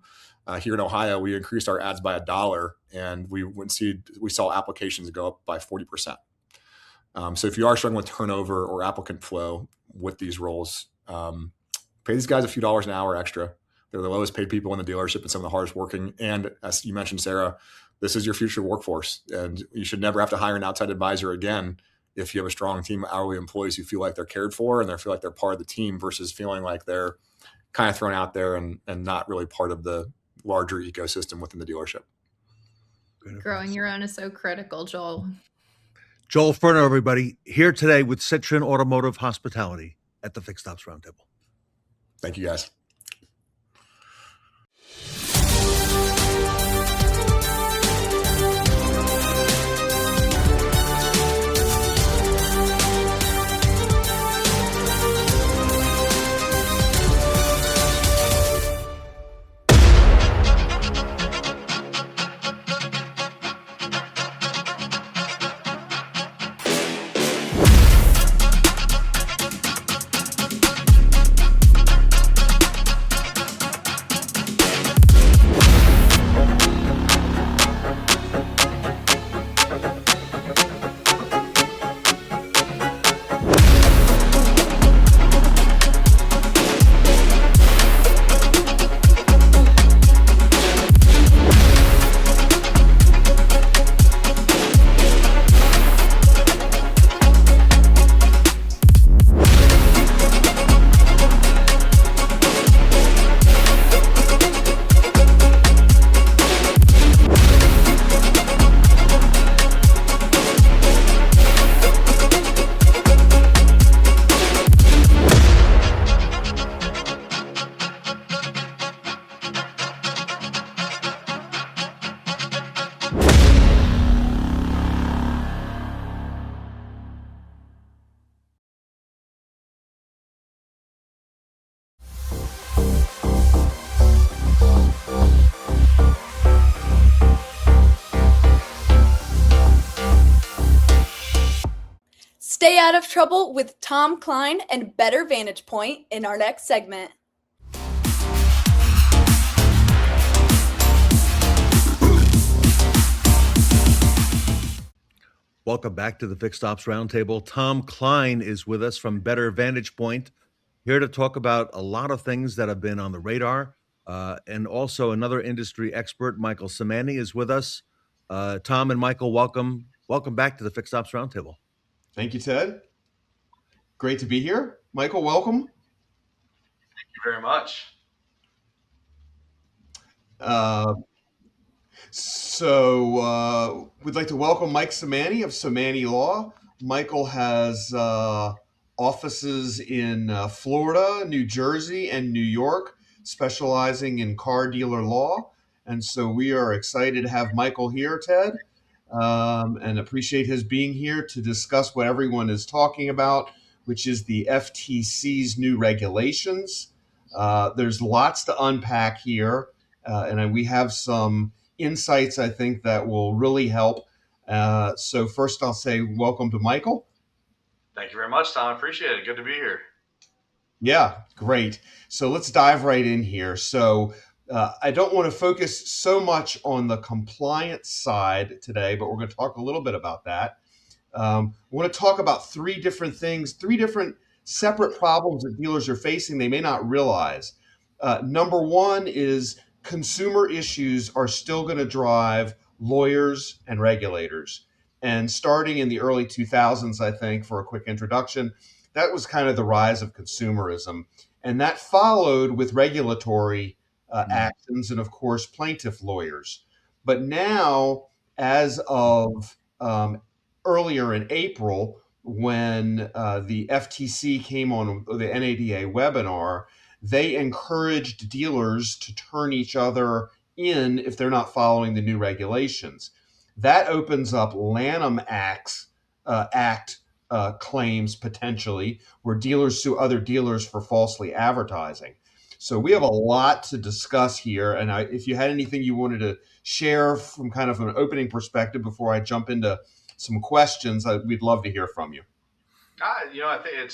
Here in Ohio, we increased our ads by $1, and we saw applications go up by 40%. So if you are struggling with turnover or applicant flow with these roles, pay these guys a few dollars an hour extra. They're the lowest paid people in the dealership and some of the hardest working. And as you mentioned, Sarah, this is your future workforce, and you should never have to hire an outside advisor again if you have a strong team of hourly employees who feel like they're cared for and they feel like they're part of the team versus feeling like they're kind of thrown out there and not really part of the larger ecosystem within the dealership. Growing your own is so critical, Joel. Joel Furno, everybody, here today with Citrin Automotive Hospitality at the Fixed Ops Roundtable. Thank you, guys. Stay out of trouble with Tom Kline and Better Vantage Point in our next segment. Welcome back to the Fixed Ops Roundtable. Tom Kline is with us from Better Vantage Point, here to talk about a lot of things that have been on the radar. And also another industry expert, Michael Semanie, is with us. Tom and Michael, welcome back to the Fixed Ops Roundtable. Thank you, Ted. Great to be here. Michael, welcome. Thank you very much. So we'd like to welcome Mike Semanie of Semanie Law. Michael has offices in Florida, New Jersey, and New York, specializing in car dealer law. And so we are excited to have Michael here, Ted, and appreciate his being here to discuss what everyone is talking about, which is the FTC's new regulations. There's lots to unpack here, and we have some insights, I think, that will really help. So first I'll say welcome to Michael. Thank you very much, Tom. Appreciate it. Good to be here. Yeah, great. So let's dive right in here. So I don't want to focus so much on the compliance side today, but we're going to talk a little bit about that. We want to talk about three different things, three different separate problems that dealers are facing they may not realize. Number one is consumer issues are still going to drive lawyers and regulators. And starting in the early 2000s, I think, for a quick introduction, that was kind of the rise of consumerism. And that followed with regulatory actions and, of course, plaintiff lawyers. But now, as of earlier in April, when the FTC came on the NADA webinar, they encouraged dealers to turn each other in if they're not following the new regulations. That opens up Lanham Act claims potentially, where dealers sue other dealers for falsely advertising. So we have a lot to discuss here. And if you had anything you wanted to share from kind of an opening perspective before I jump into some questions, we'd love to hear from you. I think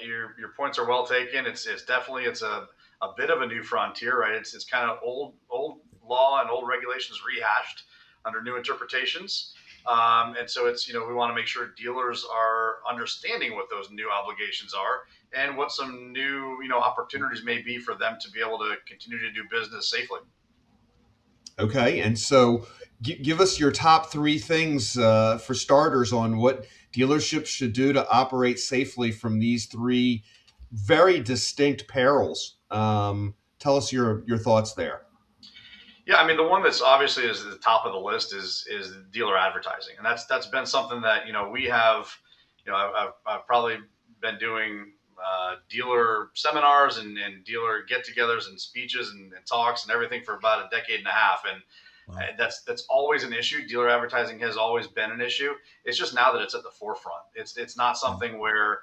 your points are well taken. It's definitely a bit of a new frontier, right? It's kind of old law and old regulations rehashed under new interpretations, and so we want to make sure dealers are understanding what those new obligations are and what some new opportunities may be for them to be able to continue to do business safely. Okay, and so give us your top three things for starters on what dealerships should do to operate safely from these three very distinct perils. Tell us your thoughts there. Yeah, I mean, the one that's obviously is at the top of the list is dealer advertising, and that's been something that we have. I've probably been doing dealer seminars and dealer get-togethers and speeches and talks and everything for about a decade and a half, and that's always an issue. Dealer advertising has always been an issue. It's just now that it's at the forefront. It's not something where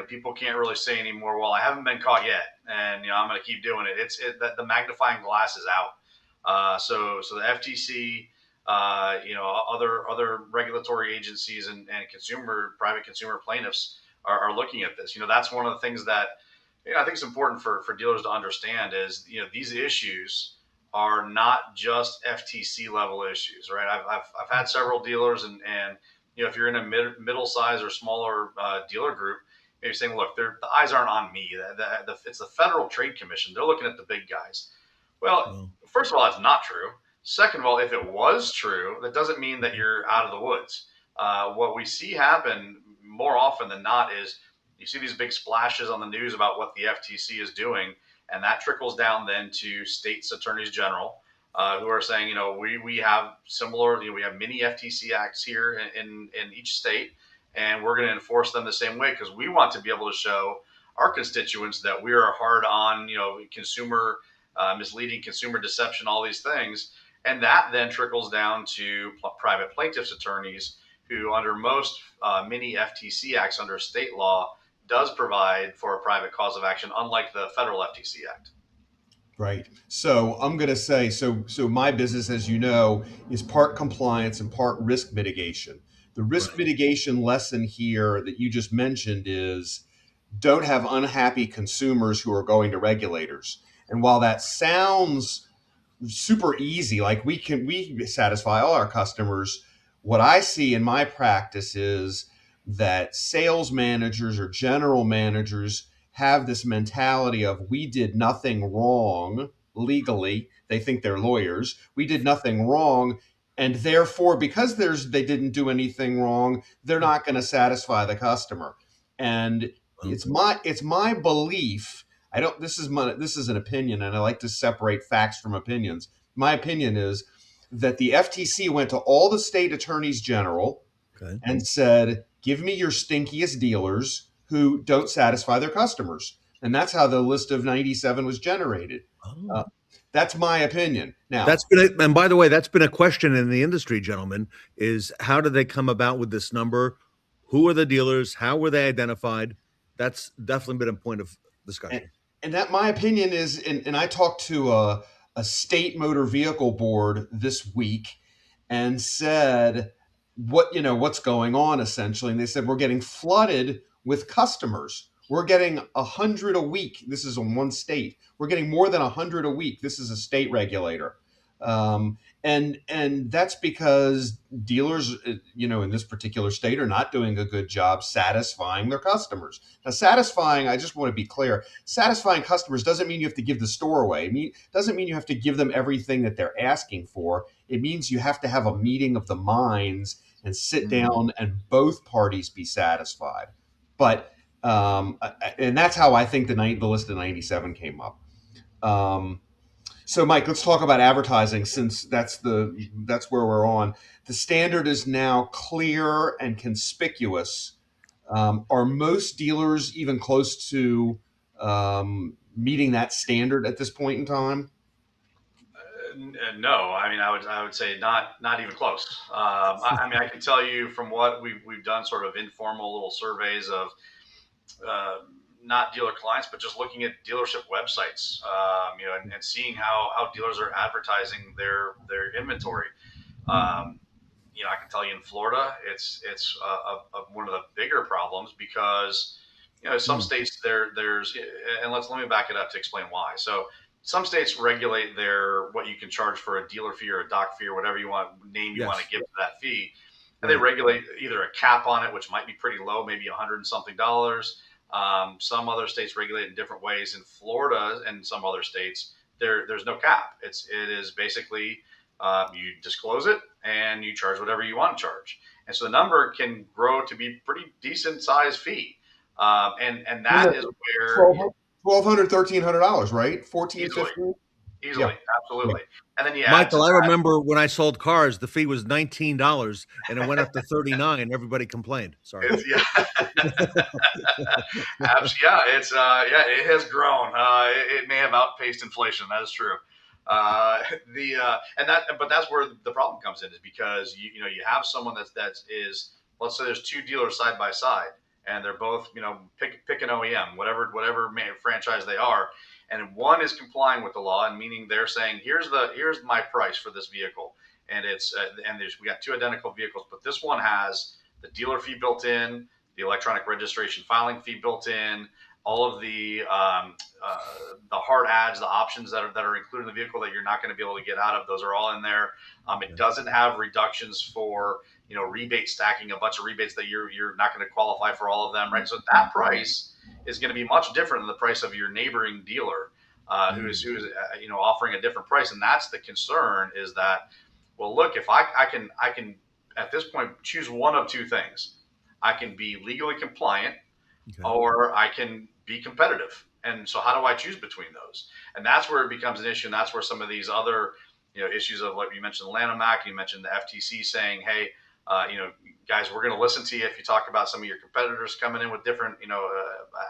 people can't really say anymore, well, I haven't been caught yet, and I'm going to keep doing it. The magnifying glass is out. So the FTC, other regulatory agencies and private consumer plaintiffs are looking at this. That's one of the things that I think is important for dealers to understand is these issues are not just FTC level issues, right? I've had several dealers, and if you're in a middle size or smaller dealer group, maybe saying, look, the eyes aren't on me. It's the Federal Trade Commission. They're looking at the big guys. Well, first of all, that's not true. Second of all, if it was true, that doesn't mean that you're out of the woods. What we see happen more often than not is you see these big splashes on the news about what the FTC is doing, and that trickles down then to states attorneys general who are saying, we have similar, we have mini FTC acts here in each state, and we're going to enforce them the same way because we want to be able to show our constituents that we are hard on, consumer misleading, consumer deception, all these things. And that then trickles down to private plaintiffs' attorneys who under most mini FTC acts under state law does provide for a private cause of action, unlike the federal FTC Act. Right. So I'm going to say, so my business, as you know, is part compliance and part risk mitigation. The risk mitigation lesson here that you just mentioned is don't have unhappy consumers who are going to regulators. And while that sounds super easy, like we satisfy all our customers, What I see in my practice is that sales managers or general managers have this mentality of we did nothing wrong legally. They think they're lawyers. We did nothing wrong. And therefore, because they didn't do anything wrong, they're not going to satisfy the customer. And it's my belief. This is an opinion, and I like to separate facts from opinions. My opinion is that the FTC went to all the state attorneys general and said, give me your stinkiest dealers who don't satisfy their customers. And that's how the list of 97 was generated. That's my opinion. Now, and by the way, that's been a question in the industry, gentlemen, is how did they come about with this number? Who are the dealers? How were they identified? That's definitely been a point of discussion. And that my opinion is, and I talked to a state motor vehicle board this week and said, what's going on essentially. And they said, we're getting flooded with customers. We're getting 100 a week. This is in one state. We're getting more than 100 a week. This is a state regulator. And that's because dealers, in this particular state are not doing a good job satisfying their customers. Now, I just want to be clear, satisfying customers doesn't mean you have to give the store away. Doesn't mean you have to give them everything that they're asking for. It means you have to have a meeting of the minds and sit down and both parties be satisfied. But and that's how I think the list of 97 came up. So, Mike, let's talk about advertising, since that's where we're on. The standard is now clear and conspicuous. Are most dealers even close to meeting that standard at this point in time? No, I mean, I would say not even close. I mean, I can tell you from what we've done, sort of informal little surveys of not dealer clients, but just looking at dealership websites, and seeing how dealers are advertising their inventory. I can tell you in Florida, it's one of the bigger problems because some states there's and let me back it up to explain why. So some states regulate what you can charge for a dealer fee or a doc fee or whatever you want want to give to that fee. And they regulate either a cap on it, which might be pretty low, maybe $100 and something. Some other states regulate in different ways. In Florida and some other states, there's no cap. It is basically you disclose it and you charge whatever you want to charge. And so the number can grow to be pretty decent sized fee. And that is where $1,200, $1,300, right? $1,450. Easily, absolutely. And then you add Michael, I remember when I sold cars, the fee was $19 and it went up to $39. Everybody complained. Sorry. It has grown. It may have outpaced inflation. That is true. But that's where the problem comes in, is because you have someone that is, let's say there's two dealers side by side, and they're both pick an OEM, whatever franchise they are. And one is complying with the law, and meaning they're saying, here's my price for this vehicle, and we got two identical vehicles, but this one has the dealer fee built in, the electronic registration filing fee built in, all of the hard ads, the options that are included in the vehicle that you're not going to be able to get out of. Those are all in there. It doesn't have reductions for rebate stacking, a bunch of rebates that you're not going to qualify for all of them, right? So that price is going to be much different than the price of your neighboring dealer, who is offering a different price. And that's the concern, is that, well, look, if I can at this point choose one of two things. I can be legally compliant, or I can be competitive. And so how do I choose between those? And that's where it becomes an issue. And that's where some of these other issues of, like you mentioned, the Lanham Act, you mentioned the FTC saying, hey, guys, we're going to listen to you if you talk about some of your competitors coming in with different,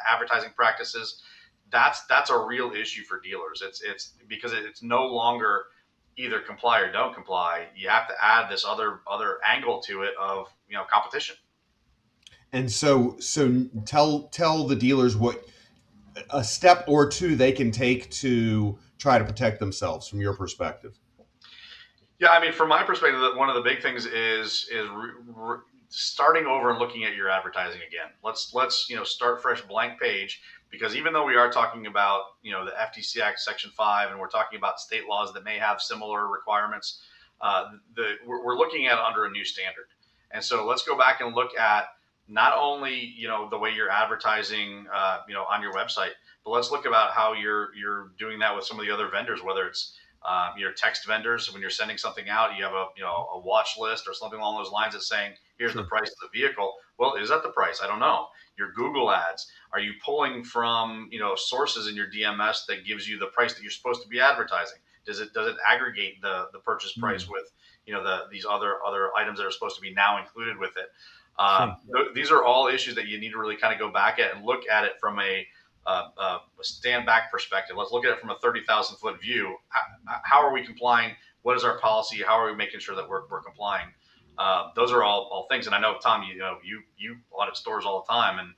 advertising practices. That's a real issue for dealers. It's because it's no longer either comply or don't comply. You have to add this other angle to it of competition. And so tell the dealers what a step or two they can take to try to protect themselves from your perspective. Yeah, I mean, from my perspective, one of the big things is starting over and looking at your advertising again. Let's start fresh, blank page, because even though we are talking about the FTC Act Section 5, and we're talking about state laws that may have similar requirements, we're looking at under a new standard. And so let's go back and look at not only, the way you're advertising, on your website, but let's look about how you're doing that with some of the other vendors, whether it's your text vendors. When you're sending something out, you have a watch list or something along those lines that's saying, here's the price of the vehicle. Well, is that the price? I don't know. Your Google ads, are you pulling from, sources in your DMS that gives you the price that you're supposed to be advertising? Does it aggregate the purchase price with, these other items that are supposed to be now included with it? These are all issues that you need to really kind of go back at and look at it from a stand back perspective. Let's look at it from a 30,000 foot view. How are we complying? What is our policy? How are we making sure that we're complying? Those are all things. And I know, Tom, you audit stores all the time. And,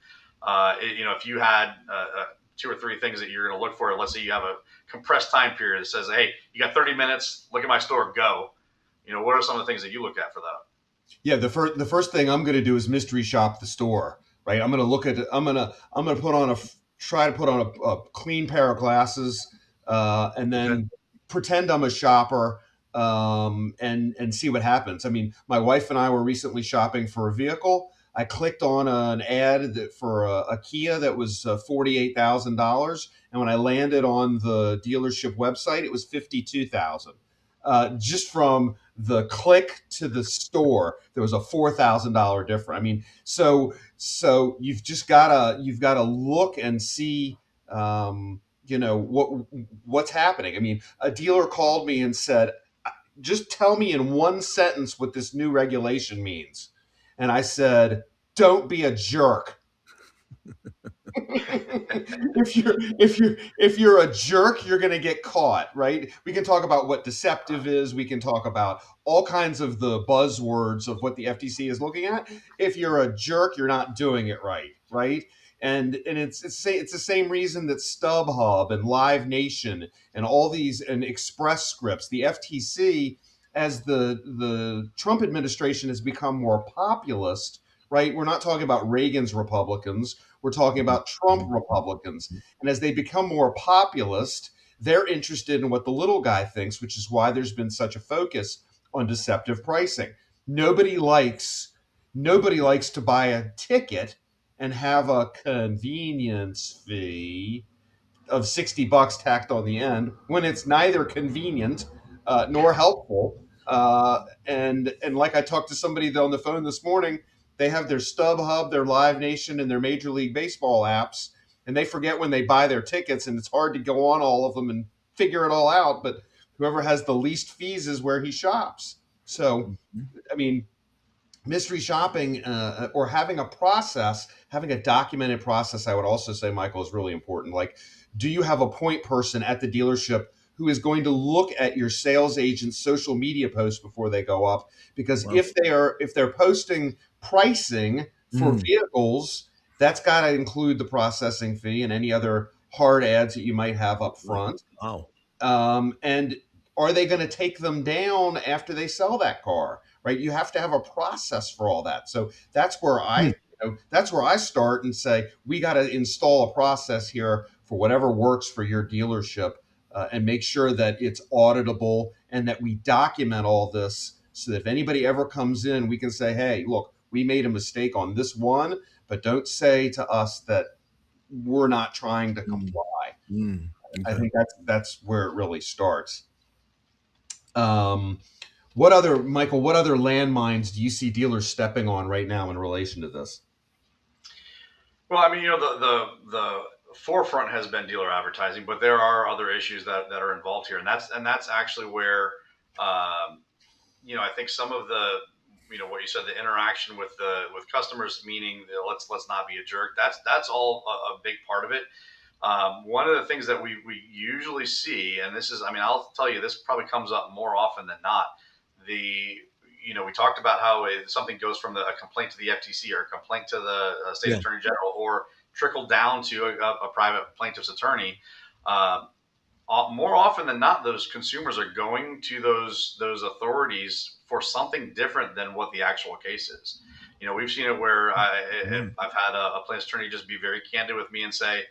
if you had 2 or 3 things that you're going to look for, let's say you have a compressed time period that says, hey, you got 30 minutes, look at my store, go. What are some of the things that you look at for that? Yeah, the first thing I'm going to do is mystery shop the store, right? I'm going to look at it. I'm going to try to put on a clean pair of glasses, and then pretend I'm a shopper, and see what happens. I mean, my wife and I were recently shopping for a vehicle. I clicked on an ad for a Kia that was $48,000, and when I landed on the dealership website, it was $52,000. Just from the click to the store, there was a $4,000 difference. I mean, so you've just gotta look and see, what's happening. I mean, a dealer called me and said, just tell me in one sentence what this new regulation means. And I said, don't be a jerk. if you're a jerk, you're going to get caught, right? We can talk about what deceptive is. We can talk about all kinds of the buzzwords of what the FTC is looking at. If you're a jerk, you're not doing it right? And it's the same reason that StubHub and Live Nation and all these and Express Scripts, the FTC, as the Trump administration has become more populist, right? We're not talking about Reagan's Republicans. We're talking about Trump Republicans. And as they become more populist, they're interested in what the little guy thinks, which is why there's been such a focus on deceptive pricing. Nobody likes to buy a ticket and have a convenience fee of $60 tacked on the end when it's neither convenient nor helpful. And like I talked to somebody on the phone this morning, they have their StubHub, their Live Nation, and their Major League Baseball apps, and they forget when they buy their tickets, and it's hard to go on all of them and figure it all out. But whoever has the least fees is where he shops. So, I mean, mystery shopping or having a documented process, I would also say, Michael, is really important. Like, do you have a point person at the dealership who is going to look at your sales agent's social media posts before they go up? Because if they're posting pricing for vehicles, that's got to include the processing fee and any other hard ads that you might have up front. And are they going to take them down after they sell that car? Right? You have to have a process for all that. So that's where I start and say, we got to install a process here for whatever works for your dealership, and make sure that it's auditable and that we document all this so that if anybody ever comes in, we can say, hey, look, we made a mistake on this one, but don't say to us that we're not trying to comply. Okay. I think that's where it really starts. What other landmines do you see dealers stepping on right now in relation to this? Well, I mean, the forefront has been dealer advertising, but there are other issues that are involved here, and that's actually where I think some of the what you said, the interaction with customers, meaning let's not be a jerk. That's all a big part of it. One of the things that we usually see, and this is, I mean, I'll tell you, this probably comes up more often than not. We talked about how something goes from a complaint to the FTC or a complaint to the state attorney general, or trickle down to a private plaintiff's attorney. More often than not, those consumers are going to those authorities for something different than what the actual case is. We've seen it where I've had a plaintiff's attorney just be very candid with me and say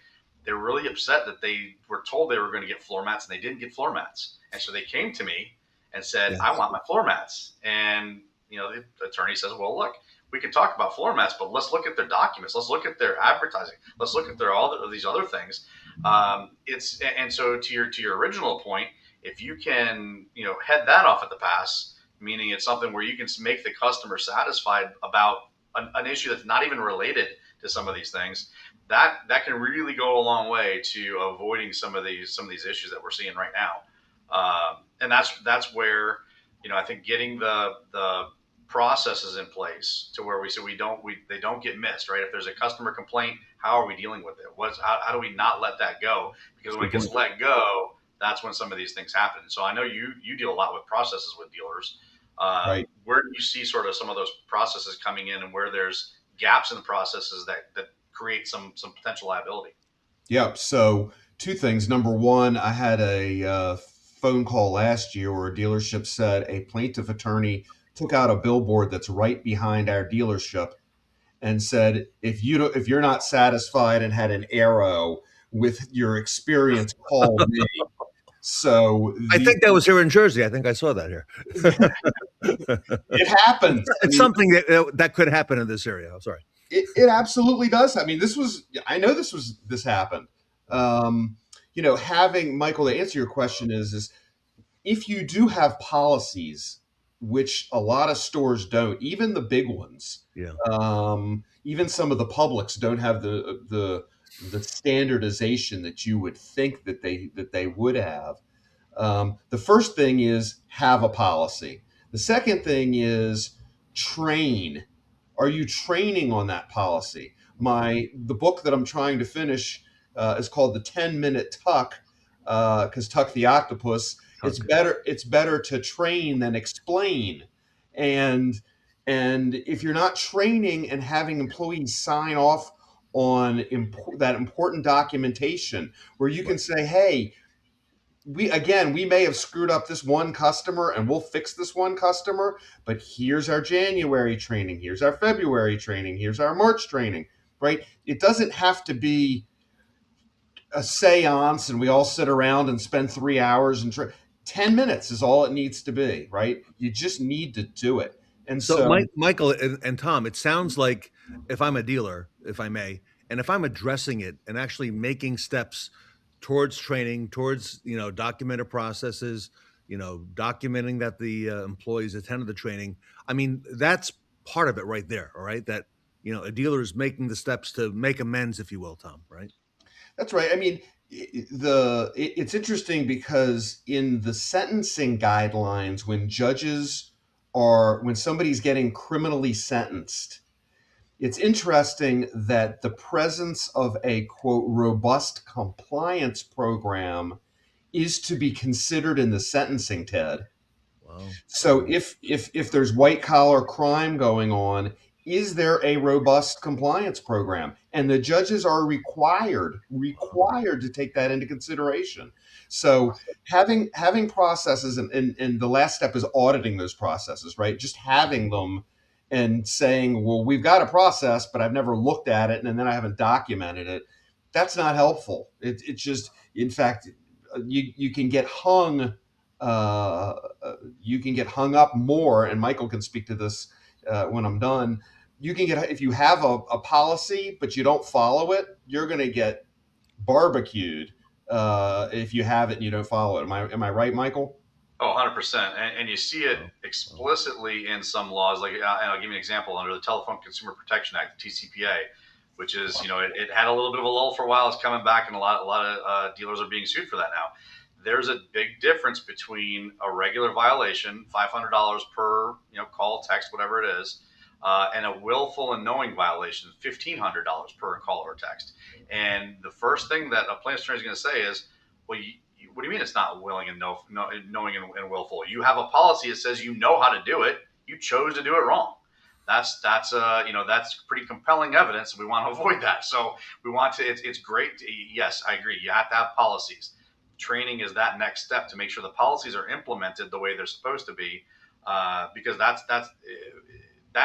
they're really upset that they were told they were going to get floor mats and they didn't get floor mats. And so they came to me and said, I want my floor mats. And, the attorney says, well, look, we can talk about floor mats, but let's look at their documents. Let's look at their advertising. Let's look at all of these other things. So to your original point, if you can, head that off at the pass, meaning it's something where you can make the customer satisfied about an issue that's not even related to some of these things, that can really go a long way to avoiding some of these issues that we're seeing right now. And that's where, I think getting the processes in place to where they don't get missed, right? If there's a customer complaint, how are we dealing with it? How do we not let that go? Because when it gets let go, that's when some of these things happen. So I know you deal a lot with processes with dealers. Right. Where do you see sort of some of those processes coming in, and where there's gaps in the processes that create some potential liability? Yep. So 2 things. Number one, I had a phone call last year where a dealership said a plaintiff attorney took out a billboard that's right behind our dealership and said, if you're not satisfied and had an arrow with your experience, call me. So I think that was here in Jersey. I think I saw that here. It happens. It's something that could happen in this area. I'm sorry. It absolutely does. I mean, I know this happened. Having, Michael, to answer your question is if you do have policies, which a lot of stores don't, even the big ones, even some of the publics don't have the standardization that you would think that they would have. The first thing is have a policy. The second thing is train. Are you training on that policy? The book that I'm trying to finish is called The 10-Minute Tuck, because Tuck the Octopus. It's better to train than explain. And if you're not training and having employees sign off on that important documentation where you can say, hey, we may have screwed up this one customer and we'll fix this one customer, but here's our January training, here's our February training, here's our March training, right? It doesn't have to be a seance and we all sit around and spend 3 hours and 10 minutes is all it needs to be, right? You just need to do it. And so Michael and Tom, it sounds like if I'm a dealer, if I may, and if I'm addressing it and actually making steps towards training, towards, documented processes, documenting that the employees attended the training. I mean, that's part of it right there. All right. That, a dealer is making the steps to make amends, if you will, Tom, right? That's right. I mean, it's interesting because in the sentencing guidelines, when somebody's getting criminally sentenced, it's interesting that the presence of a, quote, robust compliance program is to be considered in the sentencing, Ted. Wow. So if there's white collar crime going on, is there a robust compliance program? And the judges are required to take that into consideration. So having processes, and the last step is auditing those processes, right? Just having them and saying, well, we've got a process, but I've never looked at it, and then I haven't documented it. That's not helpful. It's just, in fact, you can get hung up more, and Michael can speak to this when I'm done. If you have a policy, but you don't follow it, you're going to get barbecued if you have it and you don't follow it. Am I right, Michael? Oh, 100%. And you see it explicitly in some laws. Like, and I'll give you an example under the Telephone Consumer Protection Act, the TCPA, which is, it had a little bit of a lull for a while. It's coming back, and a lot of dealers are being sued for that now. There's a big difference between a regular violation, $500 per call, text, whatever it is, and a willful and knowing violation, $1,500 per call or text. And the first thing that a plaintiff's attorney is going to say is, well, what do you mean it's not willing and knowing and willful? You have a policy that says you know how to do it. You chose to do it wrong. That's pretty compelling evidence. We want to avoid that. So we want to. It's great. Yes, I agree. You have to have policies. Training is that next step to make sure the policies are implemented the way they're supposed to be, because that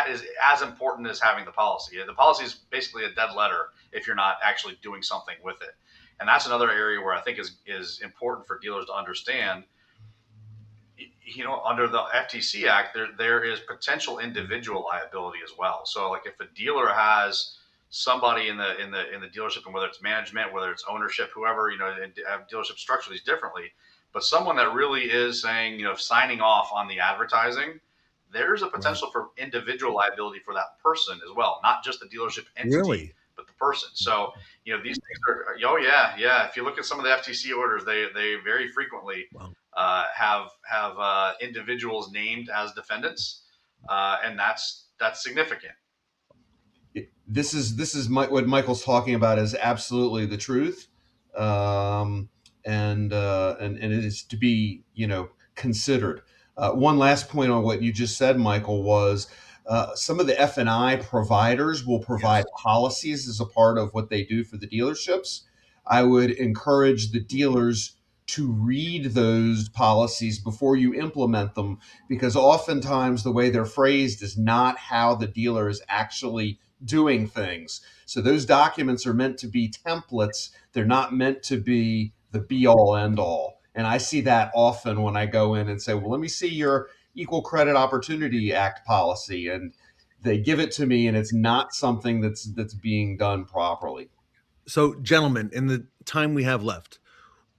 is as important as having the policy. The policy is basically a dead letter if you're not actually doing something with it. And that's another area where I think is important for dealers to understand. under the FTC Act, there is potential individual liability as well. So like if a dealer has somebody in the dealership, and whether it's management, whether it's ownership, whoever, have dealership structure these differently, but someone that really is saying, signing off on the advertising, there's a potential for individual liability for that person as well, not just the dealership entity, Really? but the person. So, these things are, oh yeah. If you look at some of the FTC orders, they very frequently have individuals named as defendants, and that's significant. This is what Michael's talking about is absolutely the truth, and it is to be considered. One last point on what you just said, Michael, was some of the F&I providers will provide policies as a part of what they do for the dealerships. I would encourage the dealers to read those policies before you implement them, because oftentimes the way they're phrased is not how the dealer is actually doing things. So those documents are meant to be templates. They're not meant to be the be all end all. And I see that often when I go in and say, well, let me see your Equal Credit Opportunity Act policy. And they give it to me, and it's not something that's being done properly. So, gentlemen, in the time we have left,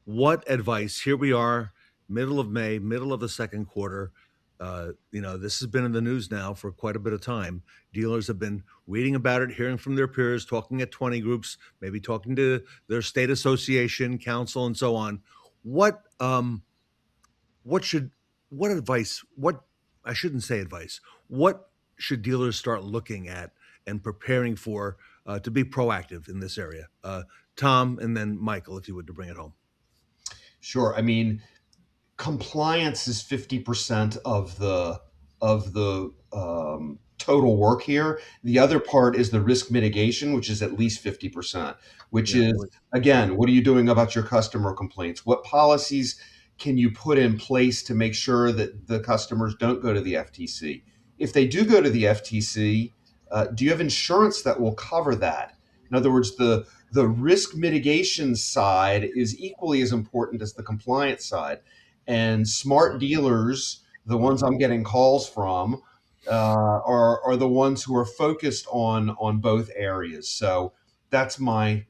what advice? Here we are, middle of May, middle of the second quarter. This has been in the news now for quite a bit of time. Dealers have been reading about it, hearing from their peers, talking at 20 groups, maybe talking to their state association, council, and so on. What should dealers start looking at and preparing for to be proactive in this area? Tom, and then Michael, if you would, to bring it home. Sure. I mean, compliance is 50% of the total work here. The other part is the risk mitigation, which is at least 50%, which is, again, what are you doing about your customer complaints? What policies can you put in place to make sure that the customers don't go to the FTC? If they do go to the FTC, do you have insurance that will cover that? In other words, the risk mitigation side is equally as important as the compliance side. And smart dealers, the ones I'm getting calls from, are the ones who are focused on both areas. So that's my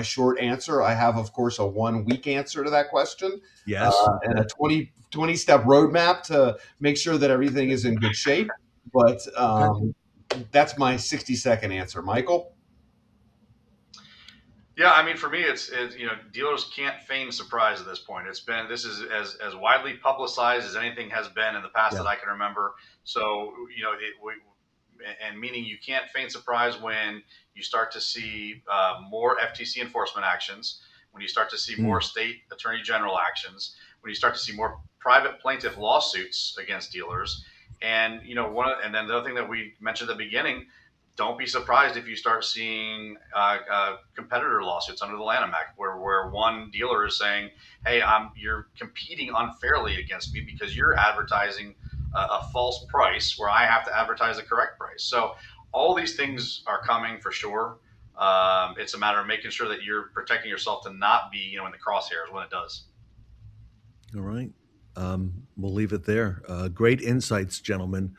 short answer. I have, of course, a 1 week answer to that question. Yes. And a 20 step roadmap to make sure that everything is in good shape. But that's my 60-second answer. Michael? Yeah, I mean, for me, it's dealers can't feign surprise at this point. This is as widely publicized as anything has been in the past that I can remember. So, and meaning you can't feign surprise when you start to see more FTC enforcement actions, when you start to see more state attorney general actions, when you start to see more private plaintiff lawsuits against dealers. And, and then the other thing that we mentioned at the beginning, don't be surprised if you start seeing competitor lawsuits under the Lanham Act, where one dealer is saying, "Hey, you're competing unfairly against me because you're advertising a false price where I have to advertise the correct price." So all these things are coming for sure. It's a matter of making sure that you're protecting yourself to not be, in the crosshairs when it does. All right. We'll leave it there. Great insights, gentlemen.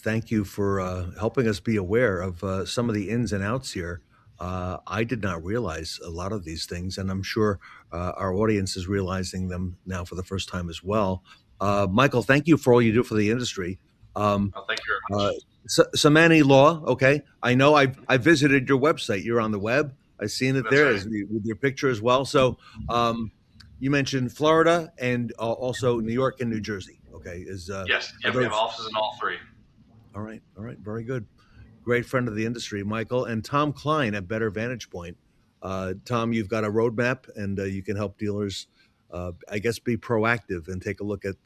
Thank you for helping us be aware of some of the ins and outs here. I did not realize a lot of these things, and I'm sure our audience is realizing them now for the first time as well. Michael, thank you for all you do for the industry. Thank you very much. Semanie Law, okay. I know I visited your website. You're on the web. I've seen it. That's there right. With your picture as well. So you mentioned Florida and also New York and New Jersey. Okay. Yes. We have offices in all three. All right. Very good. Great friend of the industry, Michael. And Tom Kline at Better Vantage Point. Tom, you've got a roadmap, and you can help dealers, I guess, be proactive and take a look at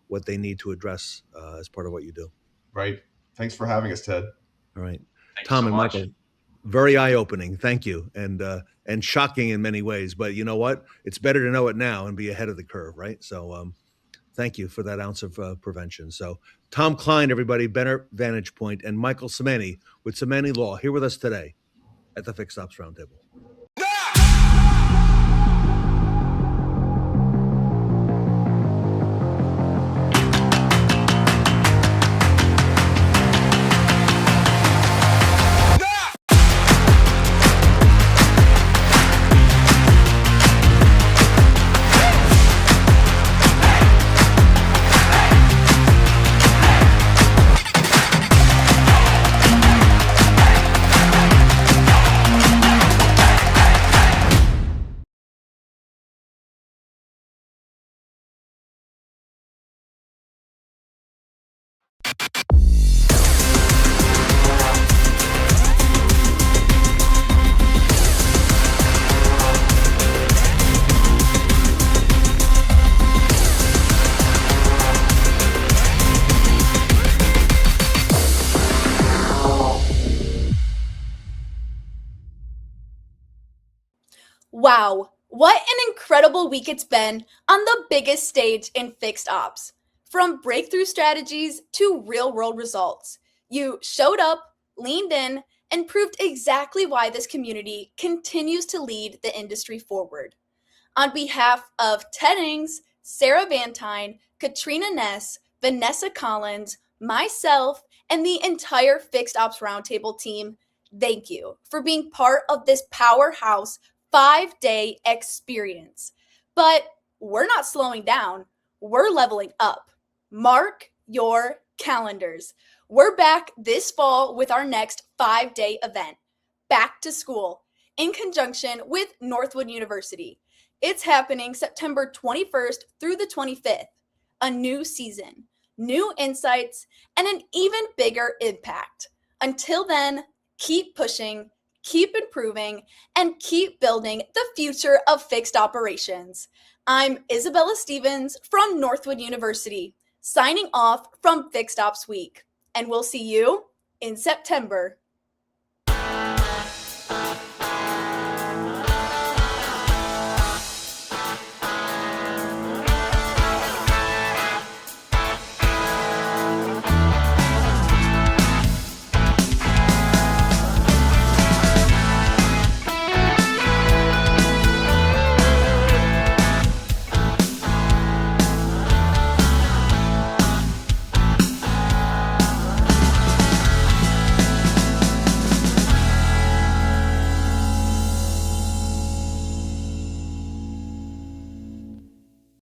what they need to address as part of what you do. Right. Thanks for having us, Ted. All right. Thanks Tom so and much. Michael, very eye-opening. Thank you. And shocking in many ways. But you know what? It's better to know it now and be ahead of the curve, right? So thank you for that ounce of prevention. So Tom Kline, everybody, Better Vantage Point, and Michael Semanie with Semanie Law here with us today at the Fixed Ops Roundtable. Wow, what an incredible week it's been on the biggest stage in fixed ops. From breakthrough strategies to real-world results, you showed up, leaned in, and proved exactly why this community continues to lead the industry forward. On behalf of Ted Ings, Sarah Vantine, Katrina Ness, Vanessa Collins, myself, and the entire Fixed Ops Roundtable team, thank you for being part of this powerhouse 5-day experience. But we're not slowing down, we're leveling up. Mark your calendars. We're back this fall with our next 5-day event, Back to School, in conjunction with Northwood University. It's happening September 21st through the 25th. A new season, new insights, and an even bigger impact. Until then, keep pushing, keep improving, and keep building the future of fixed operations. I'm Isabella Stevens from Northwood University, signing off from Fixed Ops Week, and we'll see you in September.